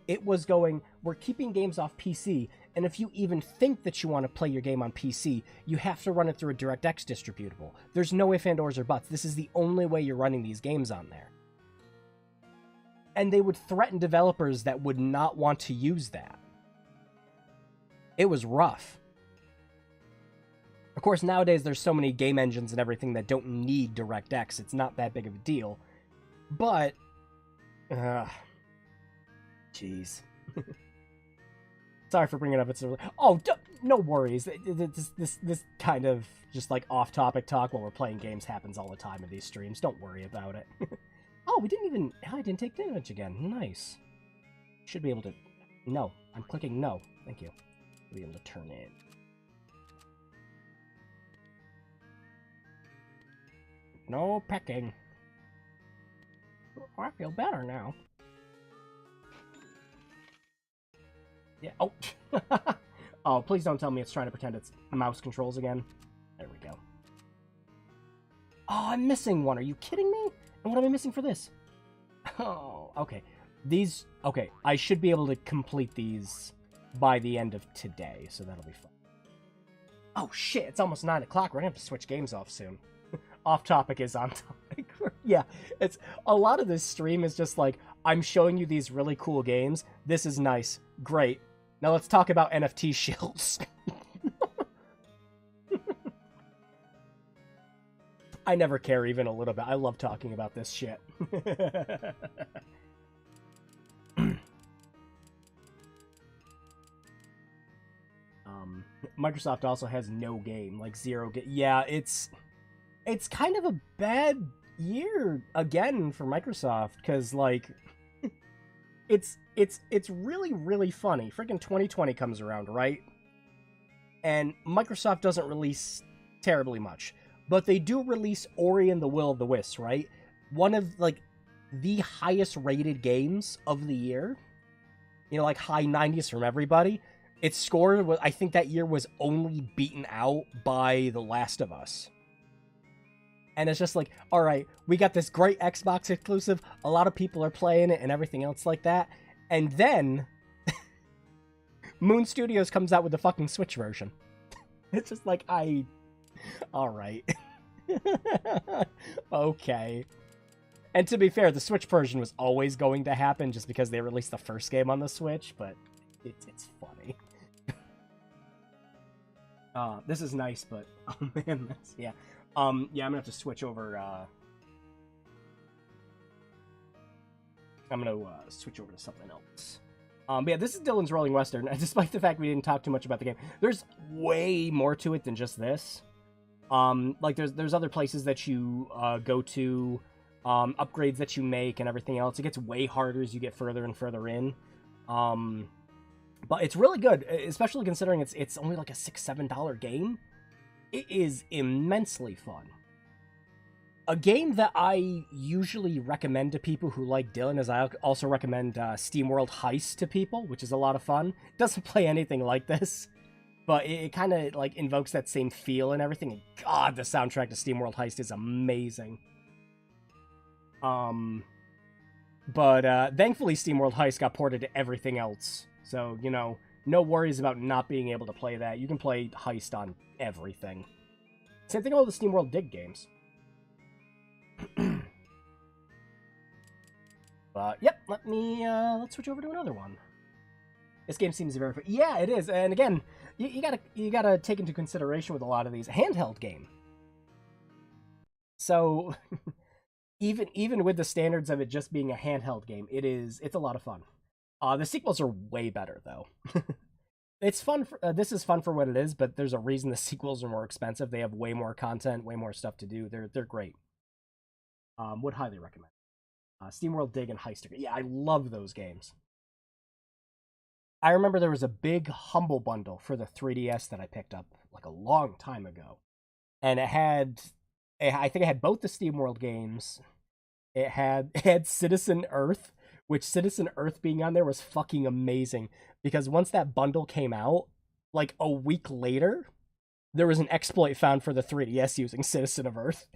It was going, we're keeping games off PC, and if you even think that you want to play your game on PC, you have to run it through a DirectX distributable. There's no ifs, and, ors, or buts. This is the only way you're running these games on there. And they would threaten developers that would not want to use that. It was rough. Of course, nowadays there's so many game engines and everything that don't need DirectX. It's not that big of a deal. But, jeez. Sorry for bringing it up. It's no worries. This kind of just like off-topic talk while we're playing games happens all the time in these streams. Don't worry about it. Oh, I didn't take damage again. Nice. Should be able to. No, I'm clicking no. Thank you. Be able to turn in. No pecking. Oh, I feel better now. Yeah. Oh. Oh, please don't tell me it's trying to pretend it's mouse controls again. There we go. Oh, I'm missing one. Are you kidding me? And what am I missing for this? Oh, okay. Okay, I should be able to complete these by the end of today, so that'll be fun. Oh shit, it's almost 9 o'clock. We're gonna have to switch games off soon. Off topic is on topic. Yeah, it's a lot of this stream is just like, I'm showing you these really cool games. This is nice. Great. Now let's talk about NFT shills. I never care even a little bit. I love talking about this shit. Microsoft also has no game, like zero game. Yeah, it's kind of a bad year again for Microsoft, because like it's really, really funny. Freaking 2020 comes around, right? And Microsoft doesn't release terribly much. But they do release Ori and the Will of the Wisps, right? One of, like, the highest rated games of the year. You know, like, high 90s from everybody. Its score, I think that year was only beaten out by The Last of Us. And it's just like, alright, we got this great Xbox exclusive, a lot of people are playing it and everything else like that. And then, Moon Studios comes out with the fucking Switch version. It's just like, alright. Okay. And to be fair, the Switch version was always going to happen just because they released the first game on the Switch, but it's funny. This is nice, but oh man, yeah. I'm gonna have to switch over. I'm gonna switch over to something else. But yeah, this is Dylan's Rolling Western. Despite the fact we didn't talk too much about the game, there's way more to it than just this. Like there's other places that you go to, upgrades that you make and everything else. It gets way harder as you get further and further in. But it's really good, especially considering it's only like a $6-7 game. It is immensely fun. A game that I usually recommend to people who like Dylan is I also recommend SteamWorld Heist to people, which is a lot of fun. It doesn't play anything like this, but it kind of like invokes that same feel and everything. And God, the soundtrack to SteamWorld Heist is amazing. But thankfully SteamWorld Heist got ported to everything else. So, you know, no worries about not being able to play that. You can play Heist on everything. Same thing with all the SteamWorld Dig games. But, yep, let's switch over to another one. This game seems very... Yeah, it is. And again, you gotta take into consideration with a lot of these, handheld game. So, even with the standards of it just being a handheld game, it's a lot of fun. The sequels are way better, though. It's fun. This is fun for what it is, but there's a reason the sequels are more expensive. They have way more content, way more stuff to do. They're great. Would highly recommend. SteamWorld Dig and Heist. Yeah, I love those games. I remember there was a big Humble Bundle for the 3DS that I picked up like a long time ago. and I think it had both the SteamWorld games. It had Citizen Earth, which Citizen Earth being on there was fucking amazing because once that bundle came out, like a week later, there was an exploit found for the 3DS using Citizen of Earth.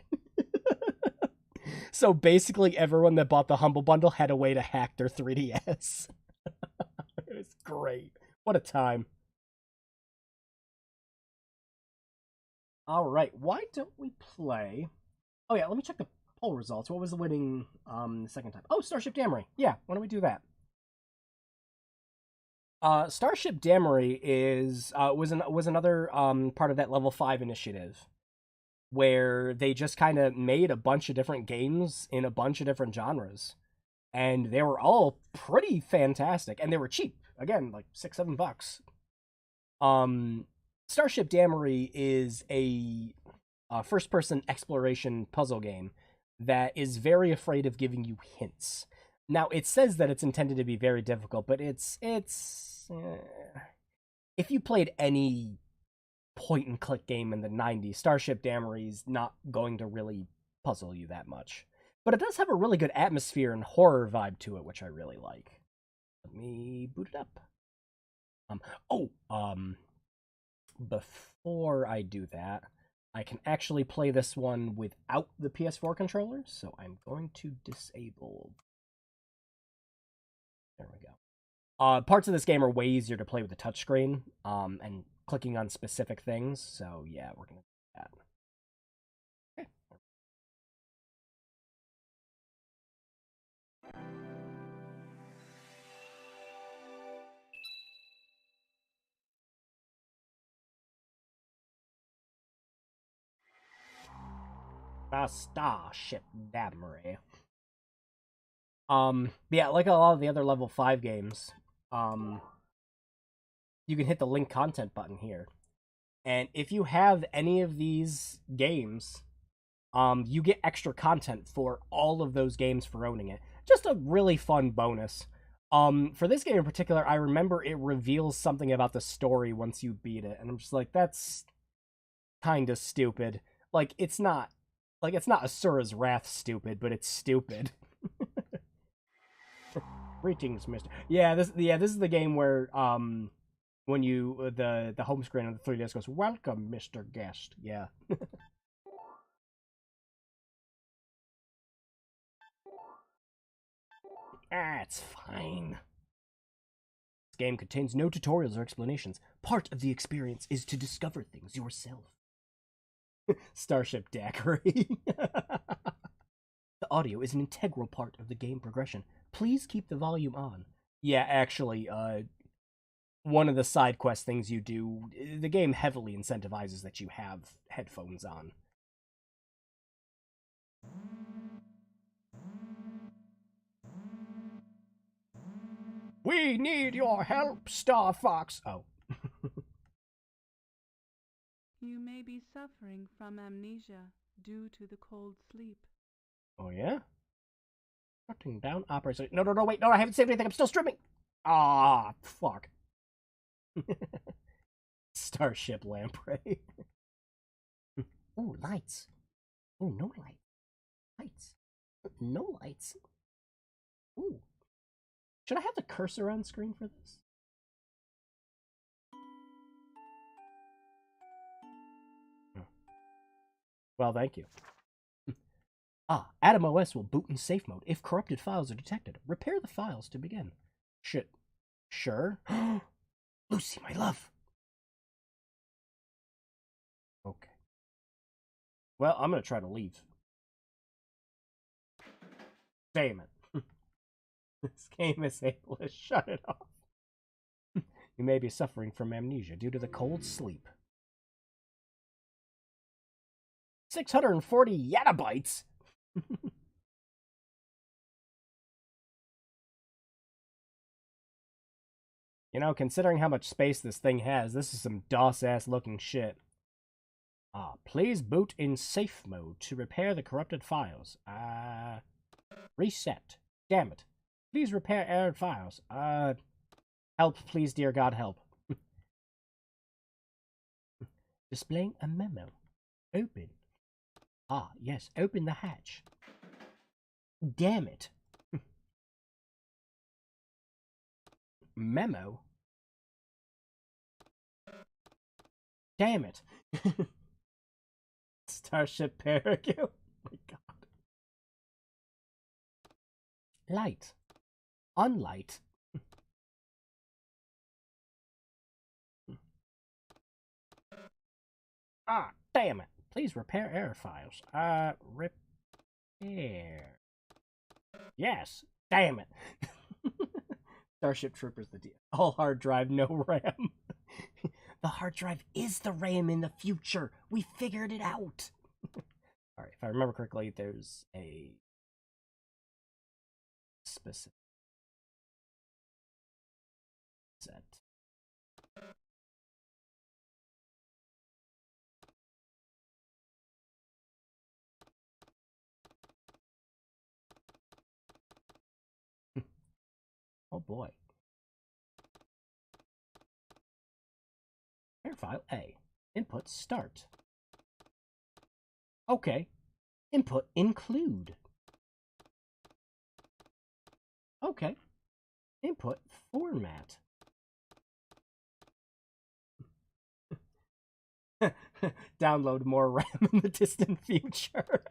So basically everyone that bought the Humble Bundle had a way to hack their 3DS. It was great. What a time. All right, why don't we play? Oh yeah, let me check the poll results. What was the winning second time? Oh, Starship Damari. Yeah, why don't we do that? Starship Damari was another part of that level 5 initiative where they just kind of made a bunch of different games in a bunch of different genres, and they were all pretty fantastic, and they were cheap. Again, like $6-7. Starship Damari is a first-person exploration puzzle game that is very afraid of giving you hints. Now, it says that it's intended to be very difficult, but it's if you played any point-and-click game in the 90s, Starship Damari is not going to really puzzle you that much. But it does have a really good atmosphere and horror vibe to it, which I really like. Let me boot it up. Before I do that, I can actually play this one without the PS4 controller, so I'm going to disable. There we go. Parts of this game are way easier to play with the touchscreen, and clicking on specific things, so yeah, we're gonna do that. Okay. The Starship Damari. Yeah, like a lot of the other level 5 games, you can hit the link content button here. And if you have any of these games, you get extra content for all of those games for owning it. Just a really fun bonus. For this game in particular, I remember it reveals something about the story once you beat it, and I'm just like, that's kind of stupid. Like, it's not Asura's Wrath stupid, but it's stupid. Greetings, Mister. Yeah, this is the game where when you the home screen on the 3DS goes, "Welcome, Mr. Guest." Yeah. It's fine. This game contains no tutorials or explanations. Part of the experience is to discover things yourself. Starship Daiquiri. The audio is an integral part of the game progression. Please keep the volume on. Yeah, actually, one of the side quest things you do, the game heavily incentivizes that you have headphones on. We need your help, Star Fox. Oh. You may be suffering from amnesia due to the cold sleep. Oh, yeah? Shutting down operation. No, wait, no, I haven't saved anything. I'm still streaming. Ah, fuck. Starship Lamprey. Ooh, lights. Ooh, no lights. Lights. No lights. Ooh. Should I have the cursor on screen for this? Well, thank you. Atom OS will boot in safe mode if corrupted files are detected. Repair the files to begin. Shit. Sure. Lucy, my love. Okay. Well, I'm gonna try to leave. Damn it. This game is able to shut it off. You may be suffering from amnesia due to the cold sleep. 640 yottabytes? You know, considering how much space this thing has, this is some DOS-ass looking shit. Please boot in safe mode to repair the corrupted files. Reset. Damn it. Please repair errored files. Help, please, dear God, help. Displaying a memo. Open. Ah, yes, open the hatch. Damn it. Memo? Damn it. Starship Paragon? Oh my god. Light. Unlight. Ah, damn it. Please repair error files. Repair. Yes. Damn it. Starship Troopers, all hard drive, no RAM. The hard drive is the RAM in the future. We figured it out. Alright, if I remember correctly, there's a specific set. Oh boy. Air file A. Input start. Okay. Input include. Okay. Input format. Download more RAM in the distant future.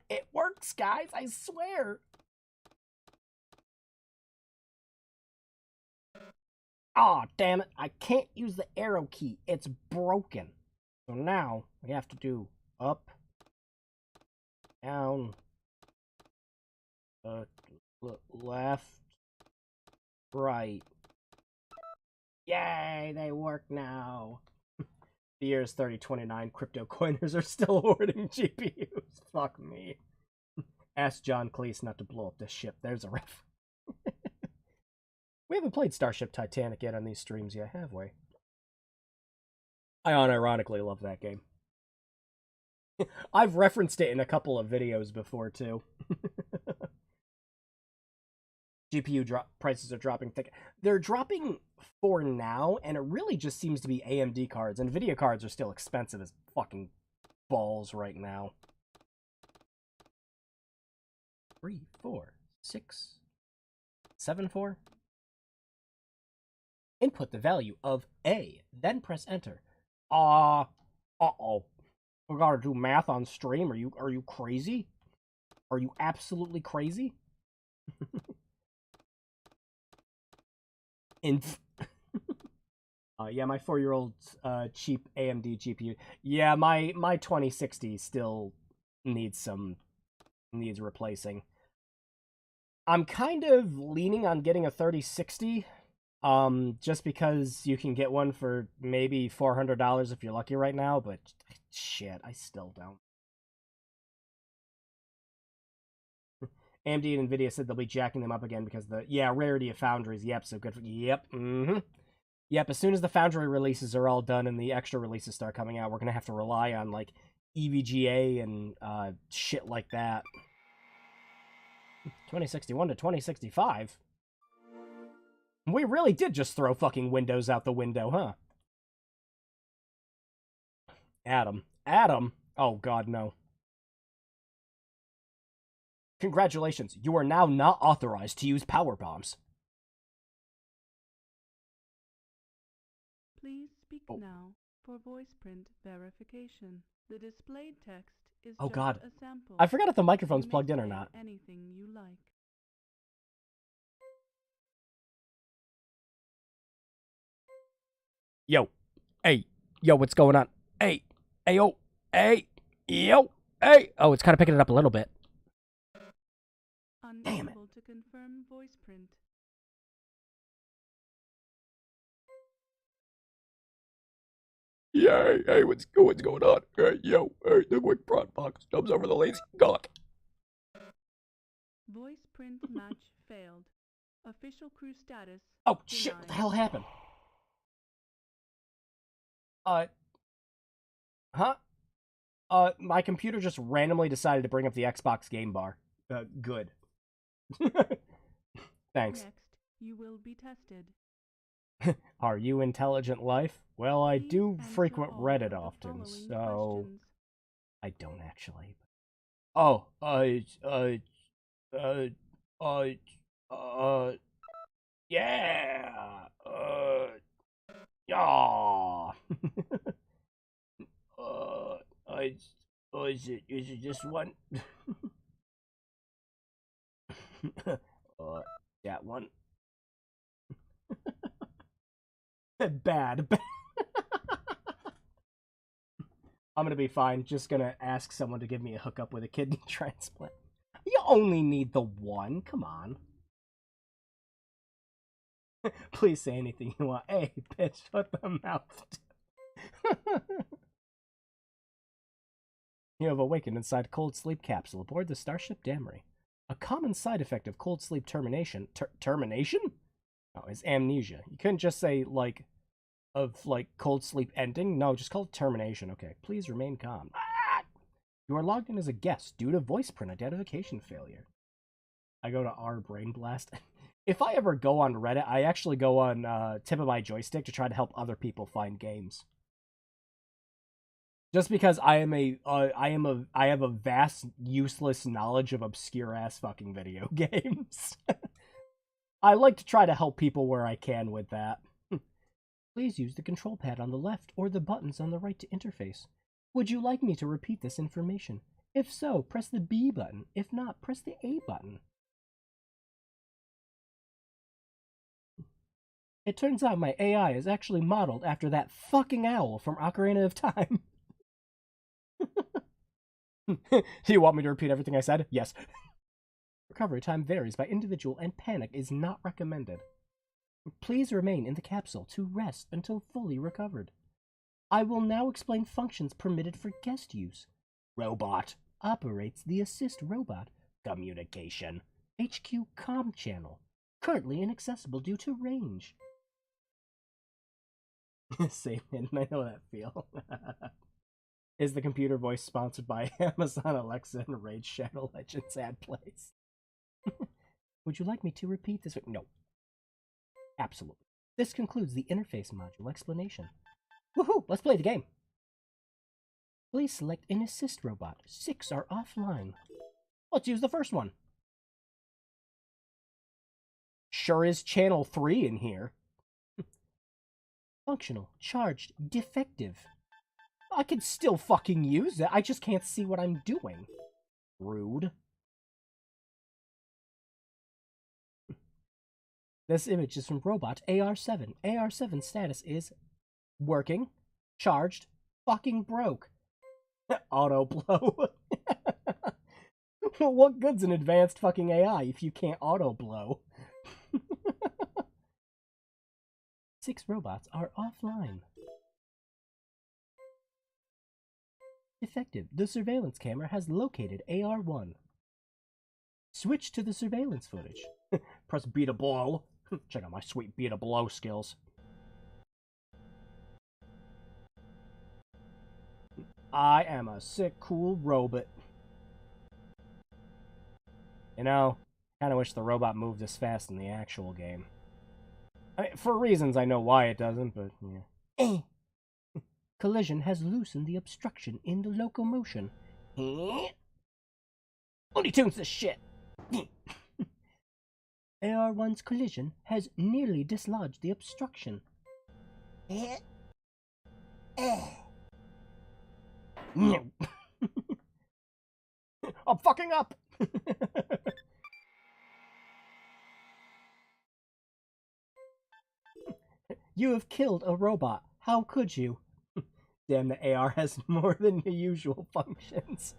It works, guys, I swear. Aw, oh, damn it. I can't use the arrow key. It's broken. So now we have to do up, down, left, right. Yay, they work now. The year is 3029. Crypto coiners are still hoarding GPUs. Fuck me. Ask John Cleese not to blow up this ship. There's a ref. We haven't played Starship Titanic yet on these streams yet, have we? I unironically love that game. I've referenced it in a couple of videos before, too. GPU prices are dropping thick. They're dropping for now, and it really just seems to be AMD cards. NVIDIA cards are still expensive as fucking balls right now. 3, 4, 6, 7, 4. Input the value of A, then press enter. Uh-oh. We gotta do math on stream. Are you crazy? Are you absolutely crazy? Yeah, my 4-year-old cheap AMD GPU. Yeah, my 2060 still needs replacing. I'm kind of leaning on getting a 3060. Just because you can get one for maybe $400 if you're lucky right now, but shit, I still don't. AMD and Nvidia said they'll be jacking them up again because rarity of foundries. Yep, so good for Yep, as soon as the foundry releases are all done and the extra releases start coming out, we're gonna have to rely on like EVGA and shit like that. 2061 to 2065. We really did just throw fucking Windows out the window, huh? Adam. Oh god, no. Congratulations, you are now not authorized to use power bombs. Please speak now for voice print verification. The displayed text is Oh just god. a sample. I forgot if the microphone's You may plugged in or say not. Anything you like. Yo. Hey. Yo, what's going on? Hey. Hey, yo. Hey. Yo. Hey. Oh, it's kind of picking it up a little bit. Damn it. Unable to confirm voice print. Yeah, hey, what's going on? Hey, yo, hey, the quick prod box jumps over the lazy gawk. Voice print match failed. Official crew status. Oh, shit, what the hell happened? Huh? My computer just randomly decided to bring up the Xbox game bar. Good. Thanks. Next, you will be tested. Are you intelligent life? Well, I Please do answer frequent all Reddit of the often, following so... questions. I don't actually. Oh, uh, yeah, yeah. I, is it this one? That one. Bad. I'm gonna be fine. Just gonna ask someone to give me a hookup with a kidney transplant. You only need the one. Come on. Please say anything you want. Hey, bitch, shut the mouth. You have awakened inside cold sleep capsule aboard the Starship Damari. A common side effect of cold sleep termination... termination? Oh, is amnesia. You couldn't just say, like, cold sleep ending? No, just call it termination. Okay, please remain calm. Ah! You are logged in as a guest due to voice print identification failure. I go to R Brain Blast. If I ever go on Reddit, I actually go on Tip of My Joystick to try to help other people find games. Just because I have a vast, useless knowledge of obscure ass fucking video games. I like to try to help people where I can with that. Please use the control pad on the left or the buttons on the right to interface. Would you like me to repeat this information? If so, press the B button. If not, press the A button. It turns out my AI is actually modeled after that fucking owl from Ocarina of Time. Do you want me to repeat everything I said? Yes. Recovery time varies by individual and panic is not recommended. Please remain in the capsule to rest until fully recovered. I will now explain functions permitted for guest use. Robot operates the assist robot. Communication. HQ comm channel. Currently inaccessible due to range. Same in, I know that feel. Is the computer voice sponsored by Amazon Alexa and Raid Shadow Legends ad plays? Would you like me to repeat this? No. Absolutely. This concludes the interface module explanation. Woohoo! Let's play the game. Please select an assist robot. 6 are offline. Let's use the first one. Sure is channel 3 in here. Functional, charged, defective. I can still fucking use it. I just can't see what I'm doing. Rude. This image is from Robot AR7. AR7 status is working, charged, fucking broke. Auto blow. Well, what good's an advanced fucking AI if you can't auto blow? 6 robots are offline. Defective. The surveillance camera has located AR1. Switch to the surveillance footage. Press B to blow. Check out my sweet B to blow skills. I am a sick, cool robot. You know, kinda wish the robot moved this fast in the actual game. I mean, for reasons I know why it doesn't, but yeah. Collision has loosened the obstruction in the locomotion. Looney Tunes this shit! AR1's collision has nearly dislodged the obstruction. I'm fucking up! You have killed a robot. How could you? Damn, the AR has more than the usual functions.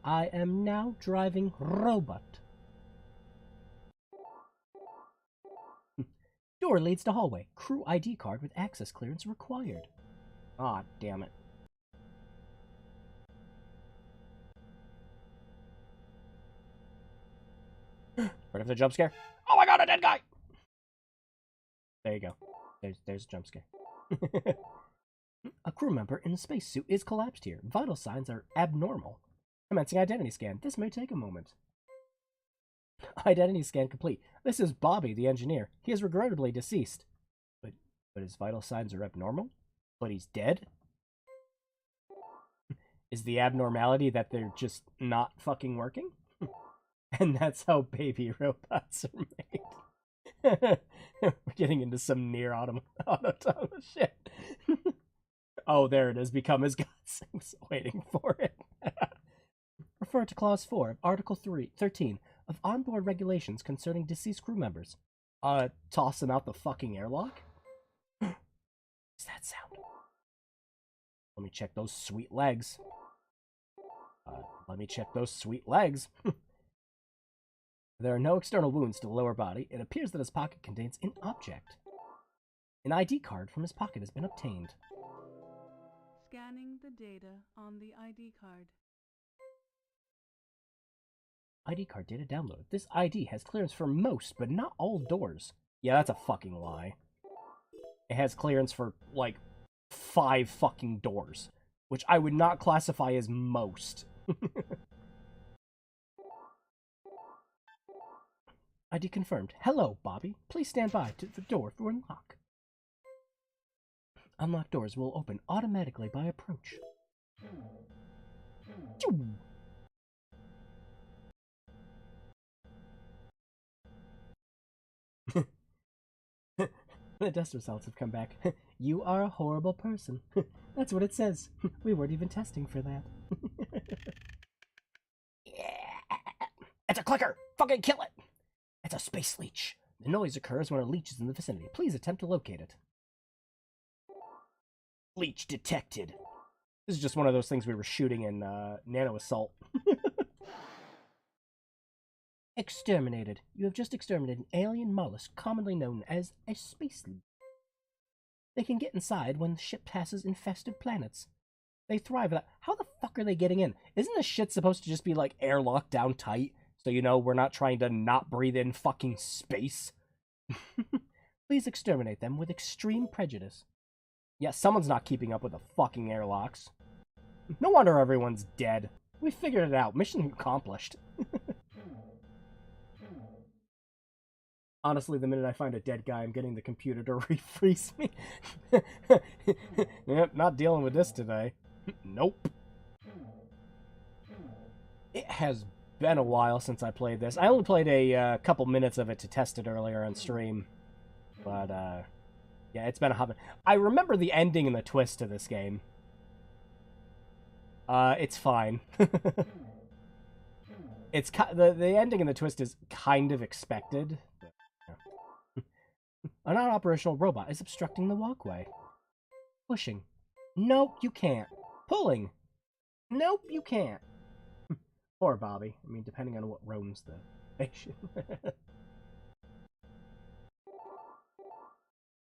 I am now driving robot. Door leads to hallway. Crew ID card with access clearance required. Ah, damn it. Ready for the jump scare? Oh my god, a dead guy! There you go. There's a jump scare. A crew member in a spacesuit is collapsed here. Vital signs are abnormal. Commencing identity scan. This may take a moment. Identity scan complete. This is Bobby, the engineer. He is regrettably deceased. But his vital signs are abnormal? But he's dead? Is the abnormality that they're just not fucking working? And that's how baby robots are made. We're getting into some near autonomous shit. Oh, there it is. Become his gods. I was waiting for it. Refer to Clause 4 of Article 13 of Onboard Regulations concerning deceased crew members. Toss them out the fucking airlock? What's that sound? Let me check those sweet legs. There are no external wounds to the lower body. It appears that his pocket contains an object. An ID card from his pocket has been obtained. Scanning the data on the ID card. ID card data download. This ID has clearance for most, but not all doors. Yeah, that's a fucking lie. It has clearance for, like, 5 fucking doors, which I would not classify as most. ID confirmed. Hello, Bobby. Please stand by to the door for unlock. Unlocked doors will open automatically by approach. The test results have come back. You are a horrible person. That's what it says. We weren't even testing for that. Yeah. It's a clicker! Fucking kill it! It's a space leech. The noise occurs when a leech is in the vicinity. Please attempt to locate it. Leech detected. This is just one of those things we were shooting in Nano Assault. Exterminated. You have just exterminated an alien mollusk commonly known as a space leech. They can get inside when the ship passes infested planets. They thrive at that. How the fuck are they getting in? Isn't this shit supposed to just be like airlocked down tight? So you know we're not trying to not breathe in fucking space? Please exterminate them with extreme prejudice. Yeah, someone's not keeping up with the fucking airlocks. No wonder everyone's dead. We figured it out. Mission accomplished. Honestly, the minute I find a dead guy, I'm getting the computer to refreeze me. Yep, not dealing with this today. Nope. It has been a while since I played this. I only played a couple minutes of it to test it earlier on stream. But, yeah, it's been a hot minute. I remember the ending and the twist to this game. It's fine. It's the ending and the twist is kind of expected. A non-operational robot is obstructing the walkway. Pushing. Nope, you can't. Pulling. Nope, you can't. Or Bobby. I mean, depending on what roams the station.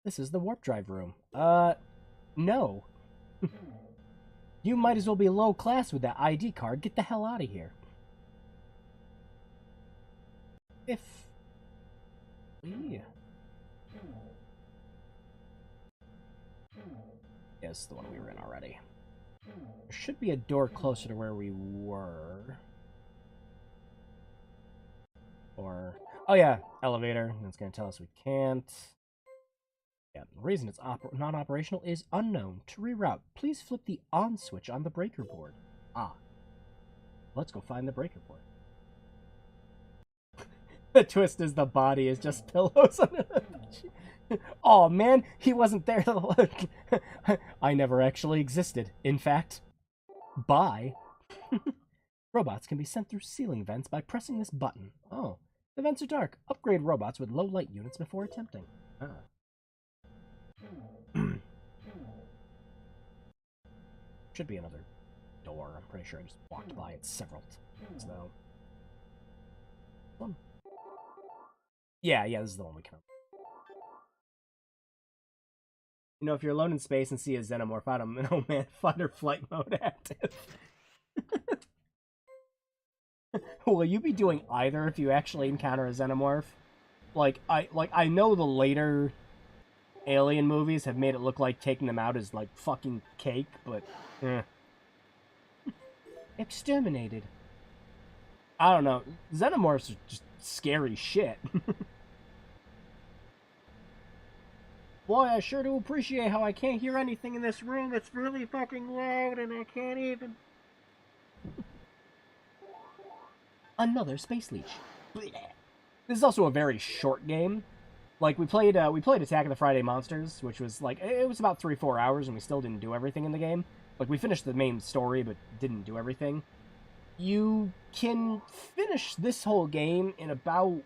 This is the warp drive room. No. You might as well be low class with that ID card. Get the hell out of here. If... Yeah. Yes, the one we were in already. There should be a door closer to where we were. Or... Oh yeah, elevator. That's going to tell us we can't. Yeah, the reason it's non-operational is unknown. To reroute, please flip the on switch on the breaker board. Ah. Let's go find the breaker board. The twist is the body is just pillows under the bed. Oh man, he wasn't there. I never actually existed. In fact, bye. Robots can be sent through ceiling vents by pressing this button. Oh, the vents are dark. Upgrade robots with low light units before attempting. Ah. Should be another door. I'm pretty sure I just walked by it several times, though. One. Yeah, this is the one we can. You know, if you're alone in space and see a xenomorph out of oh man, fight or flight mode active. Will you be doing either if you actually encounter a xenomorph? I know the later Alien movies have made it look like taking them out is like fucking cake, but Exterminated. I don't know. Xenomorphs are just scary shit. Boy, I sure do appreciate how I can't hear anything in this room. It's really fucking loud and I can't even... Another space leech. Blech. This is also a very short game. Like, we played Attack of the Friday Monsters, which was, like, it was about 3-4 hours, and we still didn't do everything in the game. Like, we finished the main story, but didn't do everything. You can finish this whole game in about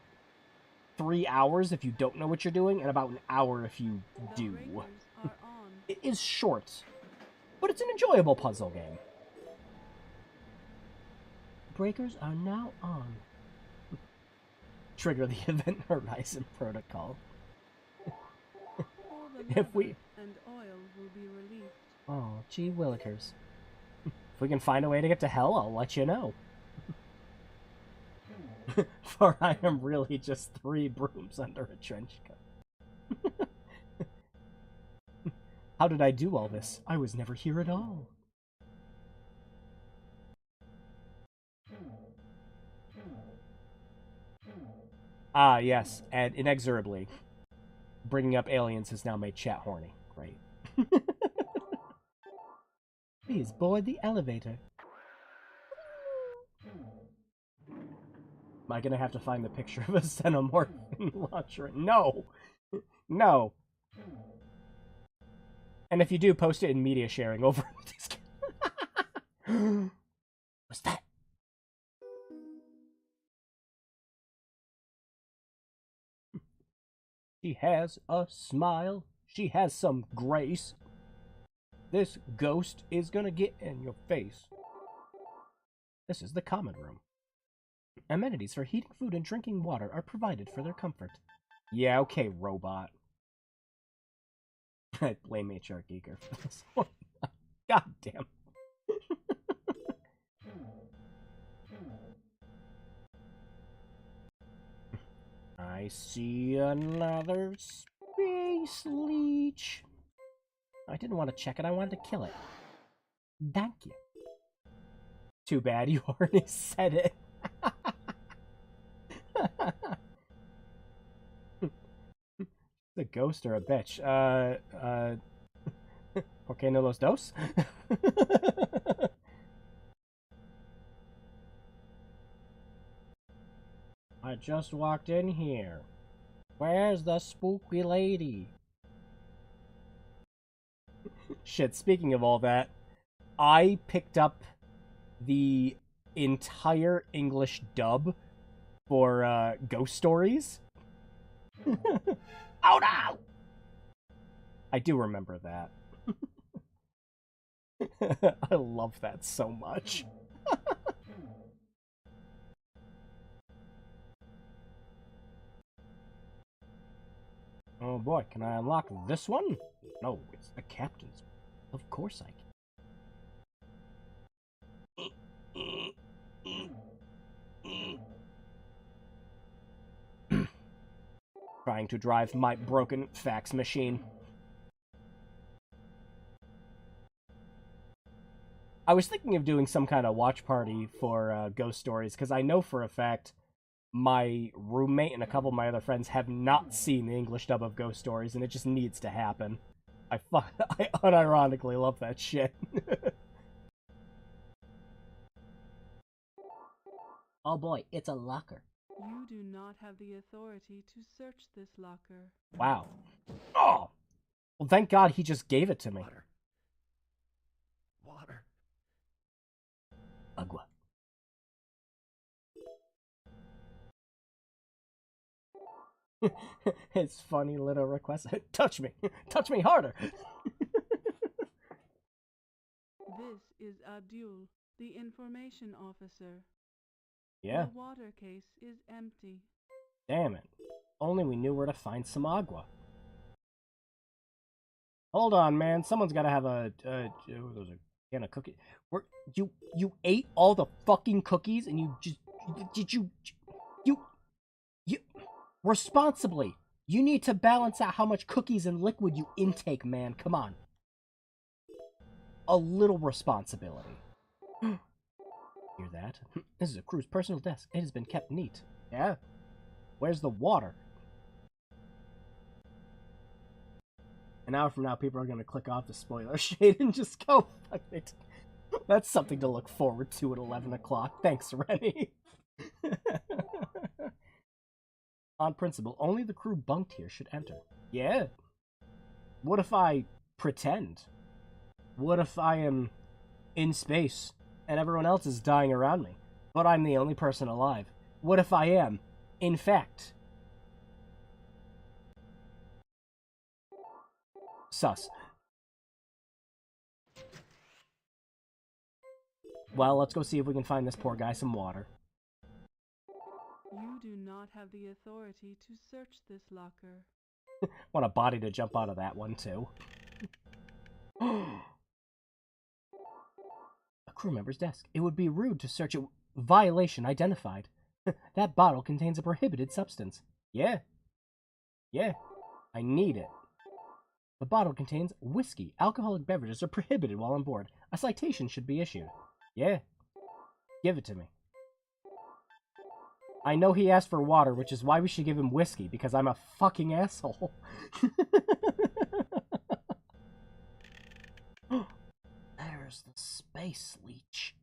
3 hours if you don't know what you're doing, and about an hour if you do. It is short, but it's an enjoyable puzzle game. Breakers are now on. Trigger the Event Horizon Protocol. If we and oil will be released. Oh, gee willikers. If we can find a way to get to hell, I'll let you know. For I am really just 3 brooms under a trench coat. How did I do all this? I was never here at all. Ah, yes, and inexorably, bringing up aliens has now made chat horny. Great. Please board the elevator. Am I gonna have to find the picture of a xenomorph launcher? No! No! And if you do, post it in media sharing over. What's that? She has a smile. She has some grace. This ghost is gonna get in your face. This is the common room. Amenities for heating food and drinking water are provided for their comfort. Yeah, okay, robot. I blame HR Geeker for this one. God damn. I see another space leech. I didn't want to check it, I wanted to kill it. Thank you. Too bad you already said it. A ghost or a bitch? ¿Por qué no los dos? I just walked in here. Where's the spooky lady? Shit, speaking of all that, I picked up the entire English dub for Ghost Stories. Oh no! I do remember that. I love that so much. Oh boy, can I unlock this one? No, it's the captain's. Of course I can. Trying to drive my broken fax machine. I was thinking of doing some kind of watch party for Ghost Stories, because I know for a fact my roommate and a couple of my other friends have not seen the English dub of Ghost Stories, and it just needs to happen. I unironically love that shit. Oh boy, it's a locker. You do not have the authority to search this locker. Wow. Oh! Well, thank God he just gave it to me. Water. Agua. His funny little request. Touch me! Touch me harder! This is Abdul, the information officer. Yeah. The water case is empty. Damn it. Only we knew where to find some agua. Hold on, man. Someone's gotta have a there's a can of cookie. You ate all the fucking cookies and you just you responsibly. You need to balance out how much cookies and liquid you intake, man. Come on. A little responsibility. Hear that? This is a crew's personal desk. It has been kept neat. Yeah? Where's the water? An hour from now, people are going to click off the spoiler shade and just go, fuck it. That's something to look forward to at 11 o'clock. Thanks, Rennie. On principle, only the crew bunked here should enter. Yeah. What if I pretend? What if I am in space and everyone else is dying around me, but I'm the only person alive? What if I am, in fact, sus? Well, let's go see if we can find this poor guy some water. You do not have the authority to search this locker. Want a body to jump out of that one, too. A crew member's desk. It would be rude to search it. Violation identified. That bottle contains a prohibited substance. Yeah. Yeah. I need it. The bottle contains whiskey. Alcoholic beverages are prohibited while on board. A citation should be issued. Yeah. Give it to me. I know he asked for water, which is why we should give him whiskey, because I'm a fucking asshole. There's the space leech.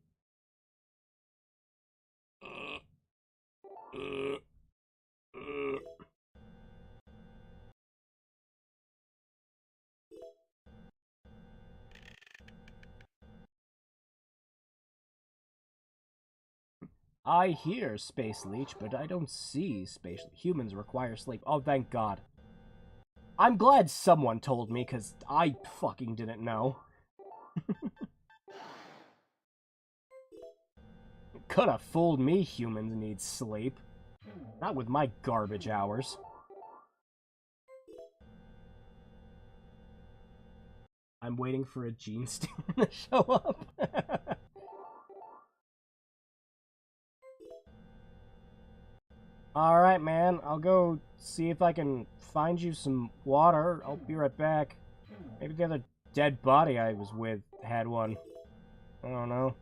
I hear space leech, but I don't see space. Humans require sleep. Oh, thank God. I'm glad someone told me, because I fucking didn't know. Could have fooled me, humans need sleep. Not with my garbage hours. I'm waiting for a gene stealer to show up. Alright, man. I'll go see if I can find you some water. I'll be right back. Maybe the other dead body I was with had one. I don't know.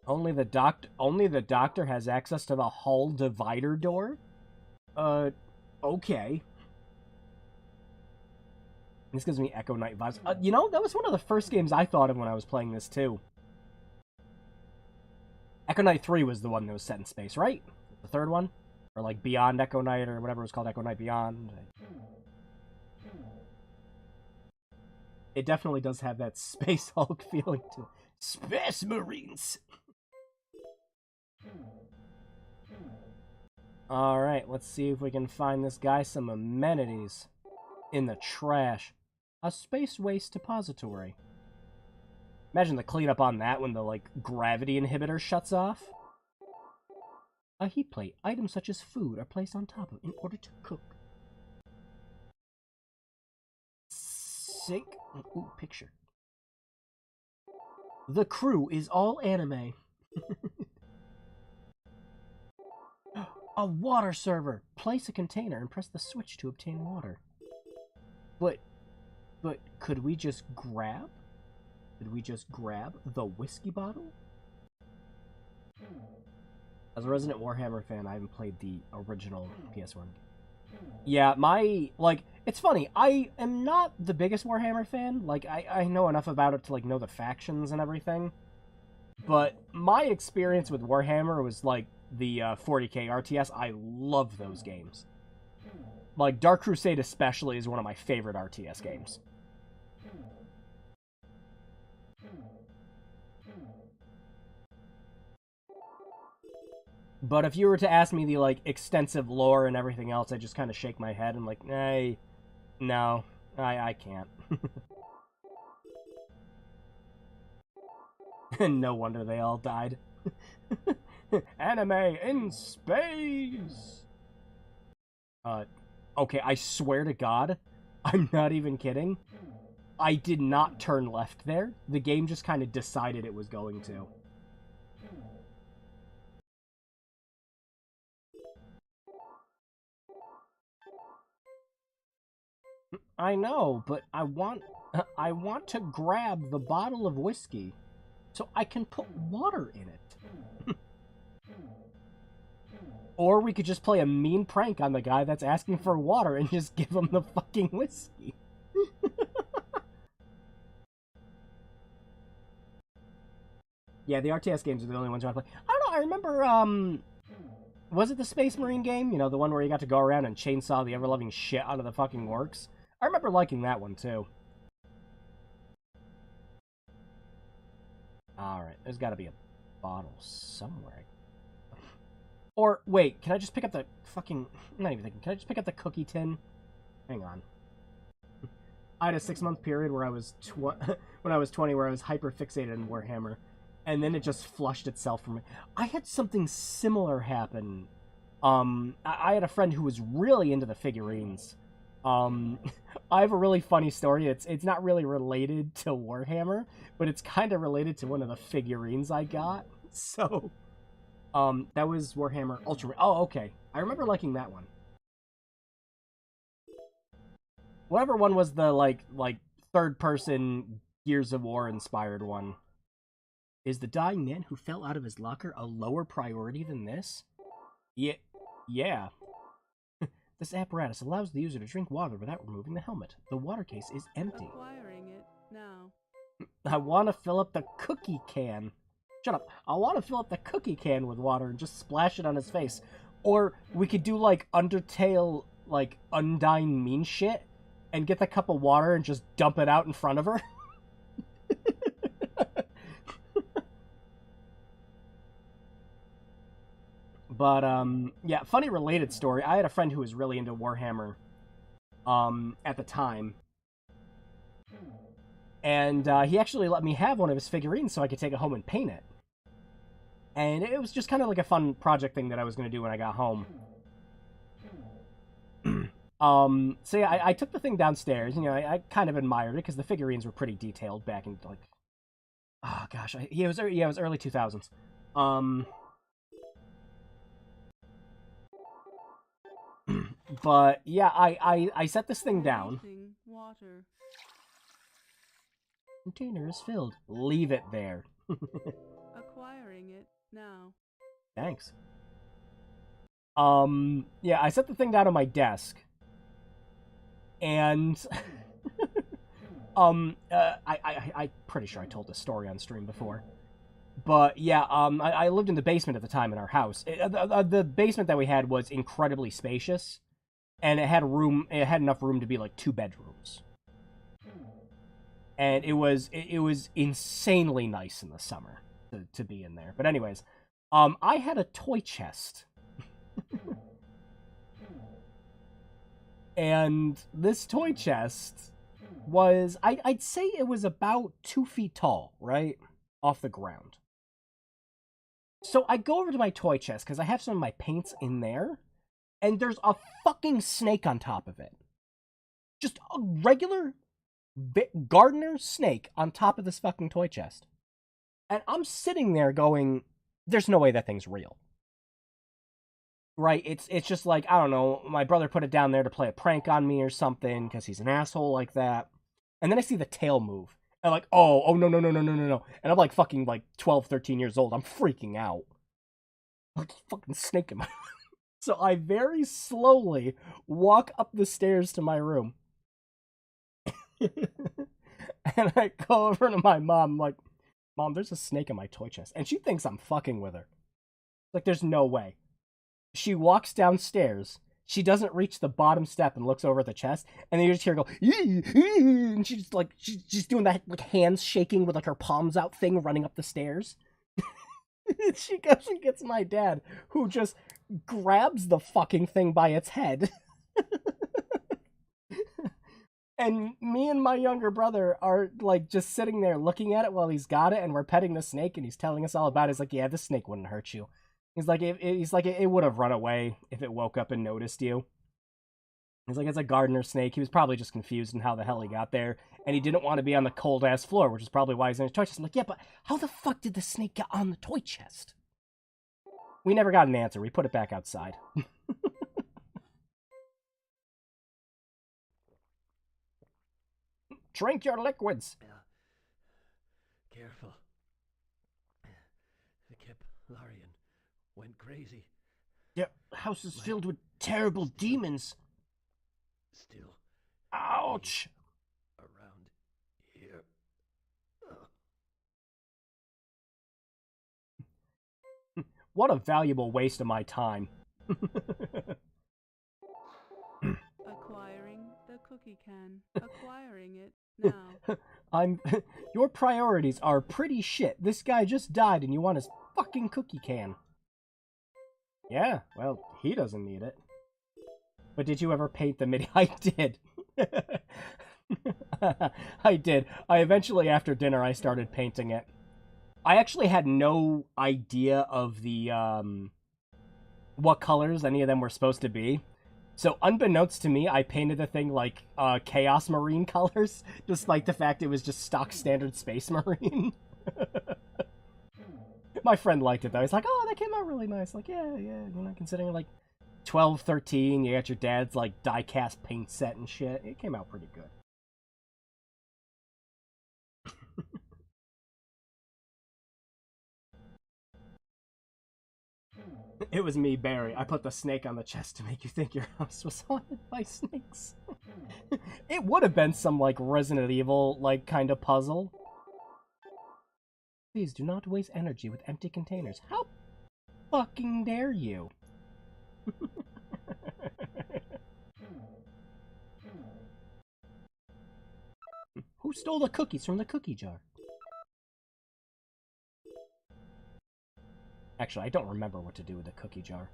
Only the doctor has access to the hull divider door? Okay. This gives me Echo Knight vibes. You know, that was one of the first games I thought of when I was playing this, too. Echo Knight 3 was the one that was set in space, right? The third one? Or, like, Beyond Echo Knight, or whatever it was called, Echo Knight Beyond. It definitely does have that Space Hulk feeling to it. Space Marines! Alright, let's see if we can find this guy some amenities. In the trash. A space waste depository. Imagine the cleanup on that when the, like, gravity inhibitor shuts off. A heat plate. Items such as food are placed on top of in order to cook. Sink. Ooh, picture. The crew is all anime. A water server. Place a container and press the switch to obtain water. But could we just grab? Did we just grab the whiskey bottle? As a resident Warhammer fan, I haven't played the original PS1. Yeah, it's funny, I am not the biggest Warhammer fan. Like, I know enough about it to, like, know the factions and everything. But my experience with Warhammer was, like, the 40k RTS. I love those games. Like, Dark Crusade especially is one of my favorite RTS games. But if you were to ask me the, like, extensive lore and everything else, I just kind of shake my head and, like, hey, no, I can't. And no wonder they all died. Anime in space! Okay, I swear to God, I'm not even kidding. I did not turn left there. The game just kind of decided it was going to. I know, but I want to grab the bottle of whiskey so I can put water in it. Or we could just play a mean prank on the guy that's asking for water and just give him the fucking whiskey. Yeah, the RTS games are the only ones I play. I don't know, I remember, was it the Space Marine game? You know, the one where you got to go around and chainsaw the ever-loving shit out of the fucking works? I remember liking that one, too. Alright, there's gotta be a bottle somewhere. Or, wait, can I just pick up the fucking... I'm not even thinking. Can I just pick up the cookie tin? Hang on. I had a 6-month period where I was... when I was 20 where I was hyper-fixated in Warhammer. And then it just flushed itself from me. I had something similar happen. I had a friend who was really into the figurines. I have a really funny story. It's not really related to Warhammer, but it's kind of related to one of the figurines I got. So... that was Warhammer Ultra... Oh, okay. I remember liking that one. Whatever one was the, like third-person Gears of War inspired one. Is the dying man who fell out of his locker a lower priority than this? Yeah. This apparatus allows the user to drink water without removing the helmet. The water case is empty. Acquiring it now. I want to fill up the cookie can. Shut up. I want to fill up the cookie can with water and just splash it on his face. Or we could do, like, Undertale, like, Undyne mean shit and get the cup of water and just dump it out in front of her. But, yeah, funny related story. I had a friend who was really into Warhammer, at the time. And, he actually let me have one of his figurines so I could take it home and paint it. And it was just kind of like a fun project thing that I was going to do when I got home. So yeah, I took the thing downstairs. You know, I kind of admired it because the figurines were pretty detailed back in, like... Oh, gosh. It was early 2000s. But, yeah, I set this thing down. Water. Container is filled. Leave it there. Acquiring it now. Thanks. Yeah, I set the thing down on my desk. And... I'm pretty sure I told this story on stream before. But, yeah, I lived in the basement at the time in our house. The basement that we had was incredibly spacious. And it had enough room to be, like, 2 bedrooms. And it was insanely nice in the summer to be in there. But anyways, I had a toy chest. And this toy chest was, I'd say it was about 2 feet tall, right? Off the ground. So I go over to my toy chest, because I have some of my paints in there, and there's a fucking snake on top of it. Just a regular gardener snake on top of this fucking toy chest. And I'm sitting there going, there's no way that thing's real. Right? It's just like, I don't know, my brother put it down there to play a prank on me or something, because he's an asshole like that. And then I see the tail move. And I'm like, oh, no. And I'm like fucking like 12, 13 years old. I'm freaking out. Like, fucking snake in my... So I very slowly walk up the stairs to my room. And I go over to my mom, I'm like, Mom, there's a snake in my toy chest. And she thinks I'm fucking with her. Like, there's no way. She walks downstairs. She doesn't reach the bottom step and looks over at the chest. And then you just hear her go, and she's just doing that, like, hands shaking with, like, her palms out thing running up the stairs. She goes and gets my dad, who just grabs the fucking thing by its head. And me and my younger brother are, like, just sitting there looking at it while he's got it, and we're petting the snake, and he's telling us all about it. He's like, yeah, this snake wouldn't hurt you. He's like, it would have run away if it woke up and noticed you. He's like, it's a gardener snake. He was probably just confused in how the hell he got there, and he didn't want to be on the cold-ass floor, which is probably why he's in his toy chest. I'm like, yeah, but how the fuck did the snake get on the toy chest? We never got an answer. We put it back outside. Drink your liquids. Careful. The Kiplarian went crazy. Their house is filled with terrible demons. Still Ouch! around here. What a valuable waste of my time. Acquiring the cookie can. Acquiring it now. Your priorities are pretty shit. This guy just died and you want his fucking cookie can. Yeah, well, he doesn't need it. But did you ever paint the mini? I did. I did. I eventually, after dinner, I started painting it. I actually had no idea of the, what colors any of them were supposed to be. So, unbeknownst to me, I painted the thing like, Chaos Marine colors, despite the fact it was just stock standard Space Marine. My friend liked it, though. He's like, oh, that came out really nice. Like, yeah, you know, considering, like, 12, 13, you got your dad's, like, die-cast paint set and shit. It came out pretty good. It was me, Barry. I put the snake on the chest to make you think your house was haunted by snakes. It would have been some, like, Resident Evil, like, kind of puzzle. Please do not waste energy with empty containers. How fucking dare you? Who stole the cookies from the cookie jar? Actually, I don't remember what to do with the cookie jar.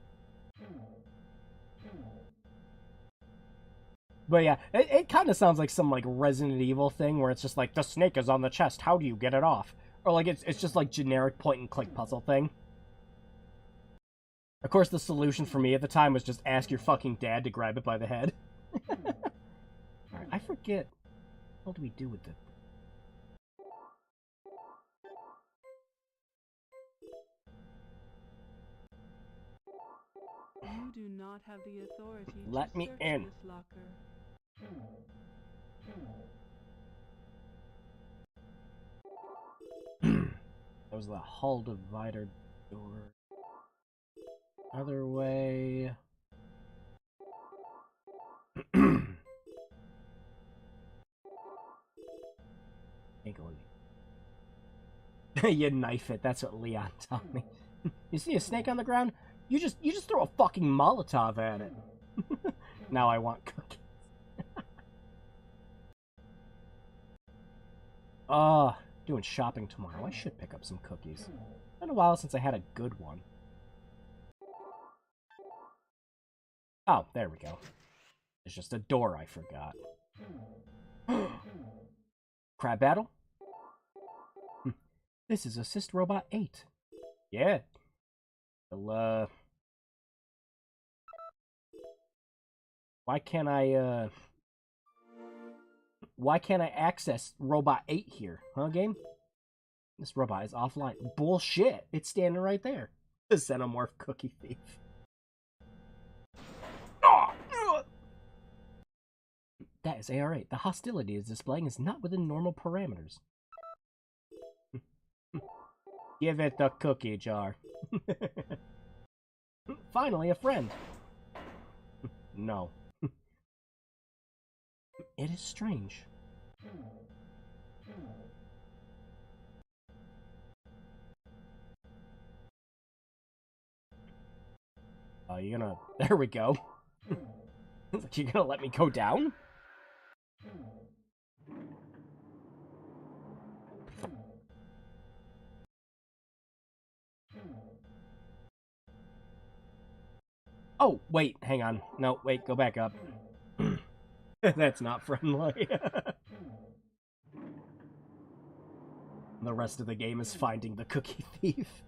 But yeah, it kind of sounds like some like Resident Evil thing where it's just like, the snake is on the chest, how do you get it off? Or like it's just like generic point and click puzzle thing. Of course, the solution for me at the time was just ask your fucking dad to grab it by the head. Alright, I forget. What do we do with it? You do not have the authority Let to me search in. this locker. That was the hull divider door. Other way. Ain't going. You knife it. That's what Leon taught me. You see a snake on the ground? You just throw a fucking Molotov at it. Now I want cookies. Doing shopping tomorrow. I should pick up some cookies. It's been a while since I had a good one. Oh, there we go. There's just a door I forgot. Crab battle? This is Assist Robot 8. Yeah. Well, why can't I access Robot 8 here? Huh, game? This robot is offline. Bullshit! It's standing right there. The Xenomorph Cookie Thief. That is AR8. The hostility it is displaying is not within normal parameters. Give it the cookie jar. Finally, a friend. No. It is strange. You gonna... There we go. You gonna let me go down? Oh, wait, hang on. No, wait, go back up. That's not friendly. The rest of the game is finding the cookie thief.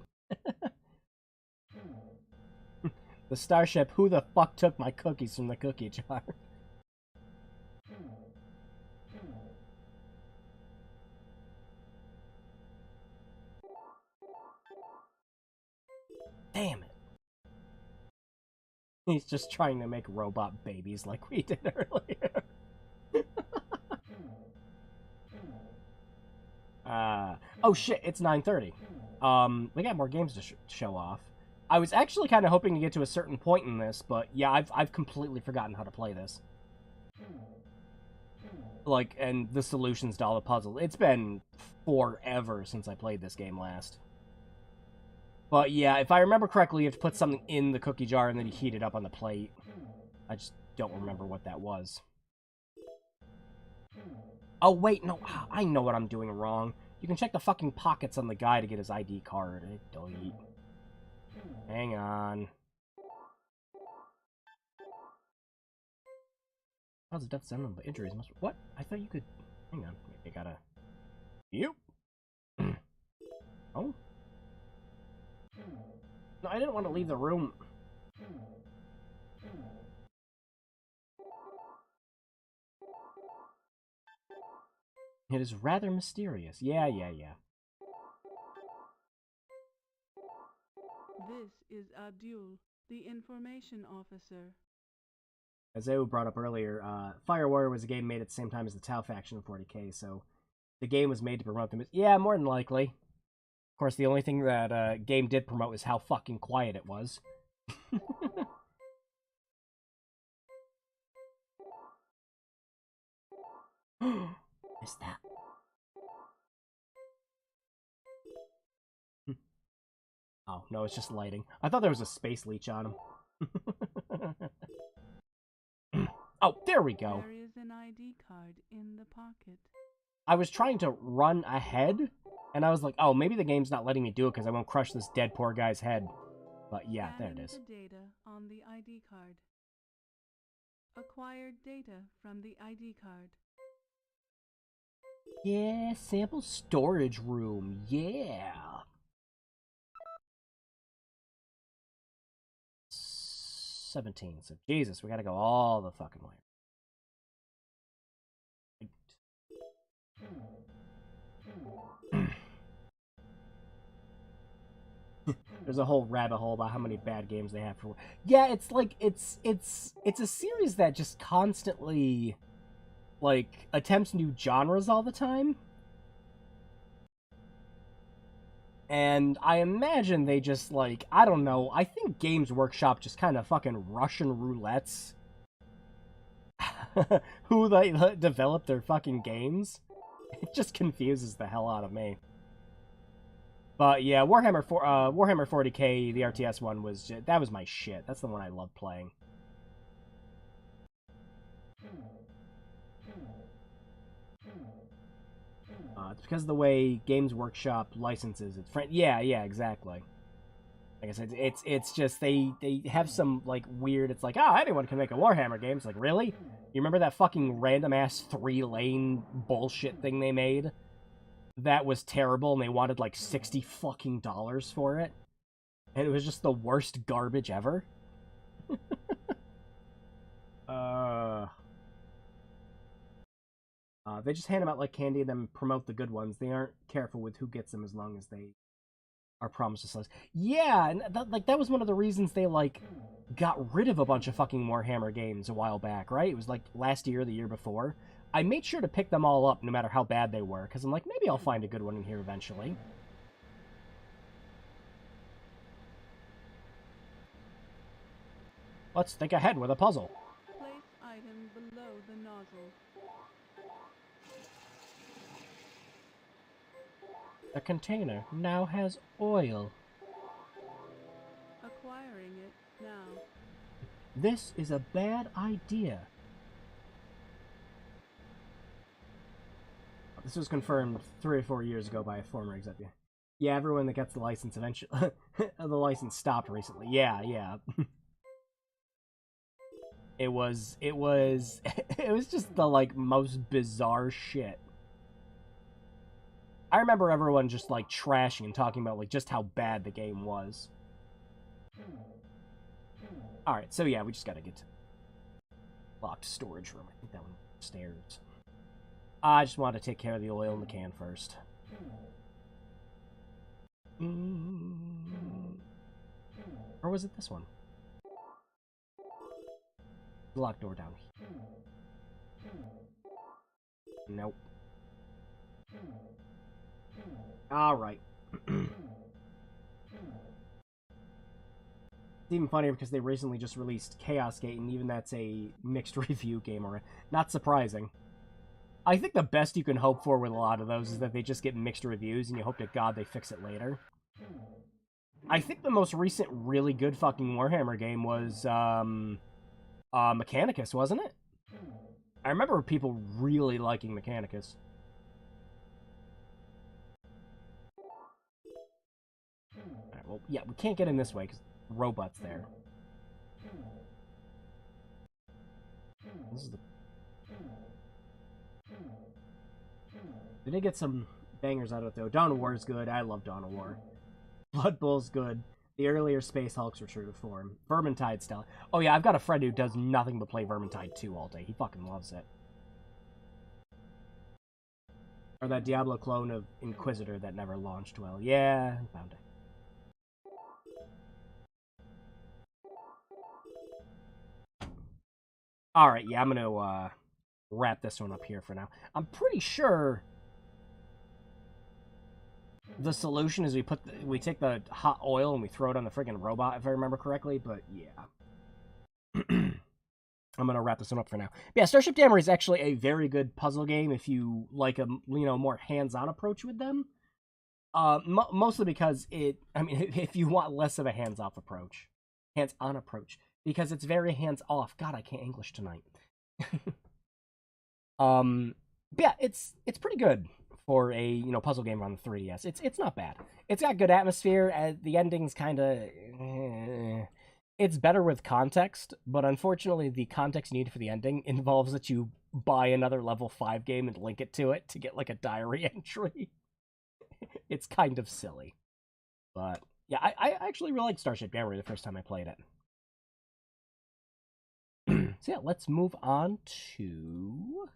The Starship, who the fuck took my cookies from the cookie jar? Damn it. He's just trying to make robot babies like we did earlier. Oh shit, it's 9:30. We got more games to show off. I was actually kind of hoping to get to a certain point in this, but yeah, I've completely forgotten how to play this. Like, and the solutions to all the puzzles. It's been forever since I played this game last. But yeah, if I remember correctly, you have to put something in the cookie jar and then you heat it up on the plate. I just don't remember what that was. Oh, wait, no, I know what I'm doing wrong. You can check the fucking pockets on the guy to get his ID card. Delete. Hang on. Cause of death stem, but injuries must... What? I thought you could... Hang on. Maybe I gotta... You? Oh? No, I didn't want to leave the room. It is rather mysterious. Yeah. This is Abdul, the information officer. As Ayo brought up earlier, Fire Warrior was a game made at the same time as the Tau faction of 40k, so the game was made to promote them. Yeah, more than likely. Of course, the only thing that game did promote was how fucking quiet it was. Is that? Oh, no, it's just lighting. I thought there was a space leech on him. Oh, there we go. There is an ID card in the pocket. I was trying to run ahead, and I was like, oh, maybe the game's not letting me do it because I won't crush this dead poor guy's head. But yeah, there it is. The data on the ID card. Acquired data from the ID card. Yeah, sample storage room. Yeah. 17. So Jesus, we gotta go all the fucking way. There's a whole rabbit hole about how many bad games they have for. Yeah, it's like it's a series that just constantly like attempts new genres all the time. And I imagine they just, like, I don't know, I think Games Workshop just kind of fucking Russian roulettes who they develop their fucking games. It just confuses the hell out of me. But yeah, Warhammer 40k, the RTS one, that was my shit. That's the one I loved playing. It's because of the way Games Workshop licenses its yeah, exactly. Like I said, it's just they have some like weird. It's like, oh, anyone can make a Warhammer game. It's like, really? You remember that fucking random ass 3-lane bullshit thing they made? That was terrible, and they wanted like $60 fucking for it, and it was just the worst garbage ever. They just hand them out like candy and then promote the good ones. They aren't careful with who gets them as long as they are promised to slice. Yeah, and that was one of the reasons they like got rid of a bunch of fucking Warhammer games a while back, right? It was like last year or the year before. I made sure to pick them all up no matter how bad they were, because I'm like, maybe I'll find a good one in here eventually. Let's think ahead with a puzzle. Place item below the nozzle. The container now has oil. Acquiring it now. This is a bad idea. This was confirmed 3 or 4 years ago by a former executive. Yeah, everyone that gets the license eventually... the license stopped recently. Yeah. It was just the, like, most bizarre shit. I remember everyone just, like, trashing and talking about, like, just how bad the game was. Alright, so yeah, we just gotta get to locked storage room. I think that one upstairs. I just wanted to take care of the oil in the can first. Or was it this one? Locked door down. Nope. Alright. It's even funnier because they recently just released Chaos Gate, and even that's a mixed review game, or not surprising. I think the best you can hope for with a lot of those is that they just get mixed reviews, and you hope to God they fix it later. I think the most recent really good fucking Warhammer game was, Mechanicus, wasn't it? I remember people really liking Mechanicus. Alright, well, yeah, we can't get in this way, because robot's there. This is the... They did get some bangers out of it, though. Dawn of War is good. I love Dawn of War. Blood Bowl's good. The earlier Space Hulk's Return to Form. Vermintide style. Oh yeah, I've got a friend who does nothing but play Vermintide 2 all day. He fucking loves it. Or that Diablo clone of Inquisitor that never launched well. Yeah, found it. Alright, yeah, I'm gonna wrap this one up here for now. I'm pretty sure the solution is we take the hot oil and we throw it on the friggin' robot, if I remember correctly, but yeah. I'm gonna wrap this one up for now. But yeah, Starship Damari is actually a very good puzzle game if you like a more hands-on approach with them. Mostly because if you want less of a hands-on approach, because it's very hands-off. God, I can't English tonight. Yeah, it's pretty good for a puzzle game on the 3DS. It's not bad. It's got good atmosphere. The ending's kind of it's better with context, but unfortunately the context needed for the ending involves that you buy another level 5 game and link it to it to get like a diary entry. It's kind of silly. But yeah, I actually really liked Starship Damari the first time I played it. So yeah, let's move on to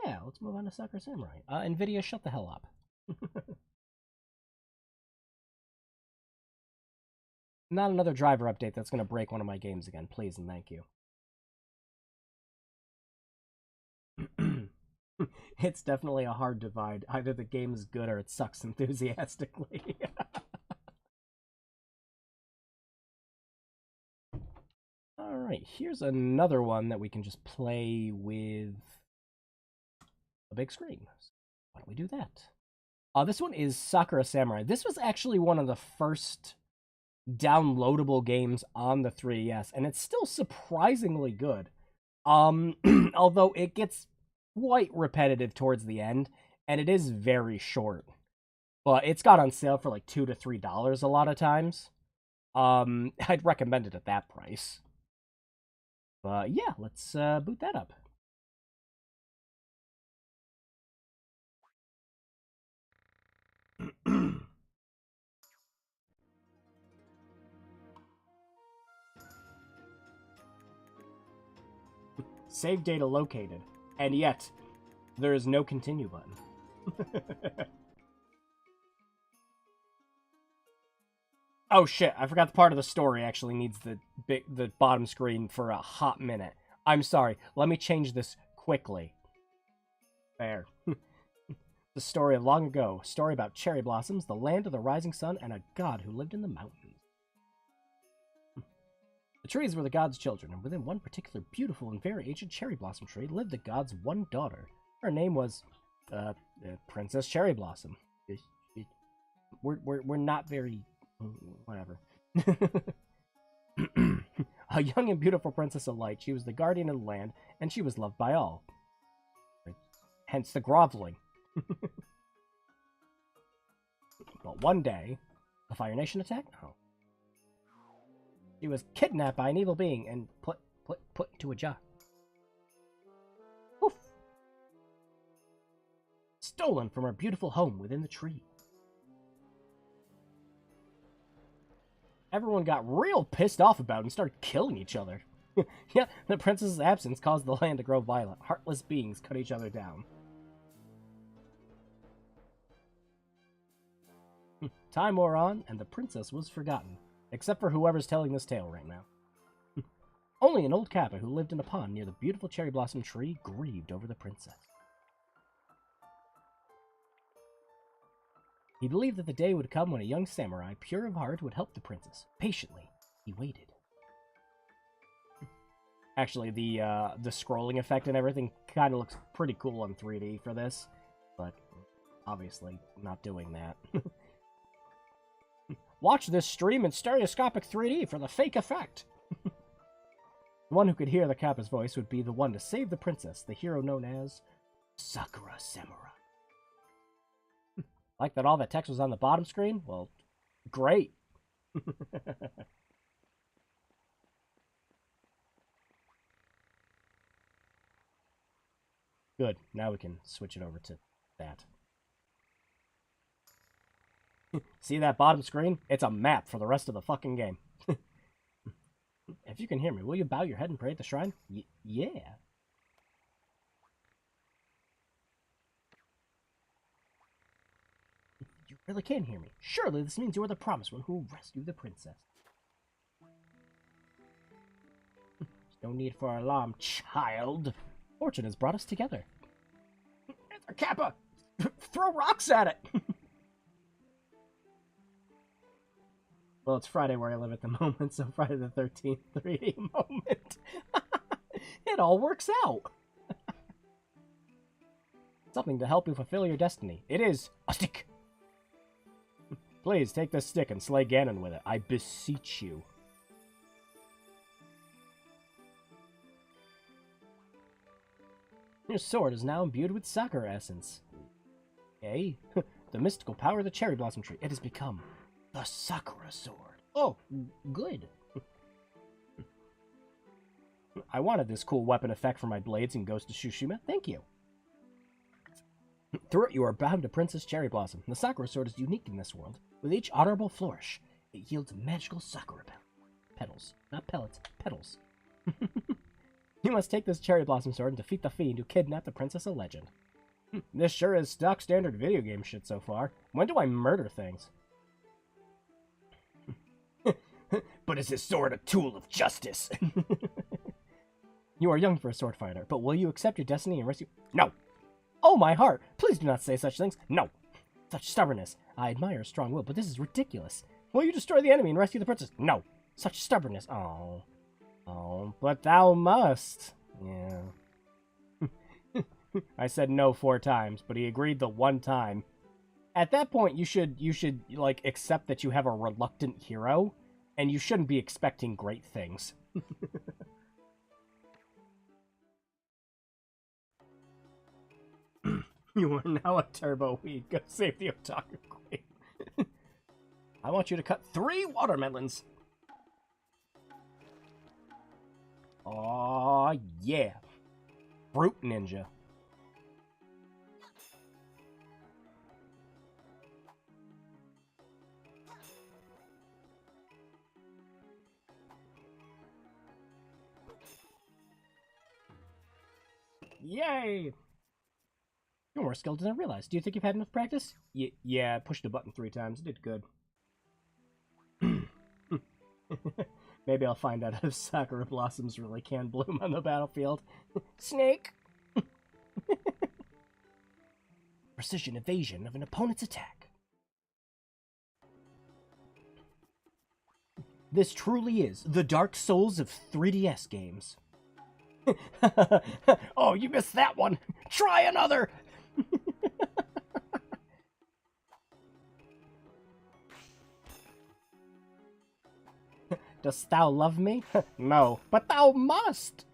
yeah, let's move on to Sakura Samurai. NVIDIA, shut the hell up. Not another driver update that's going to break one of my games again, please and thank you. It's definitely a hard divide. Either the game is good or it sucks enthusiastically. Alright, here's another one that we can just play with a big screen. Why don't we do that? This one is Sakura Samurai. This was actually one of the first downloadable games on the 3DS, and it's still surprisingly good. Although it gets quite repetitive towards the end, and it is very short. But it's got on sale for like $2 to $3 a lot of times. I'd recommend it at that price. But yeah, let's boot that up. Save data located, and yet there is no continue button. Oh shit, I forgot the part of the story actually needs the bottom screen for a hot minute. I'm sorry, let me change this quickly. There. The story of long ago, a story about cherry blossoms, the land of the rising sun, and a god who lived in the mountains. The trees were the god's children, and within one particular beautiful and very ancient cherry blossom tree lived the god's one daughter. Her name was, Princess Cherry Blossom. We're not very... whatever. A young and beautiful princess of light, she was the guardian of the land, and she was loved by all. Hence the groveling. But one day, the Fire Nation attacked? No. She was kidnapped by an evil being and put into a jar. Oof. Stolen from her beautiful home within the tree. Everyone got real pissed off about it and started killing each other. Yeah, the princess's absence caused the land to grow violent. Heartless beings cut each other down. Time wore on, and the princess was forgotten. Except for whoever's telling this tale right now. Only an old kappa who lived in a pond near the beautiful cherry blossom tree grieved over the princess. He believed that the day would come when a young samurai, pure of heart, would help the princess. Patiently, he waited. Actually, the scrolling effect and everything kind of looks pretty cool on 3D for this, but obviously not doing that. Watch this stream in stereoscopic 3D for the fake effect. The one who could hear the Kappa's voice would be the one to save the princess, the hero known as Sakura Samurai. Like that all that text was on the bottom screen? Well, great. Good. Now we can switch it over to that. See that bottom screen? It's a map for the rest of the fucking game. If you can hear me, will you bow your head and pray at the shrine? Yeah. You really can hear me. Surely this means you are the promised one who will rescue the princess. No need for alarm, child. Fortune has brought us together. It's a Kappa! Throw rocks at it! Well, it's Friday where I live at the moment, so Friday the 13th 3D moment. It all works out. Something to help you fulfill your destiny. It is a stick. Please take this stick and slay Ganon with it. I beseech you. Your sword is now imbued with Sakura essence. Okay. The mystical power of the cherry blossom tree. It has become the Sakura sword. Oh, good. I wanted this cool weapon effect for my blades in Ghost of Tsushima. Thank you. Through it, you are bound to Princess Cherry Blossom. The Sakura sword is unique in this world. With each honorable flourish, it yields magical Sakura petals. Not pellets, petals. You must take this Cherry Blossom sword and defeat the fiend who kidnapped the Princess of Legend. This sure is stock standard video game shit so far. When do I murder things? But is this sword a tool of justice? You are young for a sword fighter, but will you accept your destiny and rescue? No! Oh, my heart! Please do not say such things. No! Such stubbornness. I admire strong will, but this is ridiculous. Will you destroy the enemy and rescue the princess? No! Such stubbornness. Oh. Oh, but thou must. Yeah. I said no 4 times, but he agreed the 1 time. At that point, you should like accept that you have a reluctant hero, and you shouldn't be expecting great things. You are now a turbo weed. Go save the otaku queen. I want you to cut 3 watermelons. Aw, yeah. Fruit ninja. Yay! You're more skilled than I realized. Do you think you've had enough practice? Yeah, I pushed the button 3 times. It did good. Maybe I'll find out if Sakura blossoms really can bloom on the battlefield. Snake! Precision evasion of an opponent's attack. This truly is the Dark Souls of 3DS games. Oh, you missed that one! Try another! Dost thou love me? No, but thou must!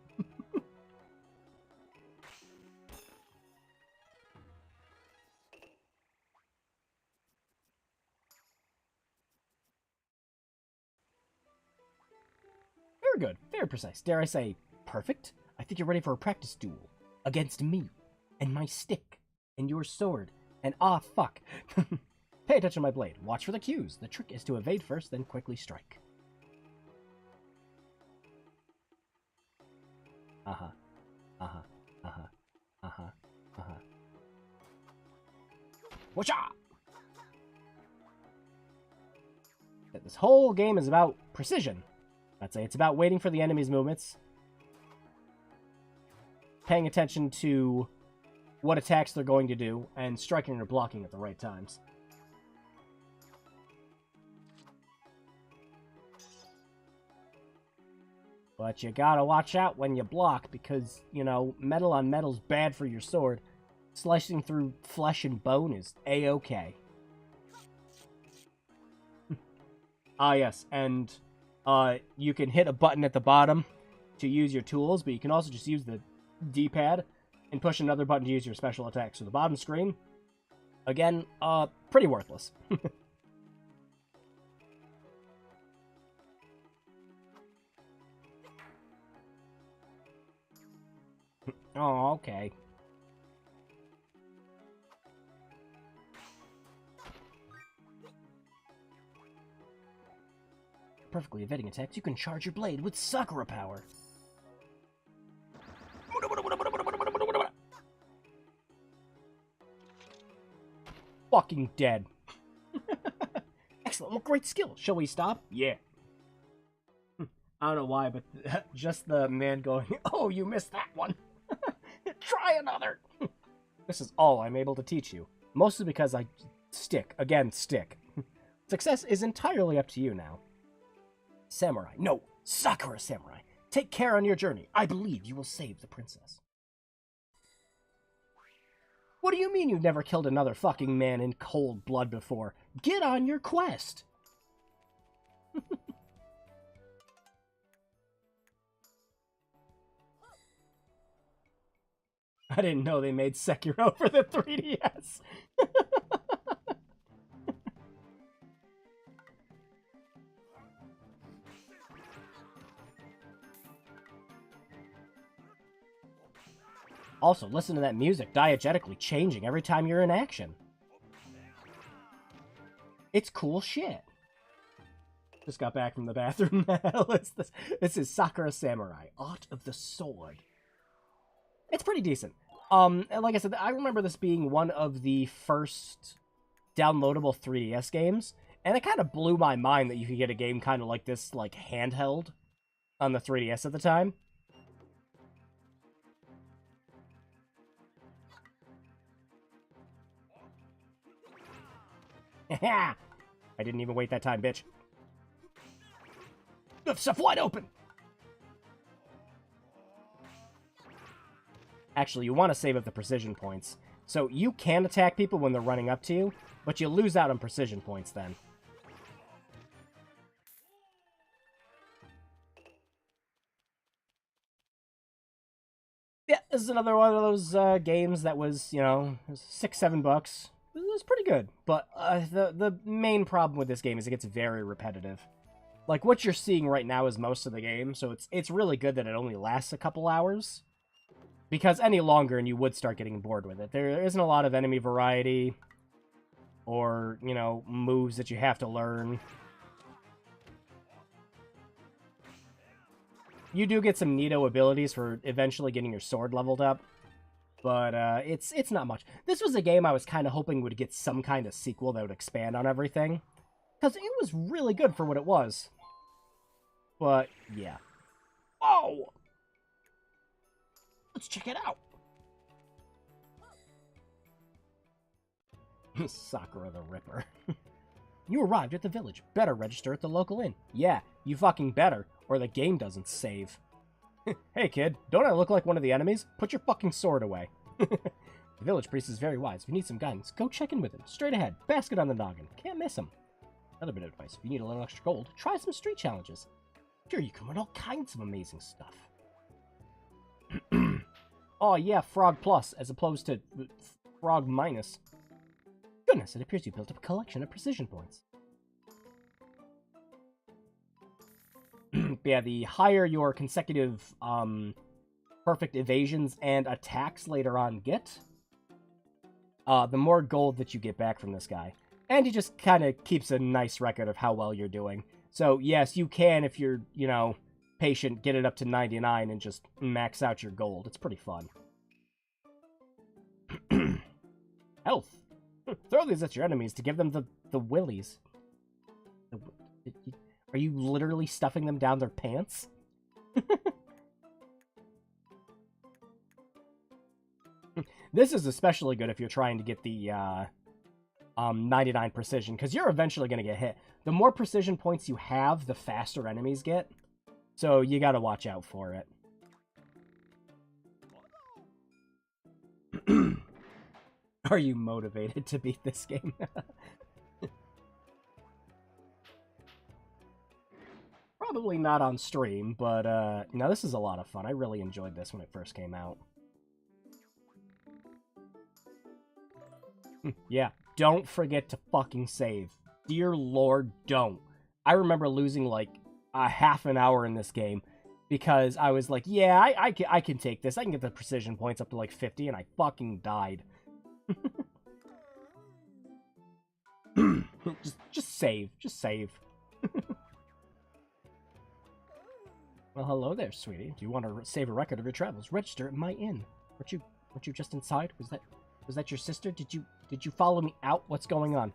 Very good, very precise. Dare I say, perfect? I think you're ready for a practice duel. Against me, and my stick, and your sword, and ah, fuck. Pay attention to my blade. Watch for the cues. The trick is to evade first, then quickly strike. Uh-huh. Uh-huh. Uh-huh. Uh-huh. Uh-huh. Whatcha? This whole game is about precision. I'd say it's about waiting for the enemy's movements, paying attention to what attacks they're going to do, and striking or blocking at the right times. But you gotta watch out when you block, because, you know, metal on metal's bad for your sword. Slicing through flesh and bone is A-okay. Ah, yes, and you can hit a button at the bottom to use your tools, but you can also just use the D-pad and push another button to use your special attack. So the bottom screen, again, pretty worthless. Oh, okay. Perfectly evading attacks, you can charge your blade with Sakura power. Fucking dead. Excellent, what great skill. Shall we stop? Yeah. I don't know why, but just the man going, oh, you missed that one. Try another. This is all I'm able to teach you. Mostly because I stick. Again, stick. Success is entirely up to you now. Samurai. No, Sakura Samurai. Take care on your journey. I believe you will save the princess. What do you mean you've never killed another fucking man in cold blood before? Get on your quest! I didn't know they made Sekiro for the 3DS. Also, listen to that music diegetically changing every time you're in action. It's cool shit. Just got back from the bathroom. This is Sakura Samurai, Art of the Sword. It's pretty decent. Like I said, I remember this being one of the first downloadable 3DS games, and it kind of blew my mind that you could get a game kind of like this, like, handheld on the 3DS at the time. I didn't even wait that time, bitch. Left stuff wide open! Actually, you want to save up the precision points. So you can attack people when they're running up to you, but you lose out on precision points then. Yeah, this is another one of those games that was, you know, $6-7. It was pretty good, but the main problem with this game is it gets very repetitive. Like, what you're seeing right now is most of the game, so it's really good that it only lasts a couple hours. Because any longer and you would start getting bored with it. There isn't a lot of enemy variety or, you know, moves that you have to learn. You do get some neato abilities for eventually getting your sword leveled up, but it's not much. This was a game I was kind of hoping would get some kind of sequel that would expand on everything, because it was really good for what it was. But, yeah. Oh! Let's check it out! Sakura the Ripper. You arrived at the village. Better register at the local inn. Yeah, you fucking better, or the game doesn't save. Hey kid, don't I look like one of the enemies? Put your fucking sword away. The village priest is very wise. If you need some guidance, go check in with him. Straight ahead. Basket on the noggin. Can't miss him. Another bit of advice. If you need a little extra gold, try some street challenges. Sure, you can win all kinds of amazing stuff. Oh yeah, Frog Plus, as opposed to Frog Minus. Goodness, it appears you built up a collection of precision points. Yeah, the higher your consecutive perfect evasions and attacks later on get, the more gold that you get back from this guy. And he just kind of keeps a nice record of how well you're doing. So yes, you can, if you're, you know, patient, get it up to 99 and just max out your gold. It's pretty fun. Health. Throw these at your enemies to give them the willies. Are you literally stuffing them down their pants? This is especially good if you're trying to get the 99 precision, because you're eventually going to get hit. The more precision points you have, the faster enemies get. So you gotta watch out for it. Are you motivated to beat this game? Probably not on stream, but no, this is a lot of fun. I really enjoyed this when it first came out. Yeah, don't forget to fucking save. Dear Lord, don't. I remember losing like a half an hour in this game because I was like, yeah, I can take this. I can get the precision points up to like 50, and I fucking died. just save. Just save. Well, hello there, sweetie. Do you want to save a record of your travels? Register at my inn. Weren't you just inside? Was that your sister? Did you follow me out? What's going on?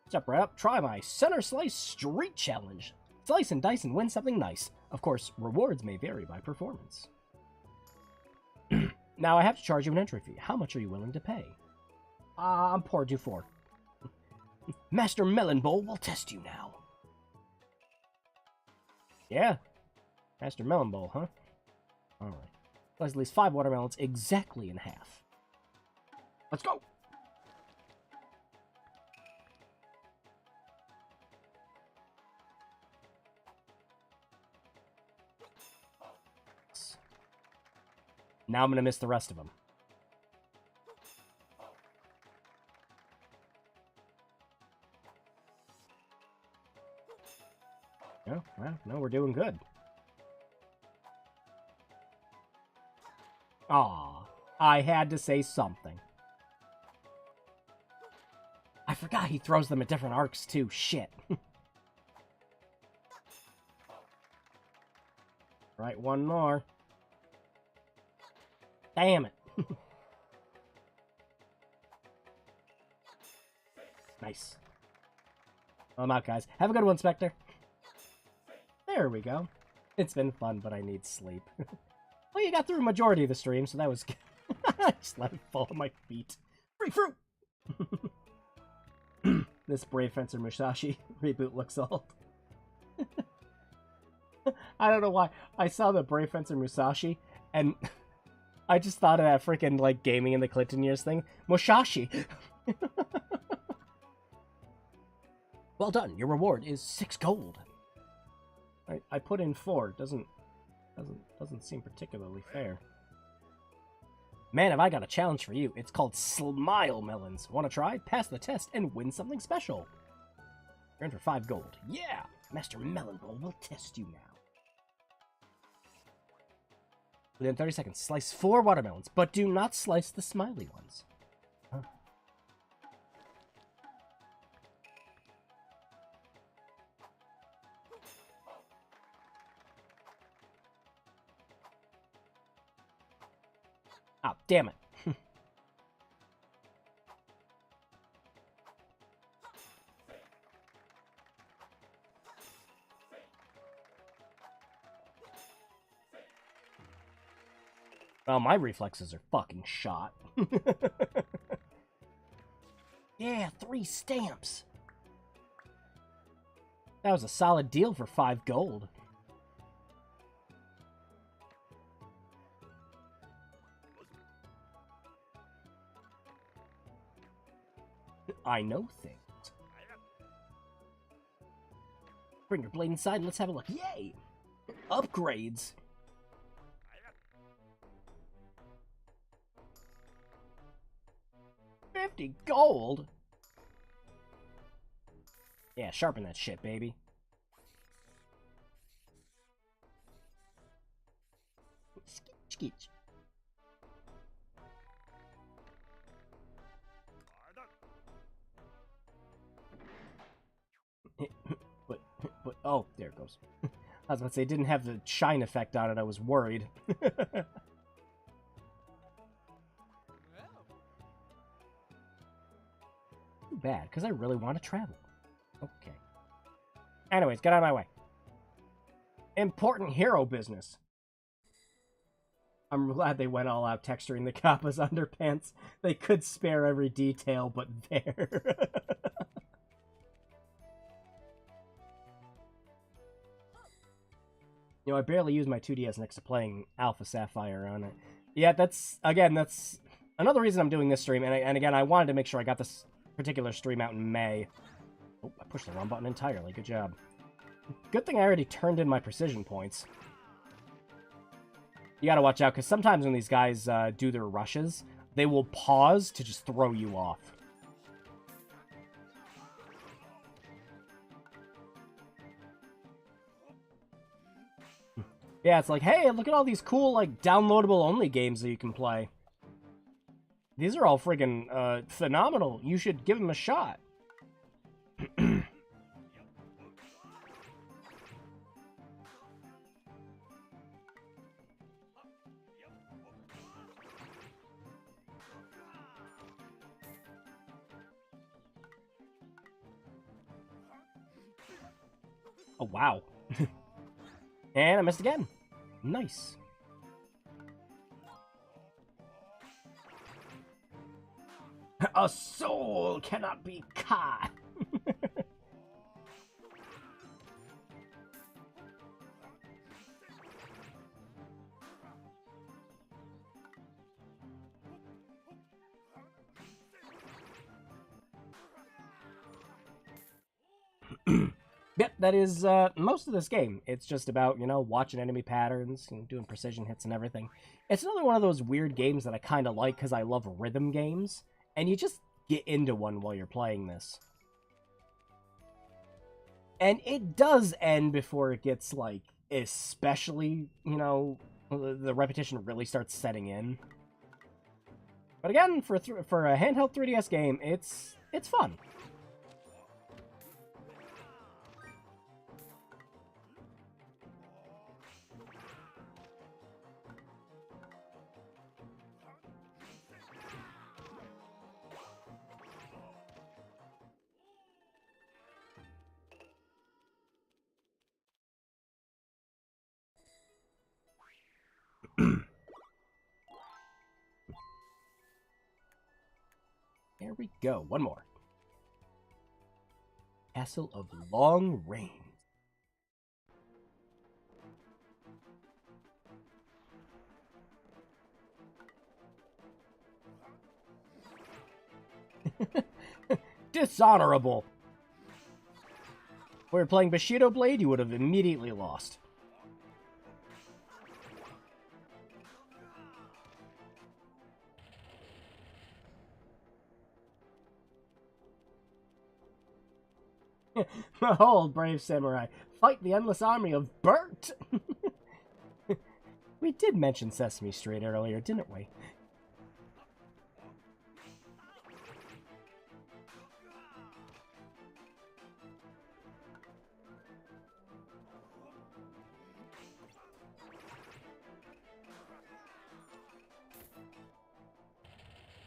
Step right up. Try my Center Slice Street Challenge. Slice and dice and win something nice. Of course, rewards may vary by performance. Now I have to charge you an entry fee. How much are you willing to pay? I'm poor, do 4. Master Melon Bowl will test you now. Yeah. Master Melon Bowl, huh? Alright. That's at least 5 watermelons exactly in half. Let's go! Now I'm gonna miss the rest of them. Oh, well, no, we're doing good. Aw, I had to say something. I forgot he throws them at different arcs, too. Shit. Right, one more. Damn it. Nice. Well, I'm out, guys. Have a good one, Spectre. There we go. It's been fun, but I need sleep. Well, you got through a majority of the stream, so that was good. I just let it fall on my feet. Free fruit! This Brave Fencer Musashi reboot looks old. I don't know why. I saw the Brave Fencer Musashi, and I just thought of that freaking, like, gaming in the Clinton years thing. Musashi! Well done. Your reward is 6 gold. I put in 4. Doesn't seem particularly fair. Man, have I got a challenge for you. It's called Smile Melons. Want to try? Pass the test and win something special. Earn for 5 gold. Yeah! Master Melon Bowl will test you now. Within 30 seconds, slice 4 watermelons, but do not slice the smiley ones. Huh. Oh, damn it. Well, my reflexes are fucking shot. Yeah, 3 stamps. That was a solid deal for 5 gold. I know things. Bring your blade inside and let's have a look. Yay! Upgrades. $50 gold? Yeah, sharpen that shit, baby. Skeech. But, oh, there it goes. I was about to say, it didn't have the shine effect on it, I was worried. Too bad, because I really want to travel. Okay. Anyways, get out of my way. Important hero business. I'm glad they went all out texturing the Kappa's underpants. They could spare every detail, but there. You know, I barely use my 2DS next to playing Alpha Sapphire on it. Yeah, that's another reason I'm doing this stream, and again, I wanted to make sure I got this particular stream out in May. Oh, I pushed the wrong button entirely. Good job. Good thing I already turned in my precision points. You gotta watch out, because sometimes when these guys do their rushes, they will pause to just throw you off. Yeah, it's like, hey, look at all these cool, like, downloadable-only games that you can play. These are all friggin' phenomenal. You should give them a shot. Oh, wow. And I missed again. Nice. A soul cannot be caught. Yep, that is most of this game. It's just about, you know, watching enemy patterns, you know, doing precision hits and everything. It's another one of those weird games that I kind of like because I love rhythm games, and you just get into one while you're playing this. And it does end before it gets, like, especially, you know, the repetition really starts setting in. But again, for a handheld 3DS game, it's fun. There we go. One more. Castle of Long Range. Dishonorable. If we were playing Bushido Blade, you would have immediately lost. Behold, brave samurai, fight the endless army of Bert! We did mention Sesame Street earlier, didn't we?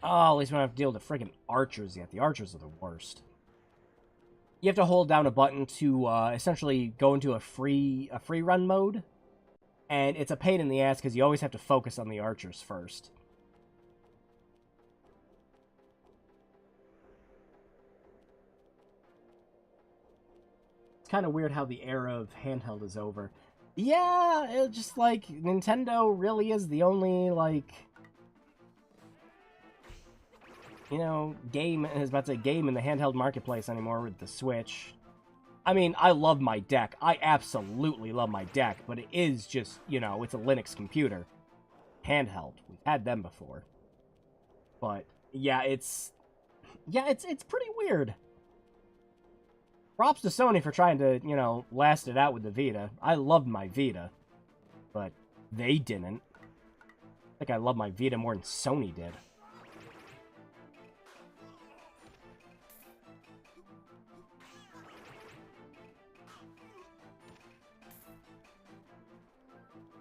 Oh, at least we don't have to deal with the friggin' archers yet. The archers are the worst. You have to hold down a button to essentially go into a free run mode, and it's a pain in the ass because you always have to focus on the archers first. It's kind of weird how the era of handheld is over. Yeah, it's just like Nintendo really is the only, like, you know, game in the handheld marketplace anymore with the Switch. I mean, I love my deck. I absolutely love my deck, but it is just, you know, it's a Linux computer. Handheld. We've had them before. But, yeah, it's pretty weird. Props to Sony for trying to, you know, last it out with the Vita. I loved my Vita, but they didn't. I think I love my Vita more than Sony did.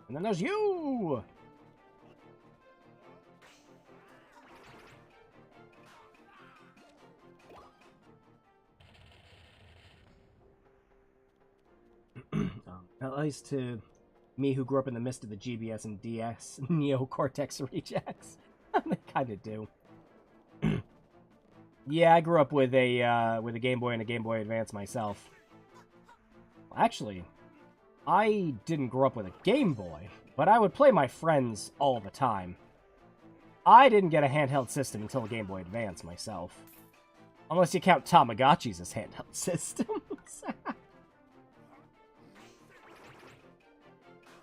And then there's you! At least to me who grew up in the midst of the GBS and DS Neo Cortex rejects. They kind of do. Yeah, I grew up with a Game Boy and a Game Boy Advance myself. Actually, I didn't grow up with a Game Boy, but I would play my friends all the time. I didn't get a handheld system until the Game Boy Advance myself. Unless you count Tamagotchis as handheld systems.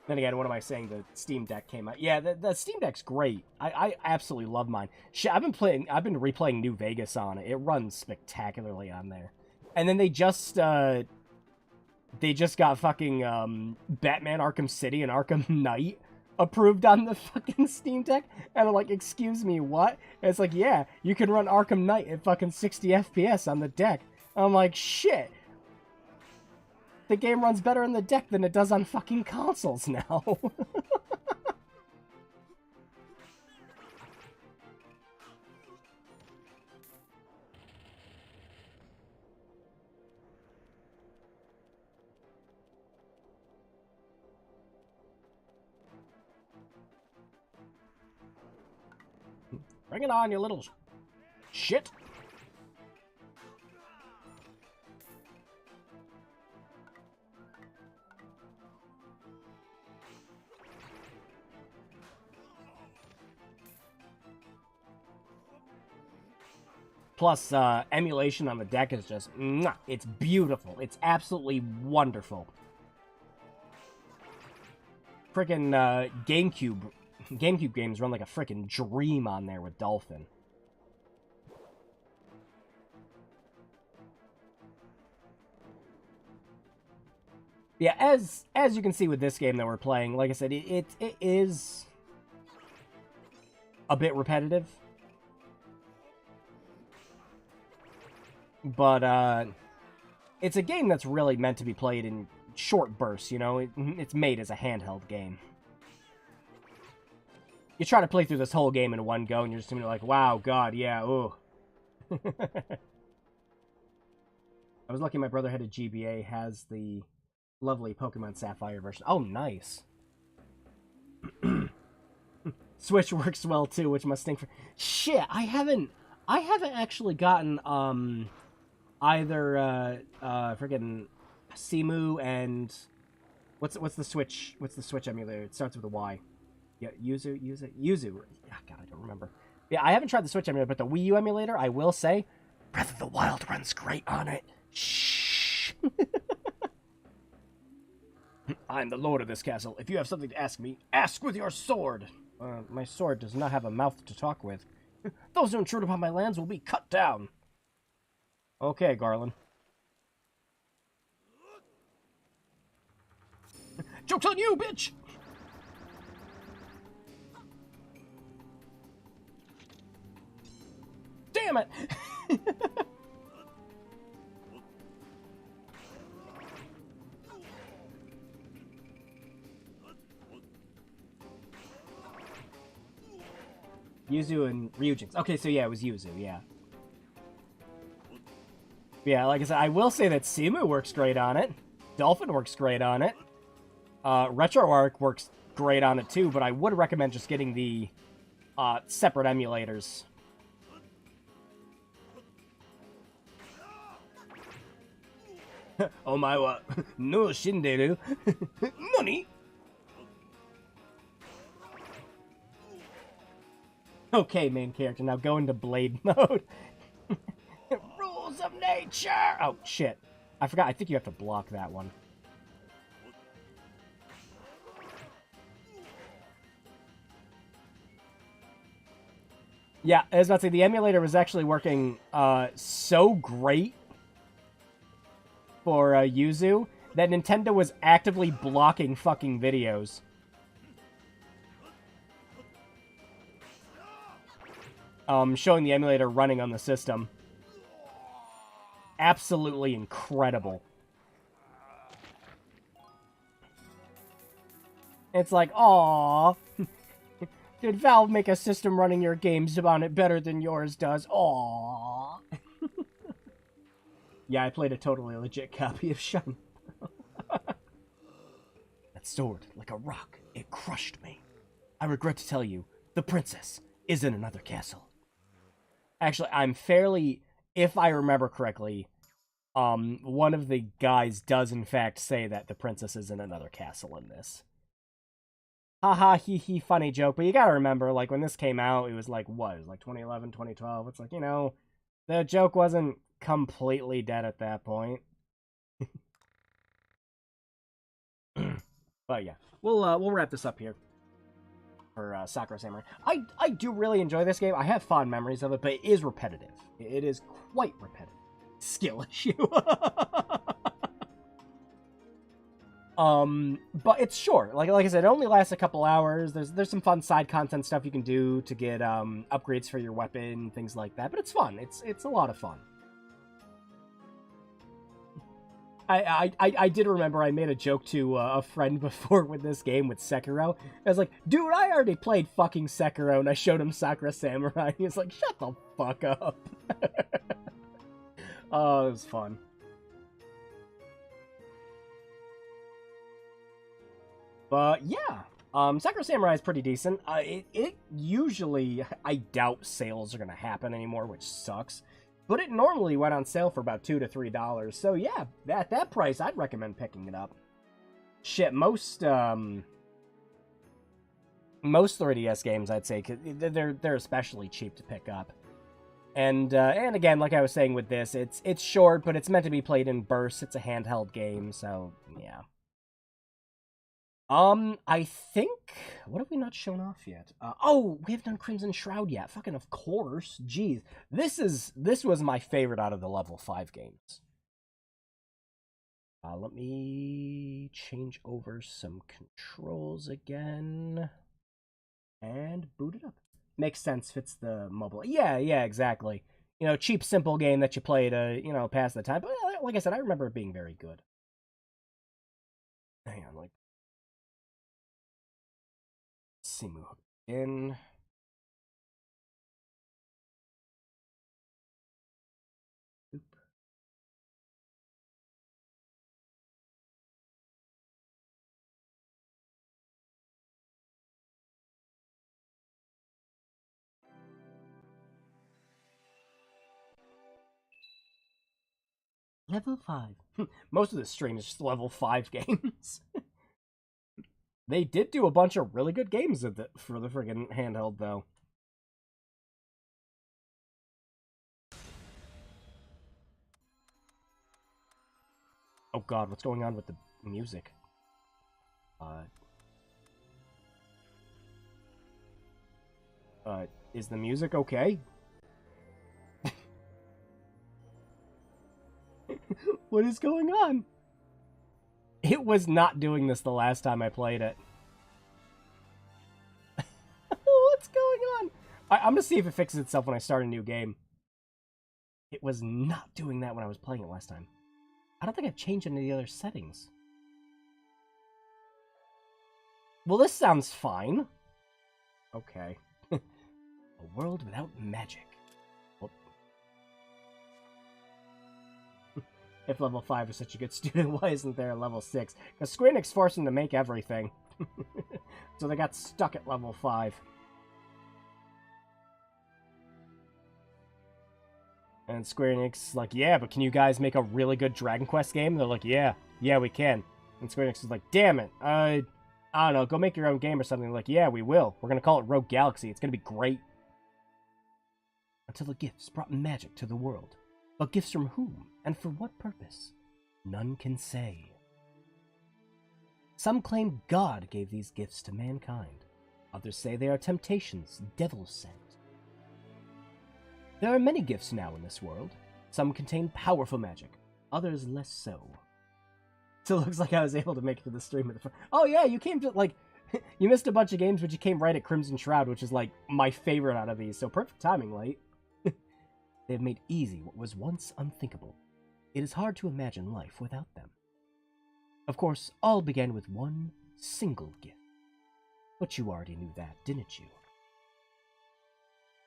Then again, what am I saying? The Steam Deck came out. Yeah, the Steam Deck's great. I absolutely love mine. Shit, I've been replaying New Vegas on it. It runs spectacularly on there. And then they just got fucking Batman Arkham City and Arkham Knight approved on the fucking Steam Deck. And I'm like, excuse me, what? And it's like, yeah, you can run Arkham Knight at fucking 60 FPS on the deck. I'm like, shit. The game runs better on the deck than it does on fucking consoles now. Bring it on, you little shit. Plus, emulation on the deck is just, it's beautiful. It's absolutely wonderful. Frickin' GameCube games run like a frickin' dream on there with Dolphin. Yeah, as you can see with this game that we're playing, like I said, it is a bit repetitive. But, it's a game that's really meant to be played in short bursts, you know? It's made as a handheld game. You try to play through this whole game in one go, and you're just gonna be like, wow, God, yeah, ooh. I was lucky my brother had a GBA, has the lovely Pokemon Sapphire version. Oh, nice. Switch works well, too, which must stink for... Shit, I haven't actually gotten, either friggin' Simu and what's the Switch emulator? It starts with a Y. Yeah, Yuzu. Ah, God, I don't remember. Yeah, I haven't tried the Switch emulator, but the Wii U emulator, I will say, Breath of the Wild runs great on it. Shh. I'm the lord of this castle. If you have something to ask me, ask with your sword. My sword does not have a mouth to talk with. Those who intrude upon my lands will be cut down. Okay, Garland. Joke's on you, bitch! Damn it! Yuzu and Ryujinx. Okay, so yeah, it was Yuzu, yeah. Yeah, like I said, I will say that Simu works great on it. Dolphin works great on it. RetroArch works great on it too, but I would recommend just getting the separate emulators. Oh my wa, no shinderu. Money! Okay, main character, now go into Blade mode. Rules of nature! Oh, shit. I forgot, I think you have to block that one. Yeah, I was about to say, the emulator was actually working so great for Yuzu that Nintendo was actively blocking fucking videos. Showing the emulator running on the system. Absolutely incredible. It's like, aww. Did Valve make a system running your games on it better than yours does? Aww. Yeah, I played a totally legit copy of Shun. That sword, like a rock, it crushed me. I regret to tell you, the princess is in another castle. Actually, I'm fairly, if I remember correctly, one of the guys does in fact say that the princess is in another castle in this. Haha, hee hee, funny joke. But you gotta remember, like, when this came out, it was like, what? It was like 2011, 2012. It's like, you know, the joke wasn't completely dead at that point. But yeah, we'll wrap this up here for Sakura Samurai. I do really enjoy this game. I have fond memories of it, but it is repetitive. It is quite repetitive. Skill issue. But it's short. Like I said, it only lasts a couple hours. There's some fun side content stuff you can do to get upgrades for your weapon, things like that. But it's fun. It's a lot of fun. I did remember I made a joke to a friend before with this game with Sekiro. I was like, dude, I already played fucking Sekiro, and I showed him Sakura Samurai. He was like, shut the fuck up. Oh, it was fun. But yeah, Sakura Samurai is pretty decent. It usually, I doubt sales are gonna happen anymore, which sucks. But it normally went on sale for about $2 to $3. So yeah, at that price, I'd recommend picking it up. Shit, most 3DS games, I'd say, 'cause they're especially cheap to pick up. And again, like I was saying with this, it's short, but it's meant to be played in bursts. It's a handheld game, so yeah. I think, what have we not shown off yet? Oh, we haven't done Crimson Shroud yet. Fucking of course. Jeez. This was my favorite out of the level 5 games. Let me change over some controls again. And boot it up. Makes sense, fits the mobile. Yeah, exactly. You know, cheap, simple game that you play to, you know, pass the time. But like I said, I remember it being very good. Hang on, like, Simu in. Oop. Level 5. Most of the stream is just level 5 games. They did do a bunch of really good games for the friggin' handheld, though. Oh god, what's going on with the music? Is the music okay? What is going on? It was not doing this the last time I played it. What's going on? I'm gonna see if it fixes itself when I start a new game. It was not doing that when I was playing it last time. I don't think I've changed any of the other settings. Well, this sounds fine. Okay. A world without magic. Well, if level 5 is such a good student, why isn't there a level 6? Because Square Enix forced them to make everything. So they got stuck at level 5. And Square Enix is like, yeah, but can you guys make a really good Dragon Quest game? And they're like, yeah, we can. And Square Enix is like, damn it, I don't know, go make your own game or something. They're like, yeah, we will. We're gonna call it Rogue Galaxy. It's gonna be great. Until the gifts brought magic to the world. But gifts from whom, and for what purpose? None can say. Some claim God gave these gifts to mankind. Others say they are temptations, devil sent. There are many gifts now in this world. Some contain powerful magic, others less so. So it looks like I was able to make it to the stream of the Oh yeah, you came to, like, you missed a bunch of games, but you came right at Crimson Shroud, which is, like, my favorite out of these, so perfect timing, Light. They have made easy what was once unthinkable. It is hard to imagine life without them. Of course, all began with one single gift. But you already knew that, didn't you?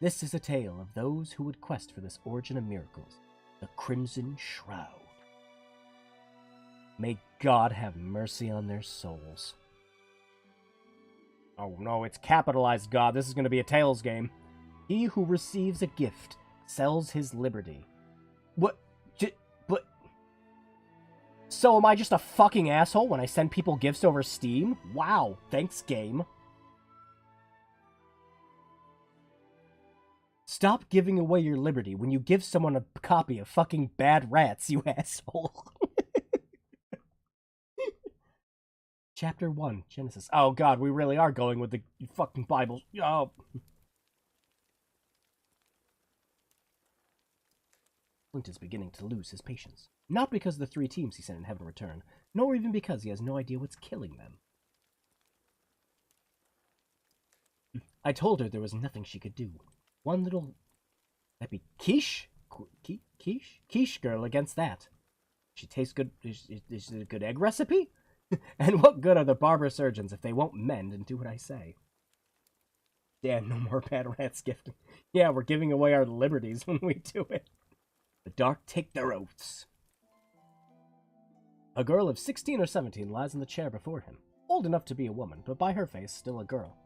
This is a tale of those who would quest for this origin of miracles, the Crimson Shroud. May God have mercy on their souls. Oh no, it's capitalized God. This is going to be a Tales game. He who receives a gift sells his liberty. What? But So am I just a fucking asshole when I send people gifts over Steam? Wow, thanks, game. Stop giving away your liberty when you give someone a copy of fucking Bad Rats, you asshole. Chapter 1, Genesis. Oh god, we really are going with the fucking Bible. Oh. Flint is beginning to lose his patience. Not because of the 3 teams he sent in heaven return, nor even because he has no idea what's killing them. I told her there was nothing she could do. One little... That'd be quiche? Quiche? Quiche girl against that. She tastes good... Is it a good egg recipe? And what good are the barber surgeons if they won't mend and do what I say? Damn, no more Bad Rats gifting. Yeah, we're giving away our liberties when we do it. The dark take their oaths. A girl of 16 or 17 lies in the chair before him. Old enough to be a woman, but by her face, still a girl.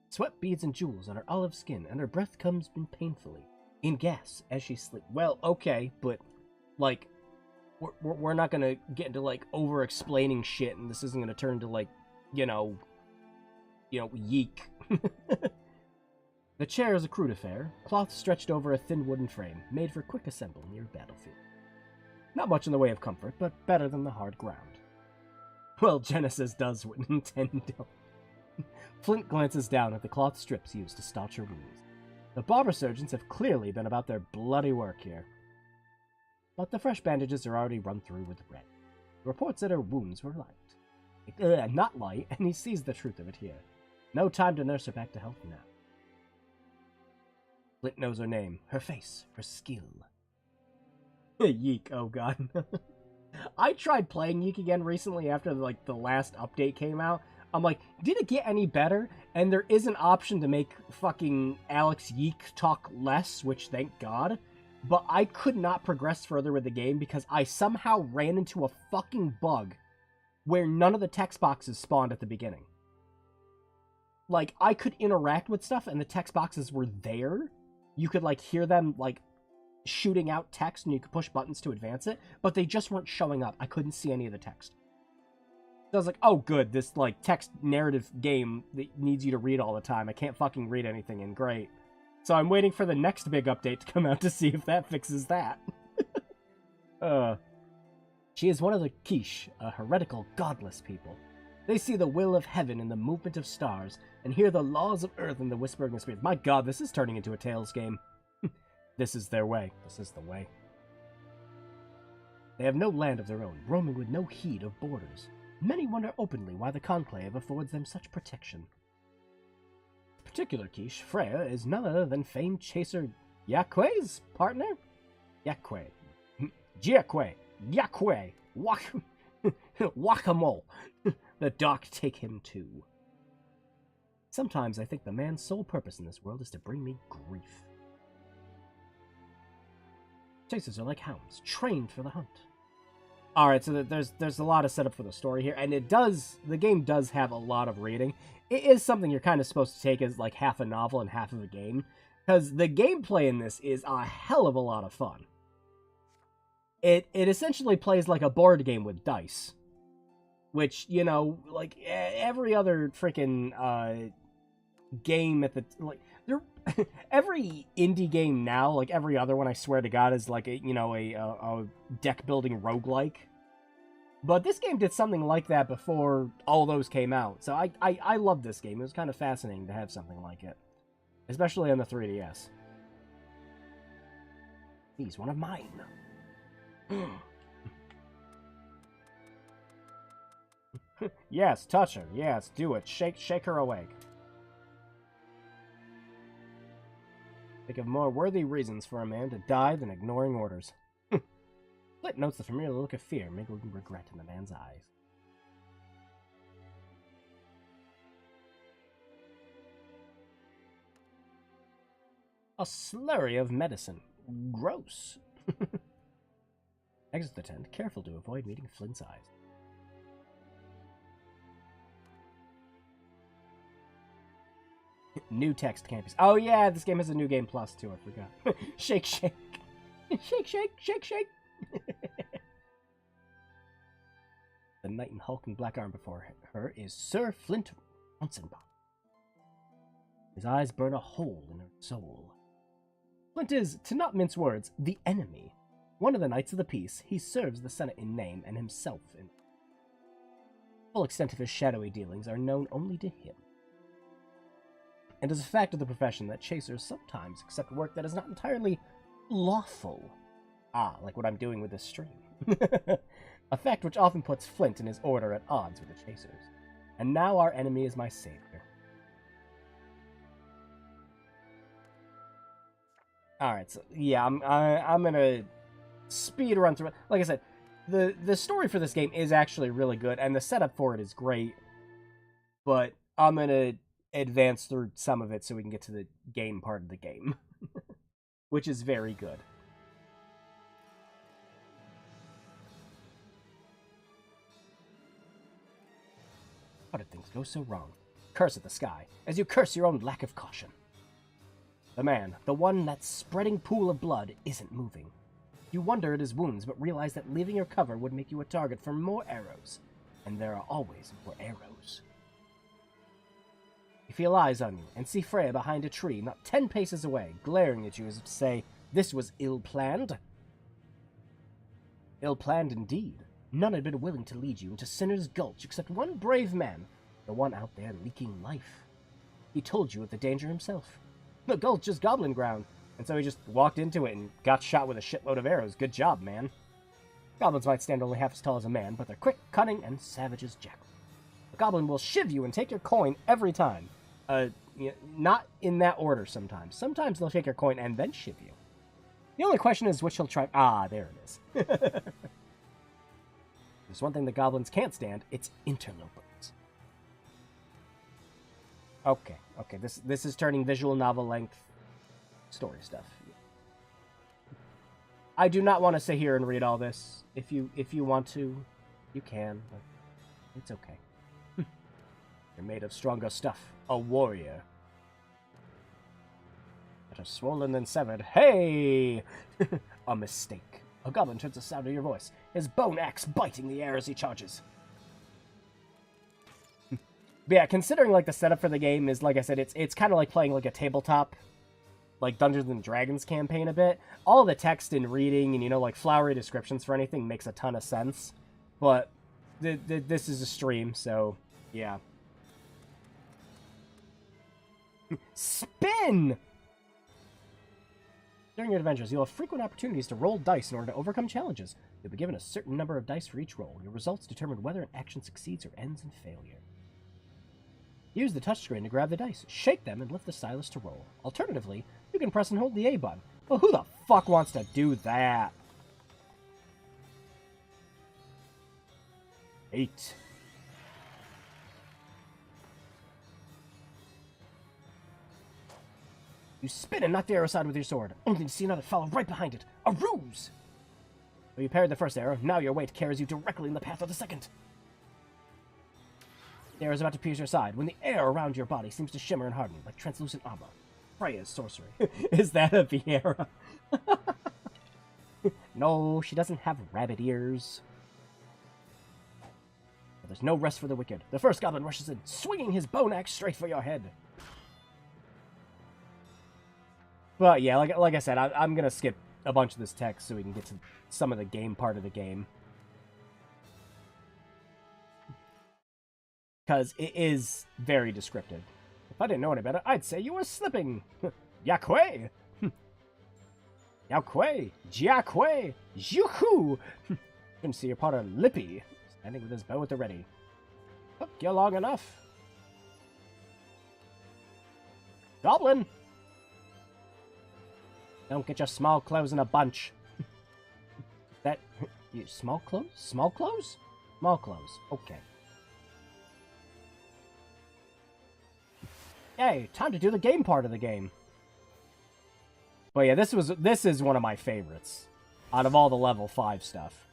Sweat beads and jewels on her olive skin, and her breath comes in painfully, in gas, as she sleeps. Well, okay, but, like, we're not gonna get into, like, over-explaining shit, and this isn't gonna turn to, like, you know, yeek. The chair is a crude affair, cloth stretched over a thin wooden frame, made for quick assembly near a battlefield. Not much in the way of comfort, but better than the hard ground. Well, Genesis does what Nintendo. Flint glances down at the cloth strips used to staunch her wounds. The barber surgeons have clearly been about their bloody work here. But the fresh bandages are already run through with red. The reports that her wounds were light. Not light, and he sees the truth of it here. No time to nurse her back to health now. Flint knows her name, her face, her skill. Yeek, oh god. I tried playing Yeek again recently after, like, the last update came out. I'm like, did it get any better? And there is an option to make fucking Alex Yeek talk less, which thank god. But I could not progress further with the game because I somehow ran into a fucking bug where none of the text boxes spawned at the beginning. Like, I could interact with stuff and the text boxes were there. You could, like, hear them, like, shooting out text and you could push buttons to advance it, but they just weren't showing up. I couldn't see any of the text. So I was like, oh good, this, like, text narrative game that needs you to read all the time. I can't fucking read anything in, great. So I'm waiting for the next big update to come out to see if that fixes that. She is one of the Quiche, a heretical, godless people. They see the will of heaven in the movement of stars, and hear the laws of earth in the whispering of spirits. My god, this is turning into a Tales game. This is their way. This is the way. They have no land of their own, roaming with no heed of borders. Many wonder openly why the Conclave affords them such protection. The particular quiche, Freya, is none other than famed chaser Yakwe's partner? Yakwe. Jiakwe. Yakwe. Wakamole. The dark take him too. Sometimes I think the man's sole purpose in this world is to bring me grief. Chasers are like hounds, trained for the hunt. Alright, so there's a lot of setup for the story here, and the game does have a lot of reading. It is something you're kind of supposed to take as like half a novel and half of a game, because the gameplay in this is a hell of a lot of fun. It essentially plays like a board game with dice. Which, you know, like, every other freaking, game at the, like, every indie game now, like every other one, I swear to god, is like a deck-building roguelike. But this game did something like that before all those came out. So I love this game. It was kind of fascinating to have something like it. Especially on the 3DS. He's one of mine. Yes, touch her. Yes, do it. Shake her awake. Think of more worthy reasons for a man to die than ignoring orders. Flint notes the familiar look of fear mingling with regret in the man's eyes. A slurry of medicine. Gross. Exit the tent, careful to avoid meeting Flint's eyes. New text campus. Oh yeah, this game has a new game plus too, I forgot. Shake, shake. Shake, shake, shake, shake. The knight in hulking black armor before her is Sir Flint Ronsenbach. His eyes burn a hole in her soul. Flint is, to not mince words, the enemy. One of the Knights of the Peace, he serves the Senate in name and himself in... The full extent of his shadowy dealings are known only to him. And it is a fact of the profession that chasers sometimes accept work that is not entirely lawful. Ah, like what I'm doing with this stream. A fact which often puts Flint and his order at odds with the chasers. And now our enemy is my savior. Alright, so yeah, I'm gonna speed run through it. Like I said, the story for this game is actually really good, and the setup for it is great. But I'm gonna advance through some of it so we can get to the game part of the game. Which is very good. How did things go so wrong? Curse at the sky, as you curse your own lack of caution. The man, the one that spreading pool of blood, isn't moving. You wonder at his wounds, but realize that leaving your cover would make you a target for more arrows. And there are always more arrows. You feel eyes on you, and see Freya behind a tree, not 10 paces away, glaring at you as if to say, this was ill-planned. Ill-planned indeed. None had been willing to lead you into Sinner's Gulch except one brave man, the one out there leaking life. He told you of the danger himself. The gulch is goblin ground, and so he just walked into it and got shot with a shitload of arrows. Good job, man. Goblins might stand only half as tall as a man, but they're quick, cunning, and savage as jackal. A goblin will shiv you and take your coin every time. Not in that order sometimes. Sometimes they'll take your coin and then shiv you. The only question is which he'll try... Ah, there it is. There's one thing the goblins can't stand, it's interlopers. Okay, this is turning visual novel length story stuff. I do not want to sit here and read all this. If you want to, you can, but it's okay. You're made of stronger stuff. A warrior. Better swollen than severed. Hey! A mistake. A goblin turns the sound of your voice, his bone axe biting the air as he charges. But yeah, considering like the setup for the game is, like I said, it's kind of like playing like a tabletop, like Dungeons and Dragons campaign a bit. All the text and reading and, like flowery descriptions for anything makes a ton of sense. But this is a stream, so yeah. Spin! During your adventures, you'll have frequent opportunities to roll dice in order to overcome challenges. You'll be given a certain number of dice for each roll. Your results determine whether an action succeeds or ends in failure. Use the touchscreen to grab the dice, shake them, and lift the stylus to roll. Alternatively, you can press and hold the A button. Well, who the fuck wants to do that? 8. You spin and knock the arrow aside with your sword, only to see another follow right behind it. A ruse! Well, you parried the first arrow, now your weight carries you directly in the path of the second. The arrow is about to pierce your side, when the air around your body seems to shimmer and harden, like translucent armor. Freya's sorcery. Is that a Viera? No, she doesn't have rabbit ears. But there's no rest for the wicked. The first goblin rushes in, swinging his bone axe straight for your head. But yeah, like I said, I'm going to skip a bunch of this text so we can get to some of the game part of the game. Because it is very descriptive. If I didn't know any better, I'd say you were slipping. Yakwe! Yakwe! Jiakwe! Juhu! You can see your partner Lippy, standing with his bow at the ready. Took you long enough. Goblin! Don't get your small clothes in a bunch. That... You, small clothes? Small clothes? Small clothes. Okay. Hey, time to do the game part of the game. But yeah, this is one of my favorites out of all the level 5 stuff.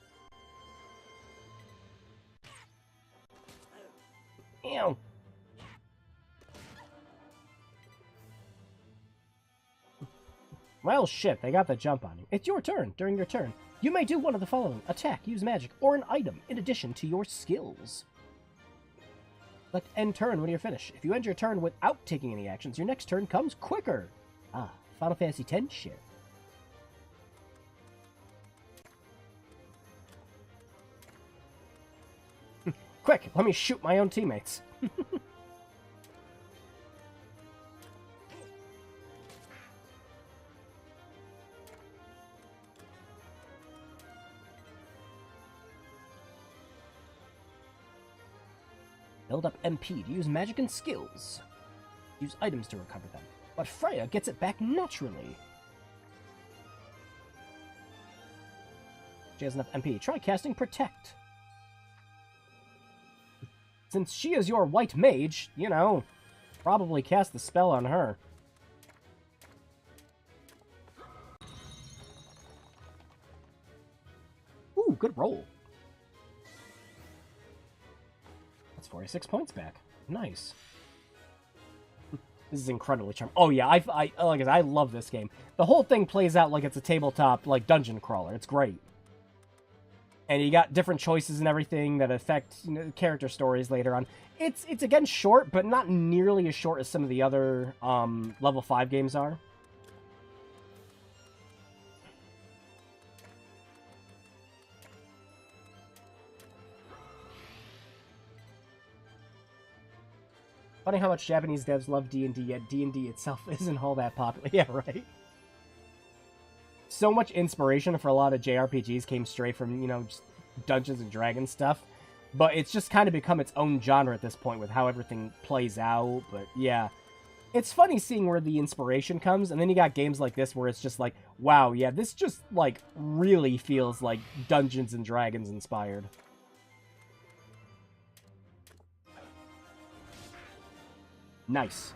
Ew. Well, shit, they got the jump on you. It's your turn. During your turn, You may do one of the following: attack, use magic, or an item in addition to your skills. Select end turn when you're finished. If you end your turn without taking any actions, your next turn comes quicker. Ah, Final Fantasy X shit. Quick, let me shoot my own teammates. Build up MP to use magic and skills. Use items to recover them. But Freya gets it back naturally. She has enough MP. Try casting Protect. Since she is your white mage, you know, probably cast the spell on her. Ooh, good roll. That's 46 points back. Nice. This is incredibly charming. Oh yeah, I love this game. The whole thing plays out like it's a tabletop, like, dungeon crawler. It's great. And you got different choices and everything that affect, you know, character stories later on. It's again short, but not nearly as short as some of the other level 5 games are. Funny how much Japanese devs love D&D, yet D&D itself isn't all that popular. Yeah, right? So much inspiration for a lot of JRPGs came straight from, you know, just Dungeons and Dragons stuff. But it's just kind of become its own genre at this point with how everything plays out. But yeah, it's funny seeing where the inspiration comes. And then you got games like this where it's just like, wow, yeah, this just, like, really feels like Dungeons and Dragons inspired. Nice.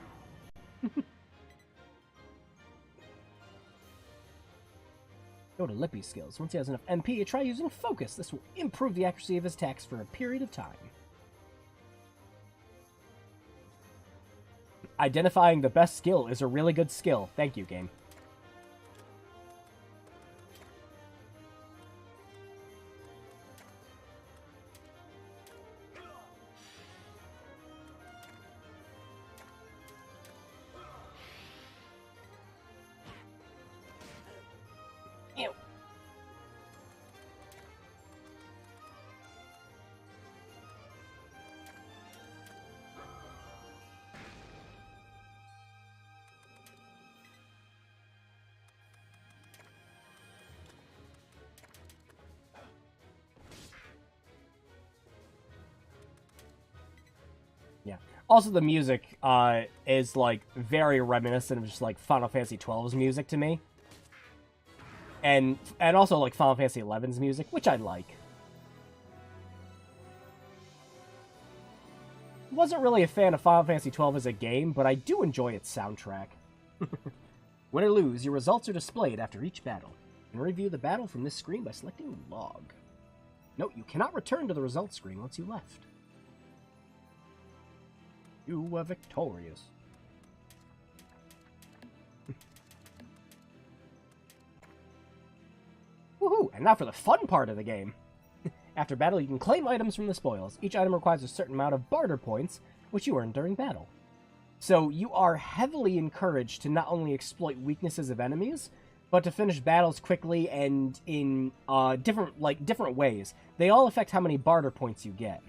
Go to Lippy's skills. Once he has enough MP, try using Focus. This will improve the accuracy of his attacks for a period of time. Identifying the best skill is a really good skill. Thank you, game. Yeah. Also, the music is, like, very reminiscent of just, like, Final Fantasy XII's music to me. And also, like, Final Fantasy XI's music, which I like. Wasn't really a fan of Final Fantasy XII as a game, but I do enjoy its soundtrack. Win or lose, your results are displayed after each battle. You can review the battle from this screen by selecting Log. Note, you cannot return to the results screen once you left. You were victorious. Woohoo! And now for the fun part of the game. After battle, you can claim items from the spoils. Each item requires a certain amount of barter points, which you earn during battle. So you are heavily encouraged to not only exploit weaknesses of enemies, but to finish battles quickly and in different ways. They all affect how many barter points you get.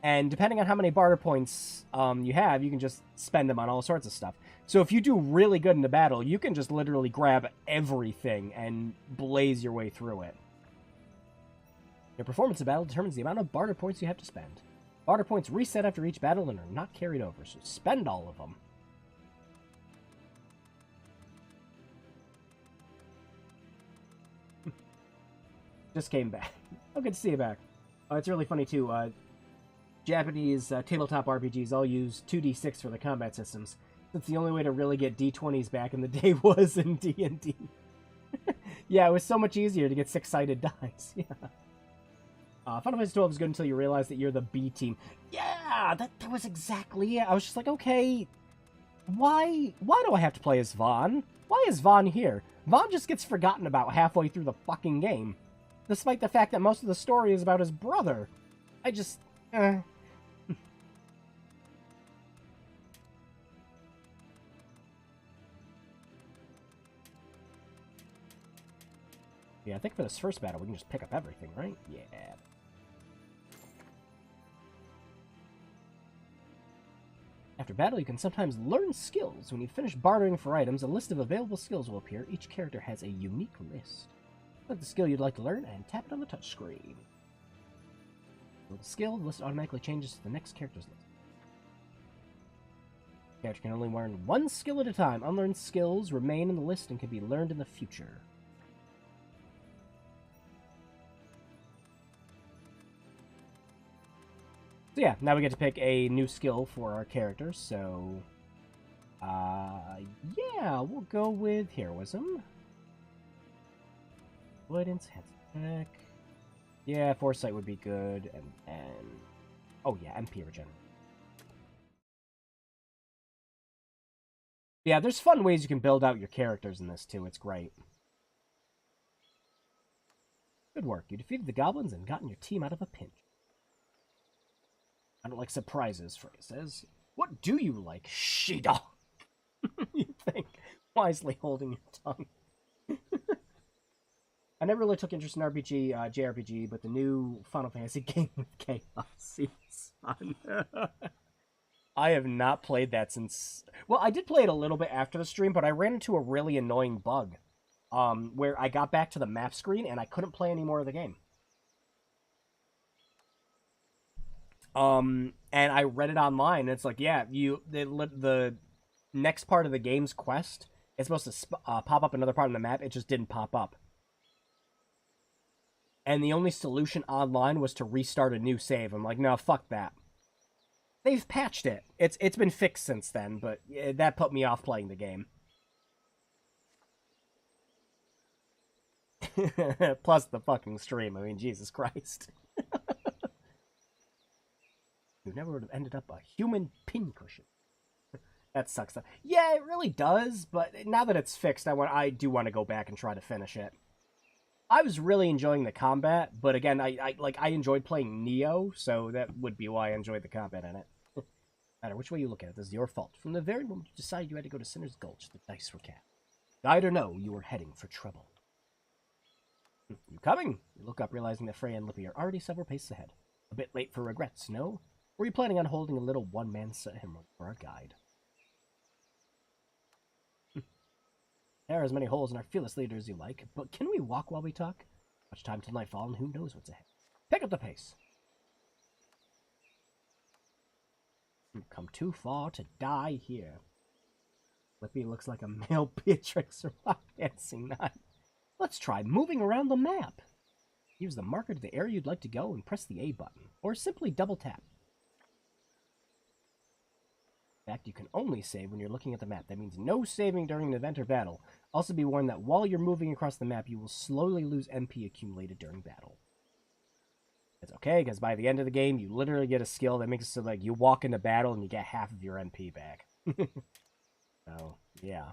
And depending on how many barter points you have, you can just spend them on all sorts of stuff. So if you do really good in the battle, you can just literally grab everything and blaze your way through it. Your performance in battle determines the amount of barter points you have to spend. Barter points reset after each battle and are not carried over, so spend all of them. Just came back. Oh, good to see you back. It's really funny, too. Japanese tabletop RPGs all use 2d6 for the combat systems. That's the only way to really get d20s back in the day was in D&D. Yeah, it was so much easier to get 6-sided dice. Yeah. Final Fantasy XII is good until you realize that you're the B team. Yeah, that was exactly it. I was just like, okay, why do I have to play as Vaughn? Why is Vaughn here? Vaughn just gets forgotten about halfway through the fucking game. despite the fact that most of the story is about his brother. I just... Yeah, I think for this first battle, we can just pick up everything, right? Yeah. After battle, you can sometimes learn skills. When you finish bartering for items, a list of available skills will appear. Each character has a unique list. Select the skill you'd like to learn and tap it on the touchscreen. With the skill, the list automatically changes to the next character's list. The character can only learn one skill at a time. Unlearned skills remain in the list and can be learned in the future. So yeah, now we get to pick a new skill for our character, so... yeah, we'll go with Heroism. Avoidance, heads attack. Yeah, Foresight would be good, and... Oh yeah, MP regen. Yeah, there's fun ways you can build out your characters in this, too. It's great. Good work. You defeated the goblins and gotten your team out of a pinch. I don't like surprises, Freya says. What do you like, she-dog? You think, wisely holding your tongue. I never really took interest in RPG, JRPG, but the new Final Fantasy game with chaos seems fun. I have not played that since... Well, I did play it a little bit after the stream, but I ran into a really annoying bug, where I got back to the map screen and I couldn't play any more of the game. And I read it online, and it's like, yeah, the next part of the game's quest is supposed to pop up another part of the map. It just didn't pop up. And the only solution online was to restart a new save. I'm like, no, fuck that. They've patched it. It's been fixed since then, but that put me off playing the game. Plus the fucking stream. I mean, Jesus Christ. You never would have ended up a human pincushion. That sucks. Yeah, it really does, but now that it's fixed, I do want to go back and try to finish it. I was really enjoying the combat, but again, I enjoyed playing Neo, so that would be why I enjoyed the combat in it. No matter which way you look at it, this is your fault. From the very moment you decided you had to go to Sinner's Gulch, the dice were cast. Died or no, you were heading for trouble. You coming? You look up, realizing that Freya and Lippy are already several paces ahead. A bit late for regrets, no? Or are you planning on holding a little one-man ceremony for our guide? There are as many holes in our fearless leader as you like, but can we walk while we talk? Much time till nightfall, and who knows what's ahead. Pick up the pace. You've come too far to die here. Lippy looks like a male Beatrix from Final Fantasy 9. Let's try moving around the map. Use the marker to the area you'd like to go and press the A button, or simply double tap. In fact, you can only save when you're looking at the map. That means no saving during an event or battle. Also be warned that while you're moving across the map, you will slowly lose MP accumulated during battle. It's okay, because by the end of the game, you literally get a skill that makes it so like you walk into battle and you get half of your MP back. So, yeah.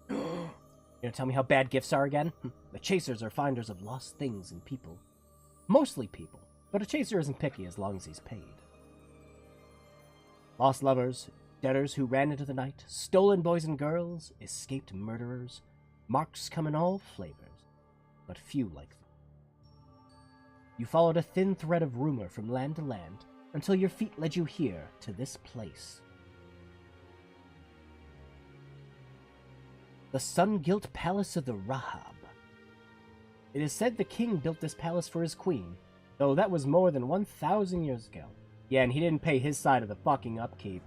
You gonna tell me how bad gifts are again? The chasers are finders of lost things and people. Mostly people, but a chaser isn't picky as long as he's paid. Lost lovers, debtors who ran into the night, stolen boys and girls, escaped murderers. Marks come in all flavors, but few like them. You followed a thin thread of rumor from land to land until your feet led you here to this place. The sun-gilt palace of the Rahab. It is said the king built this palace for his queen, though that was more than 1,000 years ago. Yeah, and he didn't pay his side of the fucking upkeep.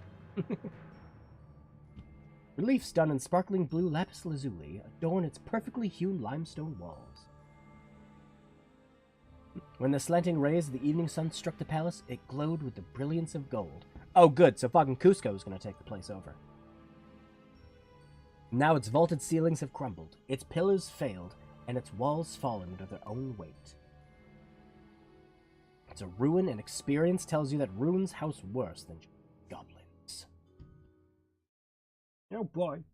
Reliefs done in sparkling blue lapis lazuli adorn its perfectly hewn limestone walls. When the slanting rays of the evening sun struck the palace, it glowed with the brilliance of gold. Oh good, so fucking Cusco's gonna take the place over. Now its vaulted ceilings have crumbled, its pillars failed, and its walls fallen under their own weight. It's a ruin, and experience tells you that ruins house worse than goblins. Oh boy.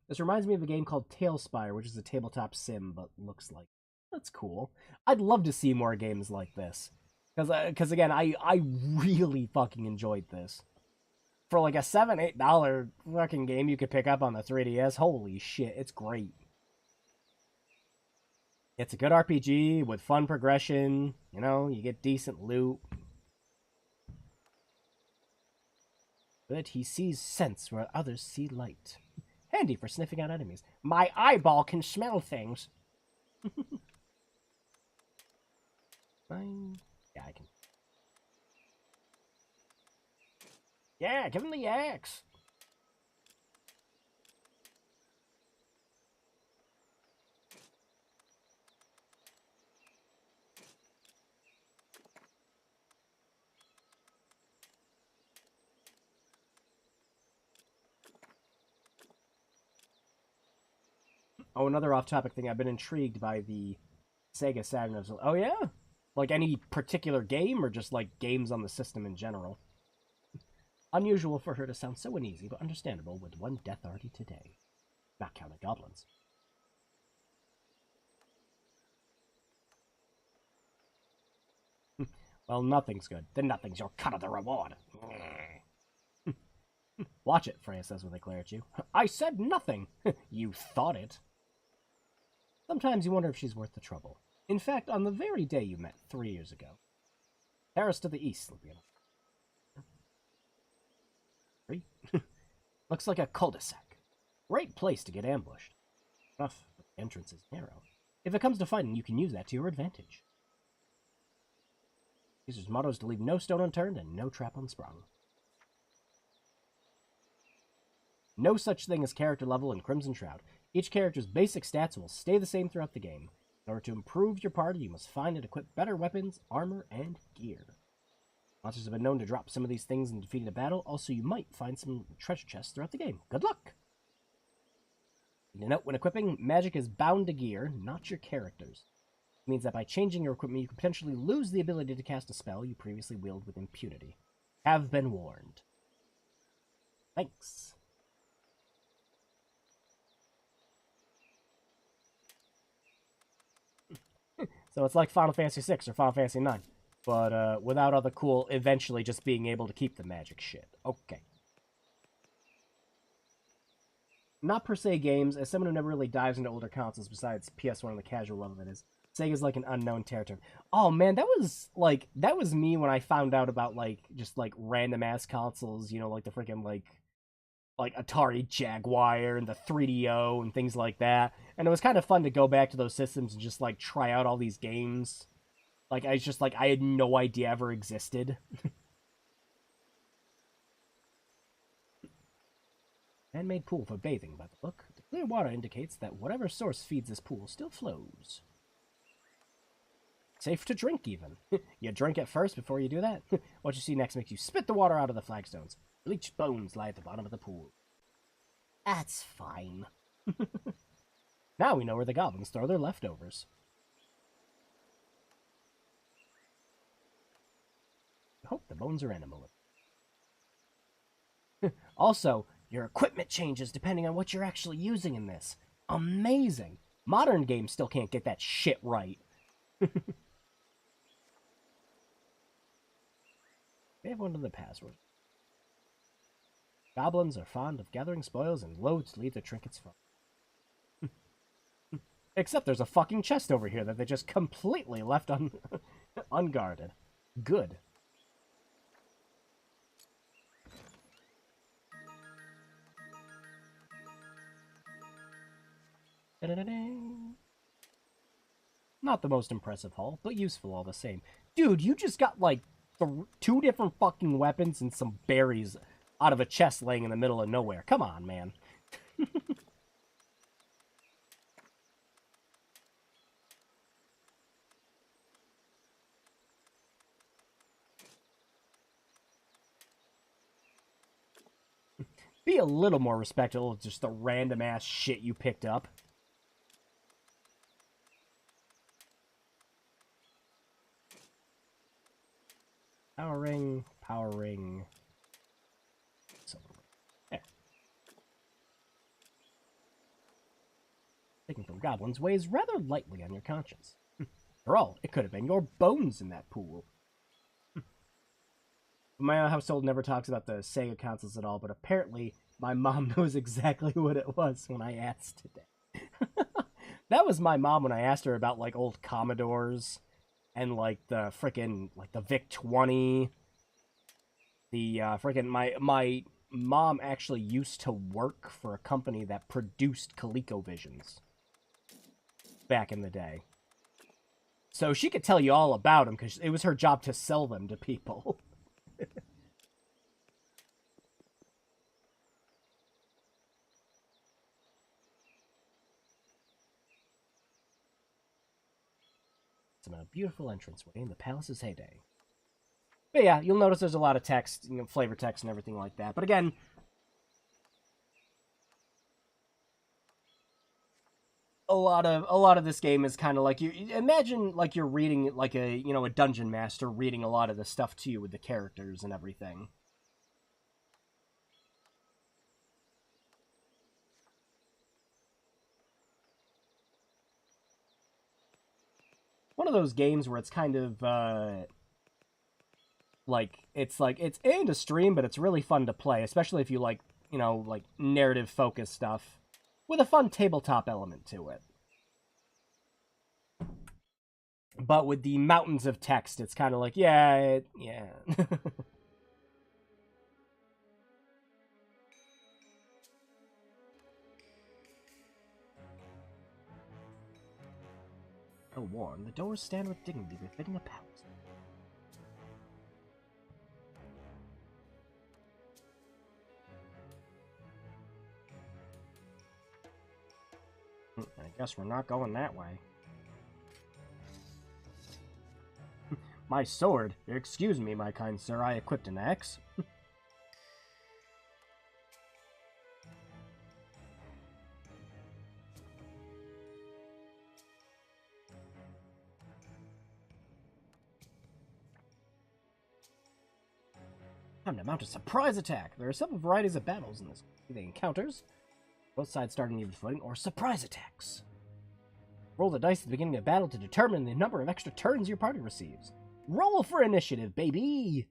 This reminds me of a game called Tailspire, which is a tabletop sim, but looks like... That's cool. I'd love to see more games like this. Because again, I really fucking enjoyed this. For like a $7, $8 fucking game you could pick up on the 3DS, holy shit, it's great. It's a good RPG with fun progression, you know, you get decent loot. But he sees sense where others see light. Handy for sniffing out enemies. My eyeball can smell things. Fine. Yeah, I can. Yeah, give him the axe. Oh, another off-topic thing. I've been intrigued by the Sega Saturn. Oh, yeah? Like any particular game or just like games on the system in general? Unusual for her to sound so uneasy, but understandable with one death already today. Not counting goblins. Well, nothing's good. Then nothing's your cut of the reward. Watch it, Freya says when they glare at you. I said nothing! You thought it. Sometimes you wonder if she's worth the trouble. In fact, on the very day you met 3 years ago. Terrace to the east, Sleepy. Looks like a cul-de-sac. Great place to get ambushed. Rough, but the entrance is narrow. If it comes to fighting, you can use that to your advantage. Caesar's motto is to leave no stone unturned and no trap unsprung. No such thing as character level in Crimson Shroud. Each character's basic stats will stay the same throughout the game. In order to improve your party, you must find and equip better weapons, armor, and gear. Monsters have been known to drop some of these things in defeating a battle, also you might find some treasure chests throughout the game. Good luck! Note, when equipping, magic is bound to gear, not your characters. It means that by changing your equipment, you can potentially lose the ability to cast a spell you previously wielded with impunity. Have been warned. Thanks. So it's like Final Fantasy VI or Final Fantasy IX, but without all the cool, eventually just being able to keep the magic shit. Okay. Not per se games, as someone who never really dives into older consoles besides PS1 on the casual level that is, Sega's like an unknown territory. Oh man, that was me when I found out about just random ass consoles, you know, like the freaking like Atari Jaguar and the 3DO and things like that. And it was kind of fun to go back to those systems and just try out all these games. Like I was just I had no idea ever existed. Man-made pool for bathing by the look. The clear water indicates that whatever source feeds this pool still flows. Safe to drink, even. You drink it first before you do that? What you see next makes you spit the water out of the flagstones. Bleached bones lie at the bottom of the pool. That's fine. Now we know where the goblins throw their leftovers. I hope the bones are animal. Also, your equipment changes depending on what you're actually using in this. Amazing! Modern games still can't get that shit right. They have one of the passwords. Goblins are fond of gathering spoils and loath to leave their trinkets from. Except there's a fucking chest over here that they just completely left unguarded. Good. Not the most impressive haul, but useful all the same. Dude, you just got two different fucking weapons and some berries out of a chest laying in the middle of nowhere. Come on, man. Be a little more respectful of just the random ass shit you picked up. Power ring, power ring. Silver ring. There. Taken from goblins weighs rather lightly on your conscience. After all, it could have been your bones in that pool. My household never talks about the Sega consoles at all, but apparently my mom knows exactly what it was when I asked today. That was my mom when I asked her about, like, old Commodores and, like, the frickin', like, the VIC-20. The, frickin', my mom actually used to work for a company that produced ColecoVisions back in the day. So she could tell you all about them, because it was her job to sell them to people. It's a beautiful entranceway in the palace's heyday. But yeah, you'll notice there's a lot of text, you know, flavor text and everything like that. But again, a lot of this game is kind of like, you imagine like you're reading like a, you know, a dungeon master reading a lot of the stuff to you with the characters and everything. One of those games where it's kind of it's aimed to stream, but it's really fun to play, especially if you like, you know, like narrative focused stuff with a fun tabletop element to it. But with the mountains of text, it's kind of like, yeah. Well worn, the doors stand with dignity befitting a palace. I guess we're not going that way. My sword! Excuse me, my kind sir, I equipped an axe. Time to mount a surprise attack! There are several varieties of battles in this. Either encounters, both sides starting even footing, or surprise attacks. Roll the dice at the beginning of battle to determine the number of extra turns your party receives. Roll for initiative, baby!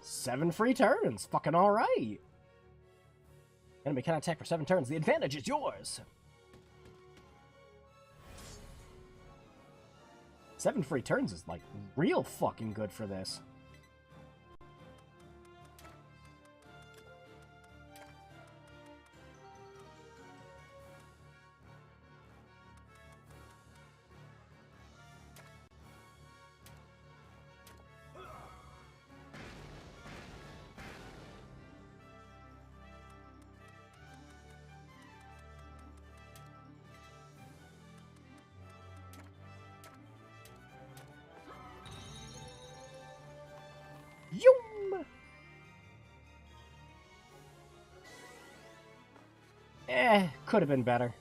Seven free turns! Fucking alright! Enemy can attack for 7 turns. The advantage is yours! 7 free turns is, like, real fucking good for this. Yoom! Could have been better.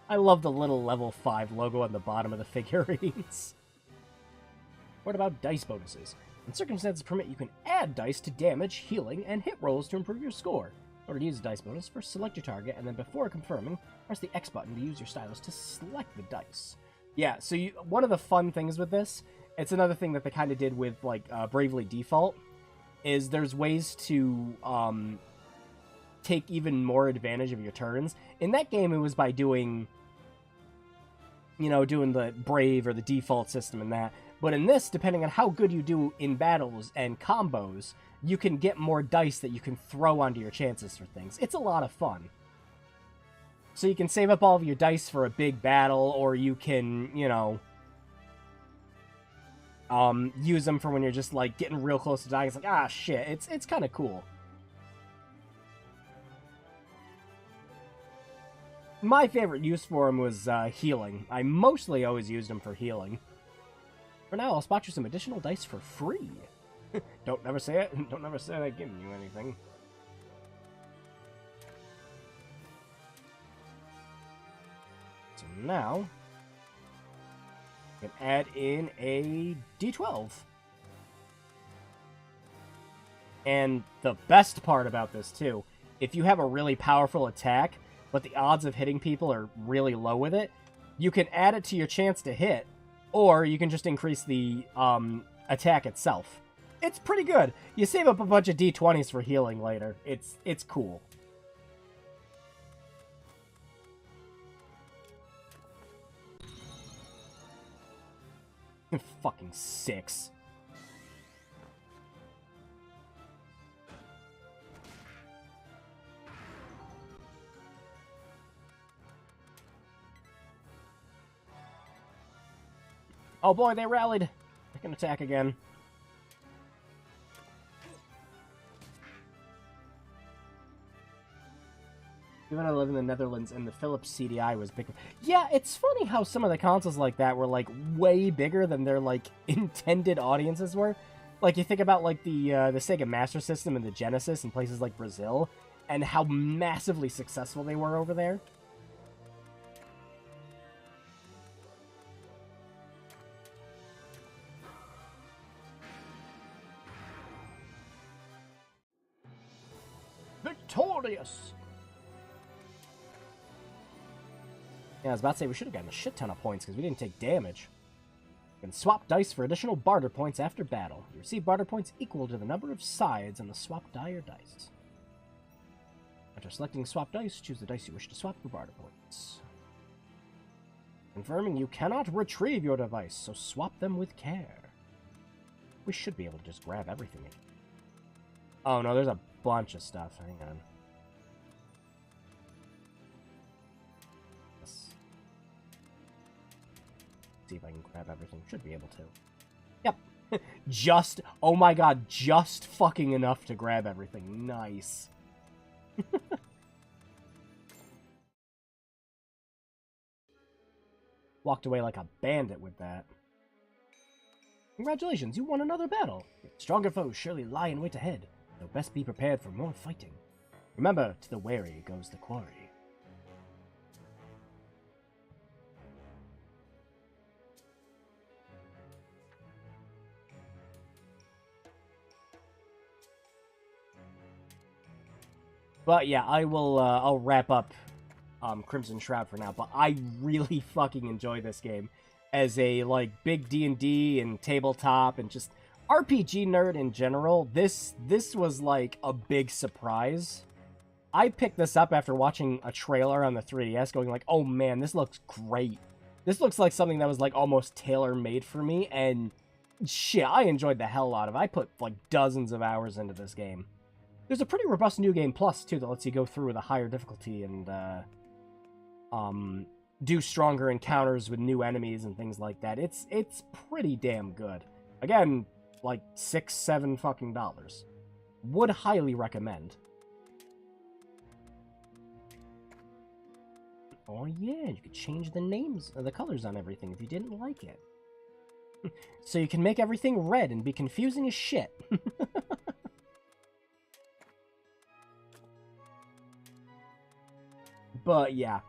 I love the little level 5 logo on the bottom of the figurines. What about dice bonuses? When circumstances permit, you can add dice to damage, healing, and hit rolls to improve your score. In order to use a dice bonus, first select your target, and then before confirming, press the X button to use your stylus to select the dice. Yeah, so one of the fun things with this, it's another thing that they kind of did with, like, Bravely Default, is there's ways to take even more advantage of your turns. In that game, it was by doing, you know, doing the Brave or the default system and that. But in this, depending on how good you do in battles and combos, you can get more dice that you can throw onto your chances for things. It's a lot of fun. So you can save up all of your dice for a big battle, or you can, you know, use them for when you're just, like, getting real close to dying. It's like, ah, shit. It's kind of cool. My favorite use for them was healing. I mostly always used them for healing. For now, I'll spot you some additional dice for free. Don't never say it. Don't never say I'm giving you anything. So now, you can add in a D12. And the best part about this, too, if you have a really powerful attack, but the odds of hitting people are really low with it, you can add it to your chance to hit, or you can just increase the attack itself. It's pretty good. You save up a bunch of D20s for healing later. It's cool. Fucking 6. Oh boy, they rallied. They can attack again. Even I live in the Netherlands and the Philips CDI was bigger. Yeah, it's funny how some of the consoles like that were, like, way bigger than their, like, intended audiences were. Like, you think about, like, the Sega Master System and the Genesis in places like Brazil, and how massively successful they were over there. Victorious! Yeah, I was about to say we should have gotten a shit ton of points because we didn't take damage. You can swap dice for additional barter points after battle. You receive barter points equal to the number of sides on the swap die or dice. After selecting swap dice, choose the dice you wish to swap for barter points. Confirming you cannot retrieve your device, so swap them with care. We should be able to just grab everything. Oh no, there's a bunch of stuff. Hang on. See if I can grab everything. Should be able to. Yep. Just, oh my god, just fucking enough to grab everything. Nice. Walked away like a bandit with that. Congratulations, you won another battle. Stronger foes surely lie in wait ahead, though best be prepared for more fighting. Remember, to the wary goes the quarry. But yeah, I will. I'll wrap up Crimson Shroud for now. But I really fucking enjoy this game as a like big D&D and tabletop and just RPG nerd in general. This was like a big surprise. I picked this up after watching a trailer on the 3DS, going like, "Oh man, this looks great. This looks like something that was like almost tailor-made for me." And shit, I enjoyed the hell out of it. I put like dozens of hours into this game. There's a pretty robust New Game Plus, too, that lets you go through with a higher difficulty and, do stronger encounters with new enemies and things like that. It's pretty damn good. Again, like $6-7 fucking dollars. Would highly recommend. Oh yeah, you could change the names, the colors on everything if you didn't like it. So you can make everything red and be confusing as shit. But yeah,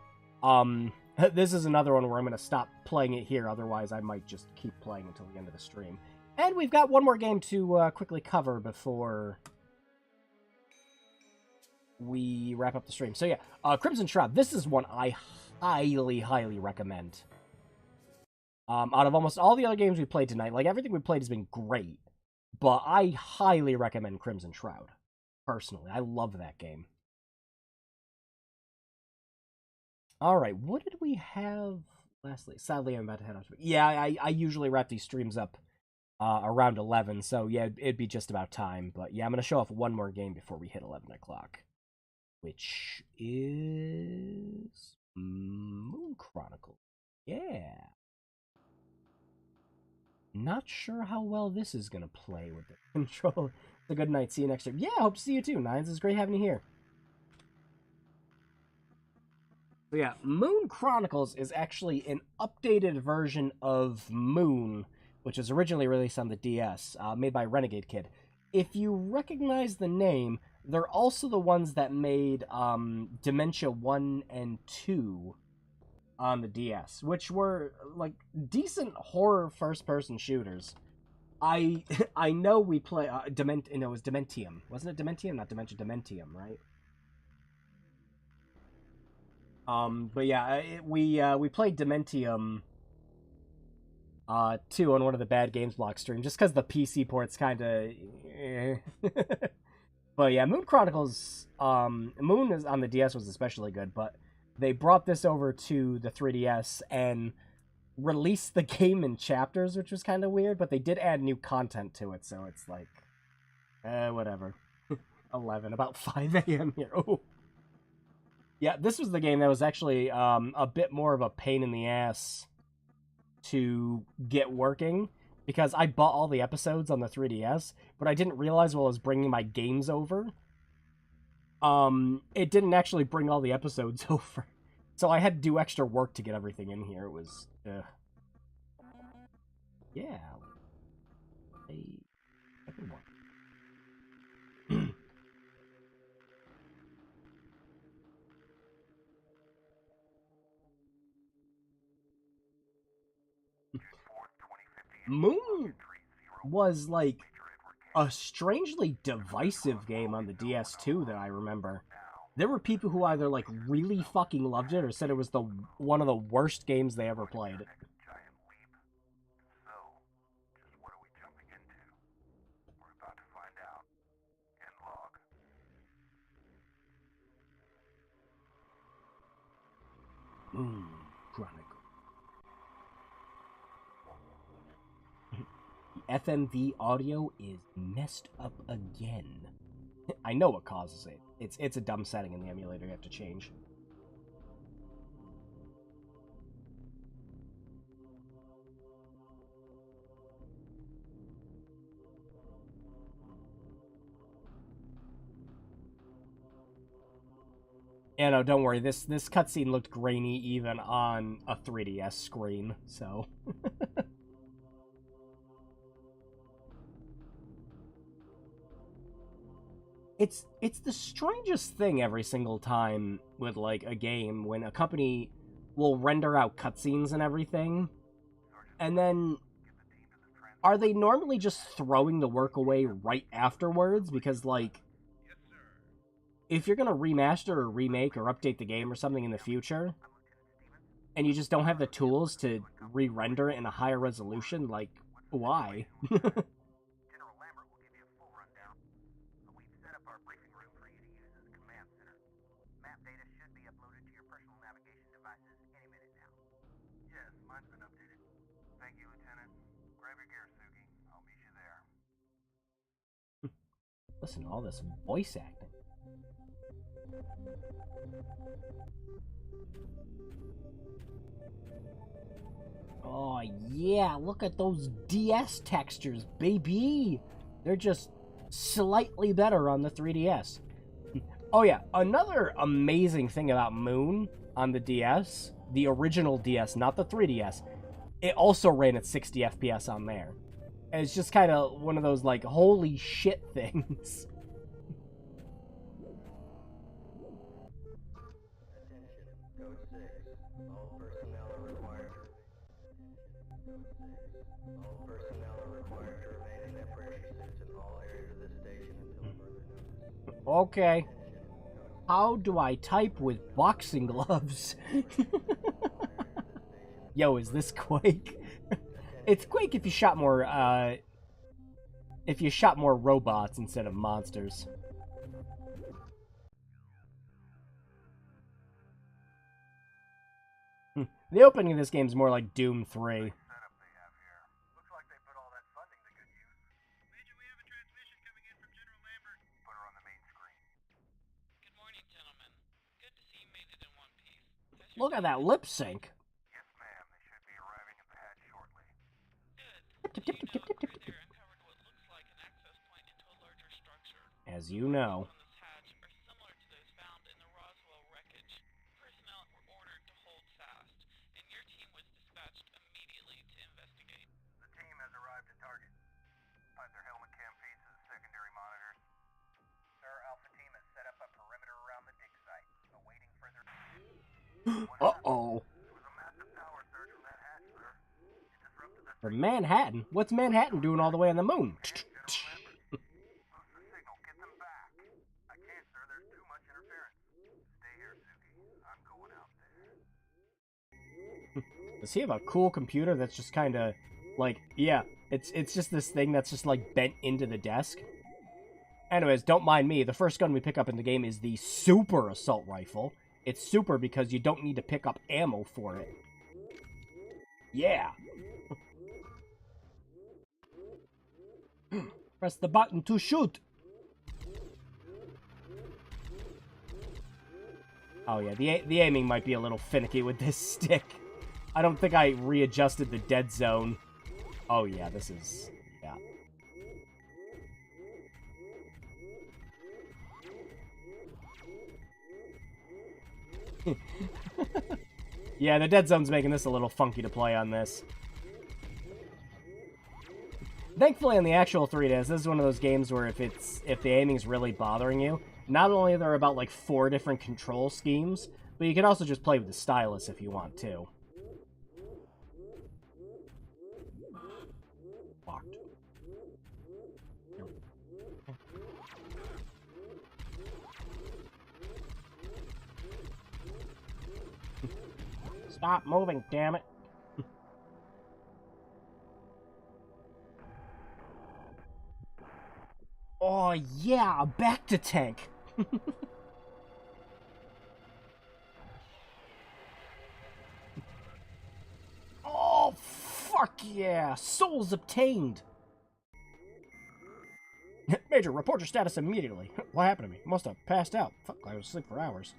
this is another one where I'm going to stop playing it here, otherwise I might just keep playing until the end of the stream. And we've got one more game to quickly cover before we wrap up the stream. So yeah, Crimson Shroud, this is one I highly, highly recommend. Out of almost all the other games we played tonight, like everything we played has been great, but I highly recommend Crimson Shroud, personally. I love that game. Alright, what did we have lastly? Sadly, I'm about to head off. Yeah, I usually wrap these streams up around 11, so yeah, it'd be just about time. But yeah, I'm going to show off one more game before we hit 11 o'clock, which is Moon Chronicle. Yeah. Not sure how well this is gonna play with the controller. It's a good night. See you next time. Yeah, hope to see you too, Nines. It's great having you here. So yeah, Moon Chronicles is actually an updated version of Moon, which was originally released on the DS, made by Renegade Kid. If you recognize the name, they're also the ones that made Dementia 1 and 2 on the DS, which were like decent horror first-person shooters. I I know we play it was Dementium, wasn't it? Dementium, not Dementia, Dementium, right? But yeah, we played Dementium 2 on one of the Bad Games Block streams, just because the PC port's kind of. But yeah, Moon Chronicles, Moon is on the DS was especially good, but they brought this over to the 3DS and released the game in chapters, which was kind of weird, but they did add new content to it, so it's like, whatever. 11, about 5 a.m. here. Oh. Yeah, this was the game that was actually a bit more of a pain in the ass to get working, because I bought all the episodes on the 3DS, but I didn't realize while I was bringing my games over, it didn't actually bring all the episodes over. So I had to do extra work to get everything in here. It was, yeah. Everyone. Moon was like a strangely divisive game on the DS2 that I remember. There were people who either like really fucking loved it or said it was the one of the worst games they ever played. Moon Chronicle. The FMV audio is messed up again. I know what causes it. It's a dumb setting in the emulator you have to change. Yeah, no, don't worry. This cutscene looked grainy even on a 3DS screen, so. It's the strangest thing every single time with like a game when a company will render out cutscenes and everything, and then are they normally just throwing the work away right afterwards? Because like, if you're gonna remaster or remake or update the game or something in the future, and you just don't have the tools to re-render it in a higher resolution, like, why? Listen to all this voice acting. Oh yeah, look at those DS textures, baby! They're just slightly better on the 3DS. Oh yeah, another amazing thing about Moon on the DS, the original DS, not the 3DS, it also ran at 60 FPS on there. And it's just kind of one of those, like, holy shit things. Okay. How do I type with boxing gloves? Yo, is this Quake? It's Quake if you shot more robots instead of monsters. The opening of this game is more like Doom 3. Look at that lip sync. Yes, ma'am. They should be arriving at the hatch shortly. Good. The team operator uncovered what looks like an access point into a larger structure. As you know. On this hatch are similar to those found in the Roswell wreckage. Personnel were ordered to hold fast, and your team was dispatched immediately to investigate. The team has arrived at target. Pipe their helmet cam feeds to the secondary monitors. Sir, Alpha Team has set up a perimeter around the dig site, awaiting further... Uh-oh. There was a massive power surge from that hatch, sir. It disrupted the... From Manhattan? What's Manhattan doing all the way on the moon? Lose the signal. Get them back. I can't, sir. There's too much interference. Stay here, Suki. I'm going out there. Does he have a cool computer that's just kind of like, yeah, it's just this thing that's just like bent into the desk? Anyways, don't mind me. The first gun we pick up in the game is the Super Assault Rifle. It's super because you don't need to pick up ammo for it. Yeah. Press the button to shoot. Oh yeah, the aiming might be a little finicky with this stick. I don't think I readjusted the dead zone. Oh yeah, this is... yeah. Yeah, the dead zone's making this a little funky to play on this. Thankfully, on the actual 3DS, this is one of those games where if the aiming's really bothering you, not only are there about like 4 different control schemes, but you can also just play with the stylus if you want to. Locked. Stop moving, damn it. Oh yeah, back to tank. Oh fuck yeah, souls obtained. Major, report your status immediately. What happened to me? Must have passed out. Fuck, I was asleep for hours.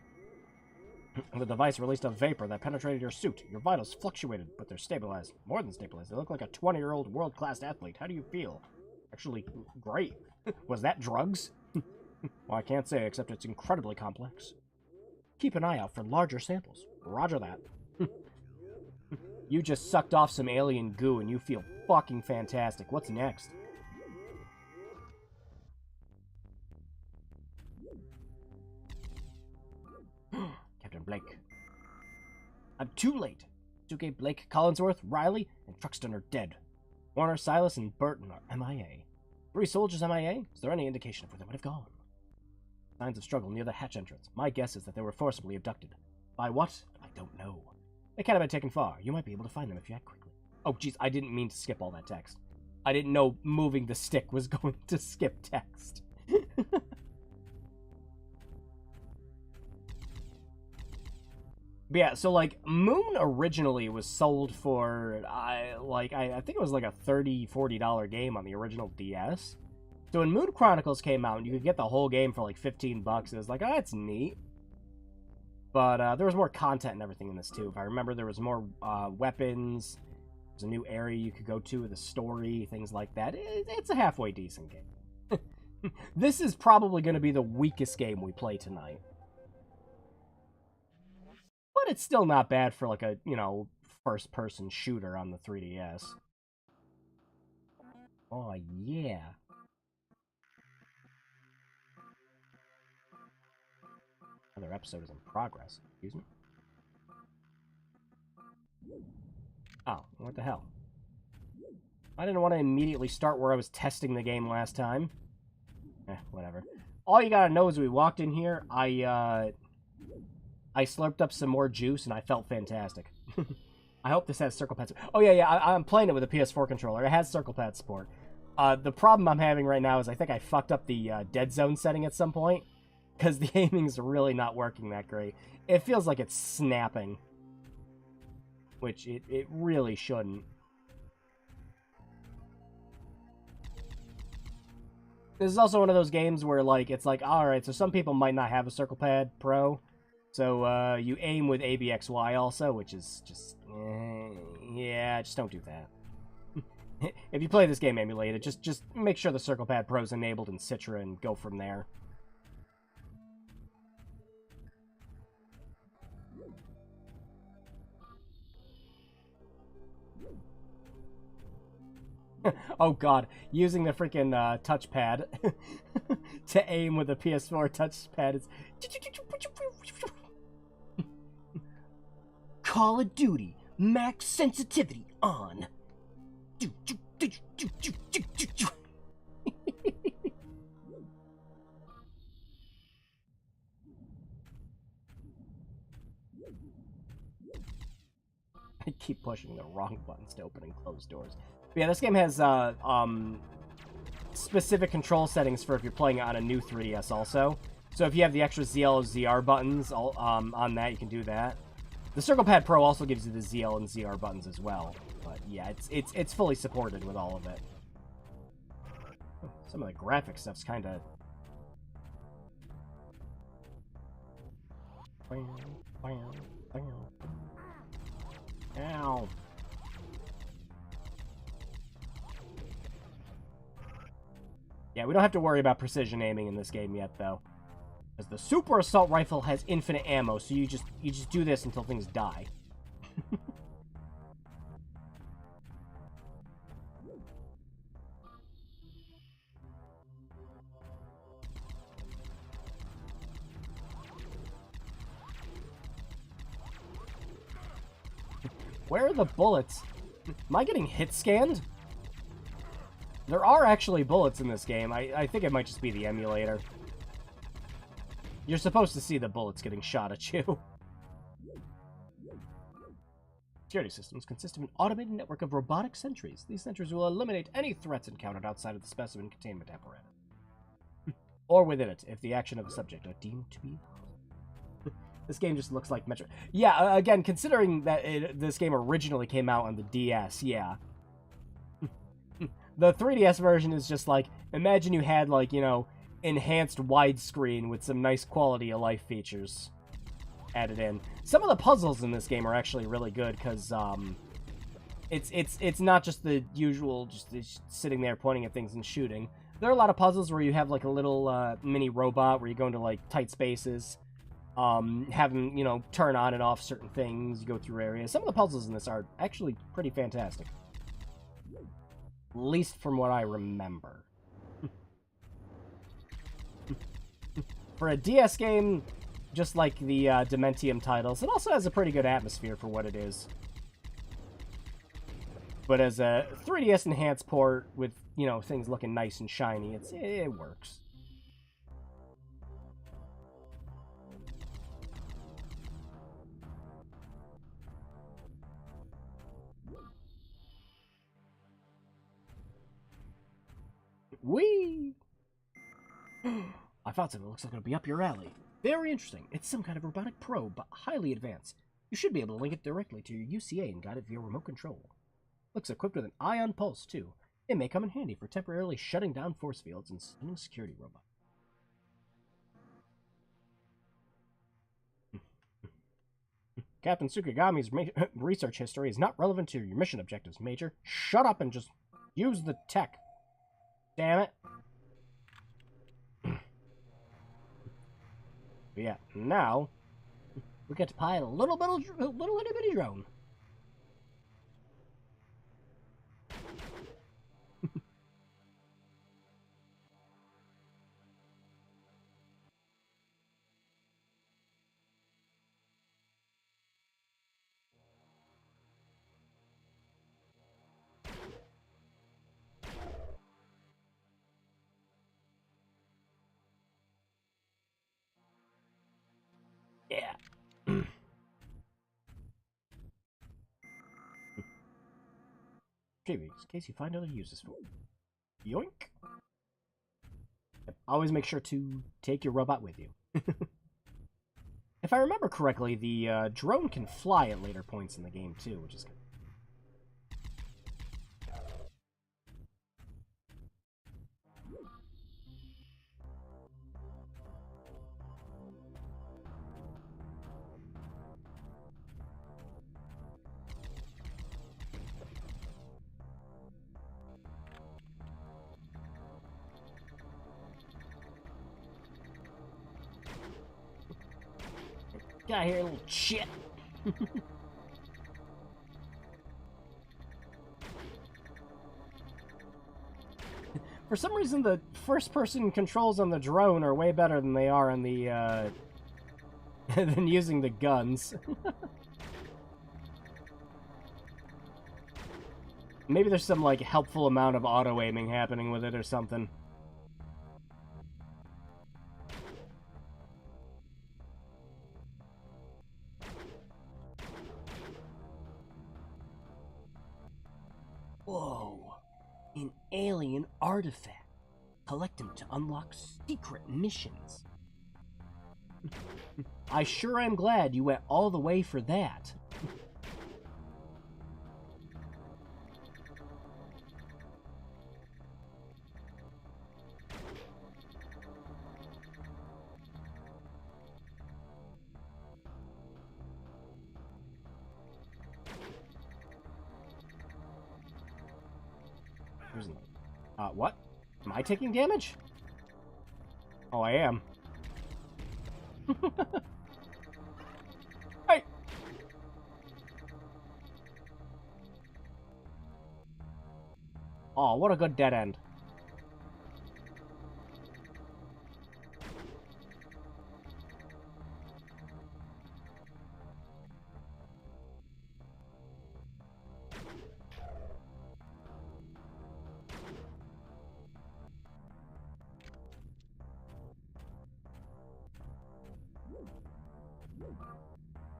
The device released a vapor that penetrated your suit. Your vitals fluctuated, but they're stabilized. More than stabilized. They look like a 20-year-old world-class athlete. How do you feel? Actually, great. Was that drugs? Well, I can't say, except it's incredibly complex. Keep an eye out for larger samples. Roger that. You just sucked off some alien goo and you feel fucking fantastic. What's next? Captain Blake. I'm too late. Suke, Blake, Collinsworth, Riley, and Truxton are dead. Warner, Silas, and Burton are MIA. 3 soldiers MIA? Is there any indication of where they might have gone? Signs of struggle near the hatch entrance. My guess is that they were forcibly abducted. By what? I don't know. They can't have been taken far. You might be able to find them if you act quickly. Oh, jeez, I didn't mean to skip all that text. I didn't know moving the stick was going to skip text. But yeah, so, like, Moon originally was sold for, I think it was like a $30, $40 game on the original DS. So when Moon Chronicles came out, you could get the whole game for like $15. It was like, oh, that's neat. But there was more content and everything in this, too. If I remember, there was more weapons. There's a new area you could go to with a story, things like that. It's a halfway decent game. This is probably going to be the weakest game we play tonight. But it's still not bad for like a, first-person shooter on the 3DS. Oh, yeah. Another episode is in progress. Excuse me? Oh, what the hell? I didn't want to immediately start where I was testing the game last time. Whatever. All you gotta know is we walked in here, I slurped up some more juice, and I felt fantastic. I hope this has circle pad support. Oh, yeah, I'm playing it with a PS4 controller. It has circle pad support. The problem I'm having right now is I think I fucked up the dead zone setting at some point, because the aiming's really not working that great. It feels like it's snapping, which it really shouldn't. This is also one of those games where, like, it's like, alright, so some people might not have a Circle Pad Pro, So you aim with ABXY also, which is just yeah, just don't do that. If you play this game emulated, just make sure the Circle Pad Pro is enabled in Citra and go from there. Oh god, using the freaking touchpad to aim with a PS4 touchpad is... Call of Duty, max sensitivity on. I keep pushing the wrong buttons to open and close doors. But yeah, this game has specific control settings for if you're playing it on a new 3DS also. So if you have the extra ZL or ZR buttons on that, you can do that. The Circle Pad Pro also gives you the ZL and ZR buttons as well. But yeah, it's fully supported with all of it. Some of the graphic stuff's kind of... Ow. Yeah, we don't have to worry about precision aiming in this game yet, though. As the Super Assault Rifle has infinite ammo, so you just do this until things die. Where are the bullets? Am I getting hit scanned? There are actually bullets in this game. I think it might just be the emulator. You're supposed to see the bullets getting shot at you. Security systems consist of an automated network of robotic sentries. These sentries will eliminate any threats encountered outside of the specimen containment apparatus. Or within it, if the action of a subject are deemed to be... This game just looks like Metro... Yeah, again, considering that this game originally came out on the DS, yeah. The 3DS version is just like, imagine you had, like, you know, enhanced widescreen with some nice quality of life features added in. Some of the puzzles in this game are actually really good, because, it's not just the usual, just sitting there pointing at things and shooting. There are a lot of puzzles where you have, like, a little, mini robot where you go into, like, tight spaces. Have them, you know, turn on and off certain things, you go through areas. Some of the puzzles in this are actually pretty fantastic. At least from what I remember. For a DS game, just like the Dementium titles, it also has a pretty good atmosphere for what it is. But as a 3DS enhanced port with, you know, things looking nice and shiny, it works. Whee! I found something that looks like it'll be up your alley. Very interesting. It's some kind of robotic probe, but highly advanced. You should be able to link it directly to your UCA and guide it via remote control. Looks equipped with an ion pulse, too. It may come in handy for temporarily shutting down force fields and stunning security robots. Captain Tsukigami's research history is not relevant to your mission objectives, Major. Shut up and just use the tech. Damn it. But yeah, now we get to pilot a little itty bitty drone. Yeah. In case you find other uses for it. Yoink. Yep, always make sure to take your robot with you. If I remember correctly, the drone can fly at later points in the game too, which is good. Get out of here, little shit. For some reason, the first-person controls on the drone are way better than they are on the, than using the guns. Maybe there's some, like, helpful amount of auto-aiming happening with it or something. Whoa. An alien artifact. Collect them to unlock secret missions. I sure am glad you went all the way for that. What? Am I taking damage? Oh, I am. Hey! Oh, what a good dead end.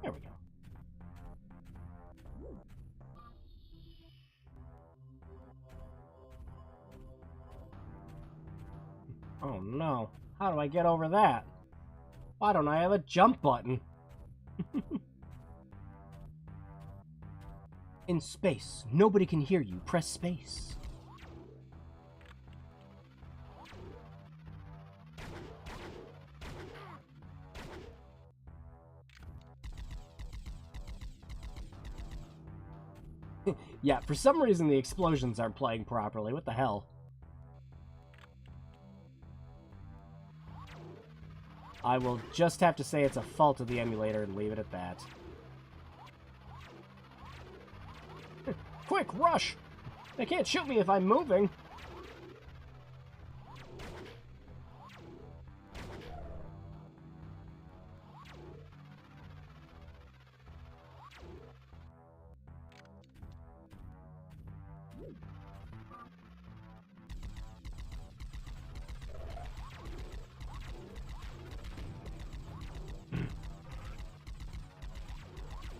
There we go. Oh no. How do I get over that? Why don't I have a jump button? In space, nobody can hear you. Press space. Yeah, for some reason the explosions aren't playing properly. What the hell? I will just have to say it's a fault of the emulator and leave it at that. Quick, rush! They can't shoot me if I'm moving.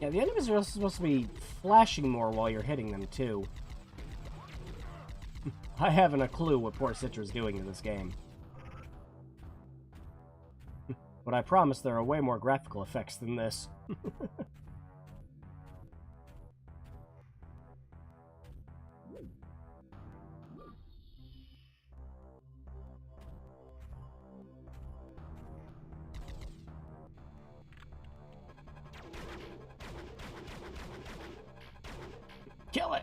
Yeah, the enemies are also supposed to be flashing more while you're hitting them, too. I haven't a clue what poor Citra's doing in this game. But I promise there are way more graphical effects than this. Kill it!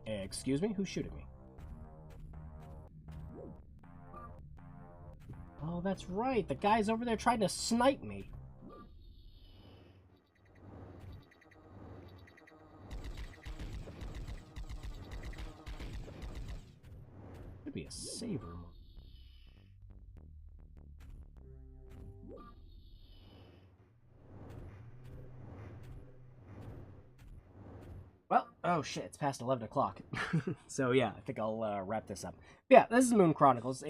Excuse me? Who's shooting me? Oh, that's right. The guy's over there trying to snipe me. Could be a saver mode. Well, oh shit, it's past 11 o'clock. So yeah, I think I'll wrap this up. Yeah, this is Moon Chronicles.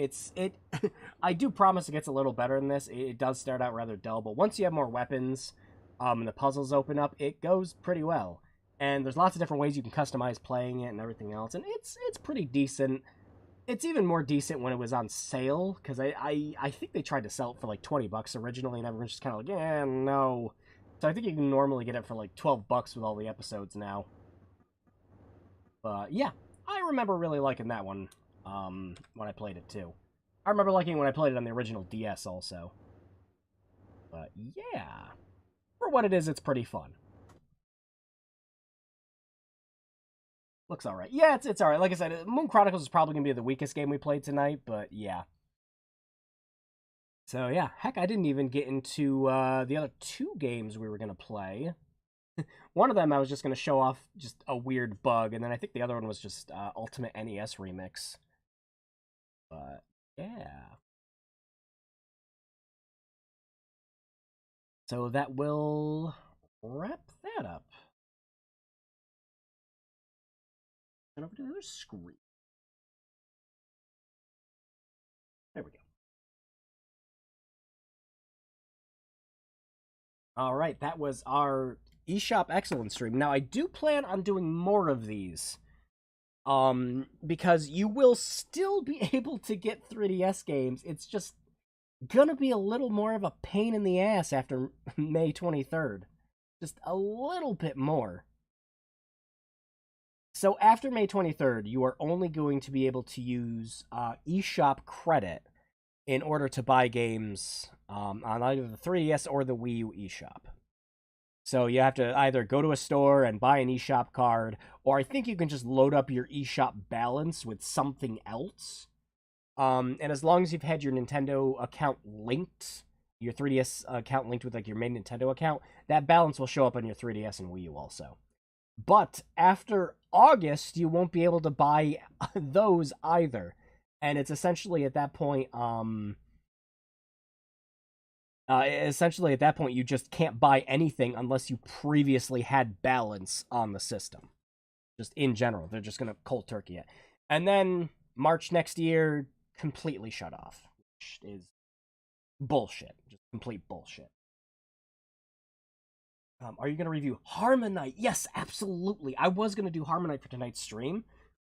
I do promise it gets a little better than this. It does start out rather dull, but once you have more weapons, and the puzzles open up, it goes pretty well. And there's lots of different ways you can customize playing it and everything else, and it's pretty decent. It's even more decent when it was on sale, because I think they tried to sell it for like $20 originally, and everyone's just kind of like, yeah, no. So I think you can normally get it for like $12 with all the episodes now. But yeah, I remember really liking that one when I played it too. I remember liking it when I played it on the original DS also. But yeah, for what it is, it's pretty fun. Looks alright. Yeah, it's alright. Like I said, Moon Chronicles is probably going to be the weakest game we played tonight, but yeah. So yeah, heck, I didn't even get into the other two games we were going to play. One of them I was just going to show off just a weird bug, and then I think the other one was just Ultimate NES Remix. But yeah. So that will wrap that up. And over to the other screen. There we go. All right, that was our eShop Excellence stream. Now, I do plan on doing more of these. Because you will still be able to get 3DS games. It's just gonna be a little more of a pain in the ass after May 23rd. Just a little bit more. So after May 23rd, you are only going to be able to use eShop credit in order to buy games on either the 3DS or the Wii U eShop. So you have to either go to a store and buy an eShop card, or I think you can just load up your eShop balance with something else. And as long as you've had your Nintendo account linked, your 3DS account linked with like your main Nintendo account, that balance will show up on your 3DS and Wii U also. But after August, you won't be able to buy those either. And it's essentially at that point, you just can't buy anything unless you previously had balance on the system. Just in general, they're just gonna cold turkey it. And then March next year, completely shut off, which is bullshit. Just complete bullshit. Are you going to review Harmonite? Yes, absolutely. I was going to do Harmonite for tonight's stream.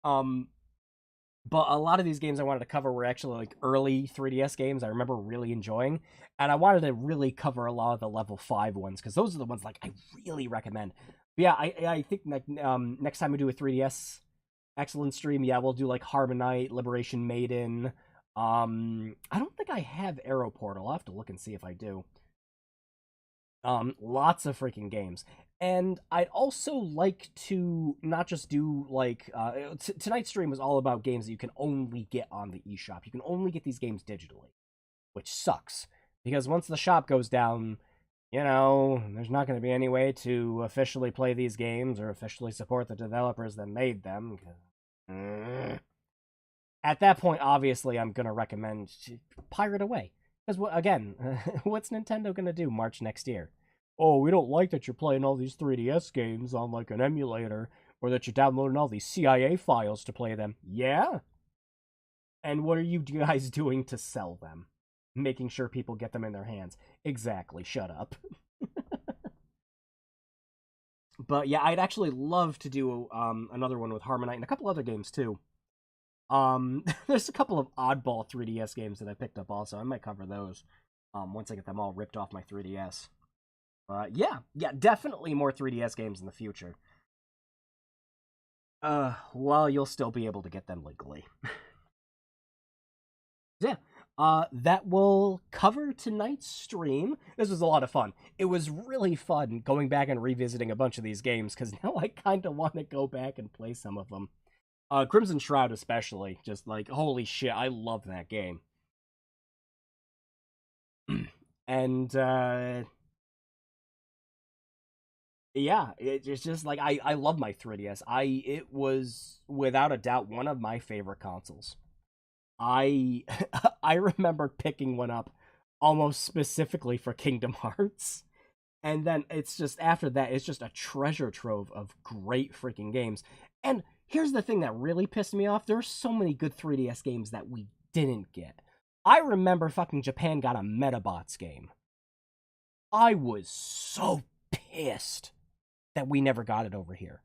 But a lot of these games I wanted to cover were actually like early 3DS games I remember really enjoying. And I wanted to really cover a lot of the level 5 ones, because those are the ones like I really recommend. But yeah, I think next time we do a 3DS Excellent stream, yeah, we'll do like Harmonite, Liberation Maiden. I don't think I have Arrow Portal. I'll have to look and see if I do. Lots of freaking games. And I'd also like to not just do like tonight's stream was all about games that you can only get on the eShop. You can only get these games digitally, which sucks, because once the shop goes down, you know, there's not going to be any way to officially play these games or officially support the developers that made them. At that point, obviously, I'm going to recommend pirate away. Because, again, what's Nintendo going to do March next year? Oh, we don't like that you're playing all these 3DS games on, like, an emulator, or that you're downloading all these CIA files to play them. Yeah? And what are you guys doing to sell them? Making sure people get them in their hands. Exactly, shut up. But, yeah, I'd actually love to do another one with Harmonite and a couple other games, too. There's a couple of oddball 3DS games that I picked up also. I might cover those once I get them all ripped off my 3DS. Yeah, definitely more 3DS games in the future. While you'll still be able to get them legally. Yeah, that will cover tonight's stream. This was a lot of fun. It was really fun going back and revisiting a bunch of these games, because now I kind of want to go back and play some of them. Crimson Shroud especially, just like, holy shit, I love that game. And, yeah, it's just like, I love my 3DS. It was, without a doubt, one of my favorite consoles. I remember picking one up almost specifically for Kingdom Hearts. And then it's just, after that, it's just a treasure trove of great freaking games. And here's the thing that really pissed me off. There's so many good 3DS games that we didn't get. I remember fucking Japan got a Metabots game. I was so pissed that we never got it over here.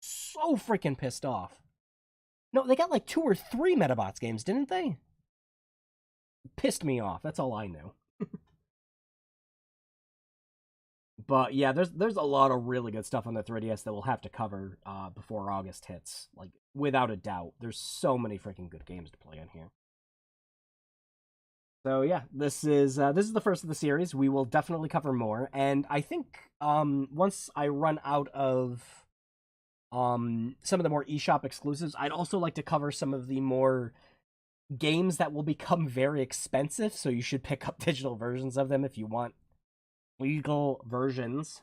So freaking pissed off. No, they got like 2 or 3 Metabots games, didn't they? Pissed me off. That's all I knew. But yeah, there's a lot of really good stuff on the 3DS that we'll have to cover before August hits. Like, without a doubt, there's so many freaking good games to play on here. So yeah, this is the first of the series. We will definitely cover more, and I think once I run out of some of the more eShop exclusives, I'd also like to cover some of the more games that will become very expensive. So you should pick up digital versions of them if you want legal versions.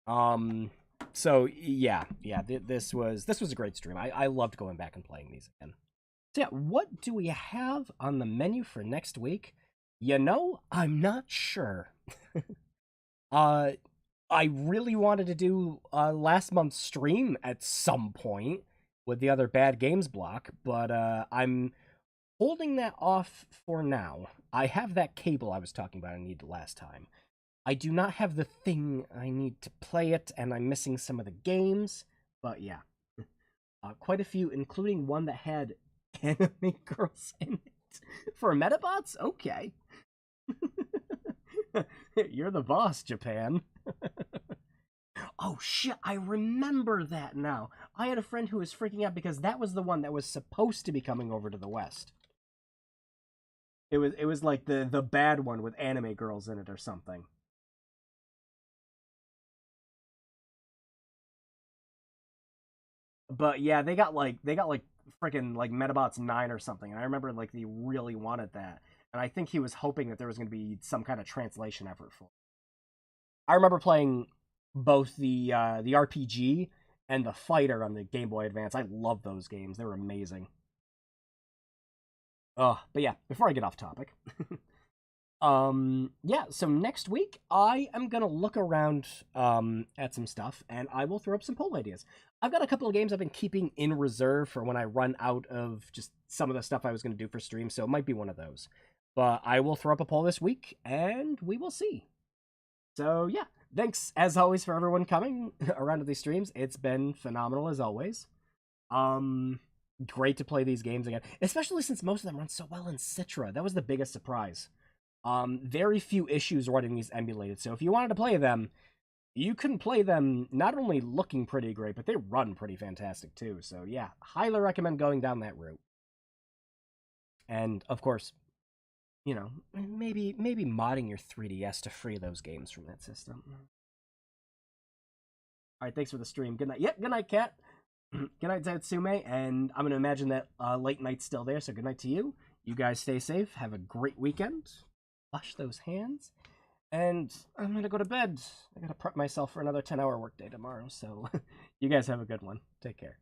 So yeah, this was a great stream. I loved going back and playing these again. So yeah, what do we have on the menu for next week? You know, I'm not sure. I really wanted to do last month's stream at some point with the other bad games block, but I'm holding that off for now. I have that cable I was talking about I needed last time. I do not have the thing I need to play it, and I'm missing some of the games. But yeah, quite a few, including one that had anime girls in it. For Metabots? Okay. You're the boss, Japan. Oh shit, I remember that now. I had a friend who was freaking out because that was the one that was supposed to be coming over to the West. It was like the bad one with anime girls in it or something. But yeah, they got like freaking like Metabots 9 or something, and I remember like they really wanted that. And I think he was hoping that there was going to be some kind of translation effort for it. I remember playing both the RPG and the fighter on the Game Boy Advance. I love those games. They were amazing. But yeah, before I get off topic. Yeah, so next week I am gonna look around at some stuff, and I will throw up some poll ideas. I've got a couple of games I've been keeping in reserve for when I run out of just some of the stuff I was gonna do for stream, so it might be one of those. But I will throw up a poll this week, and we will see. So yeah, thanks as always for everyone coming around to these streams. It's been phenomenal as always. Great to play these games again, especially since most of them run so well in Citra. That was the biggest surprise. Very few issues running these emulated, so if you wanted to play them, you can play them not only looking pretty great, but they run pretty fantastic too. So yeah, highly recommend going down that route. And of course, you know, maybe modding your 3DS to free those games from that system. Alright, thanks for the stream. Good night. Yep, good night, Kat. Good night, Zatsume, and I'm gonna imagine that late night's still there, so good night to you. You guys stay safe, have a great weekend. Wash those hands, and I'm gonna go to bed. I gotta prep myself for another 10-hour workday tomorrow, so you guys have a good one. Take care.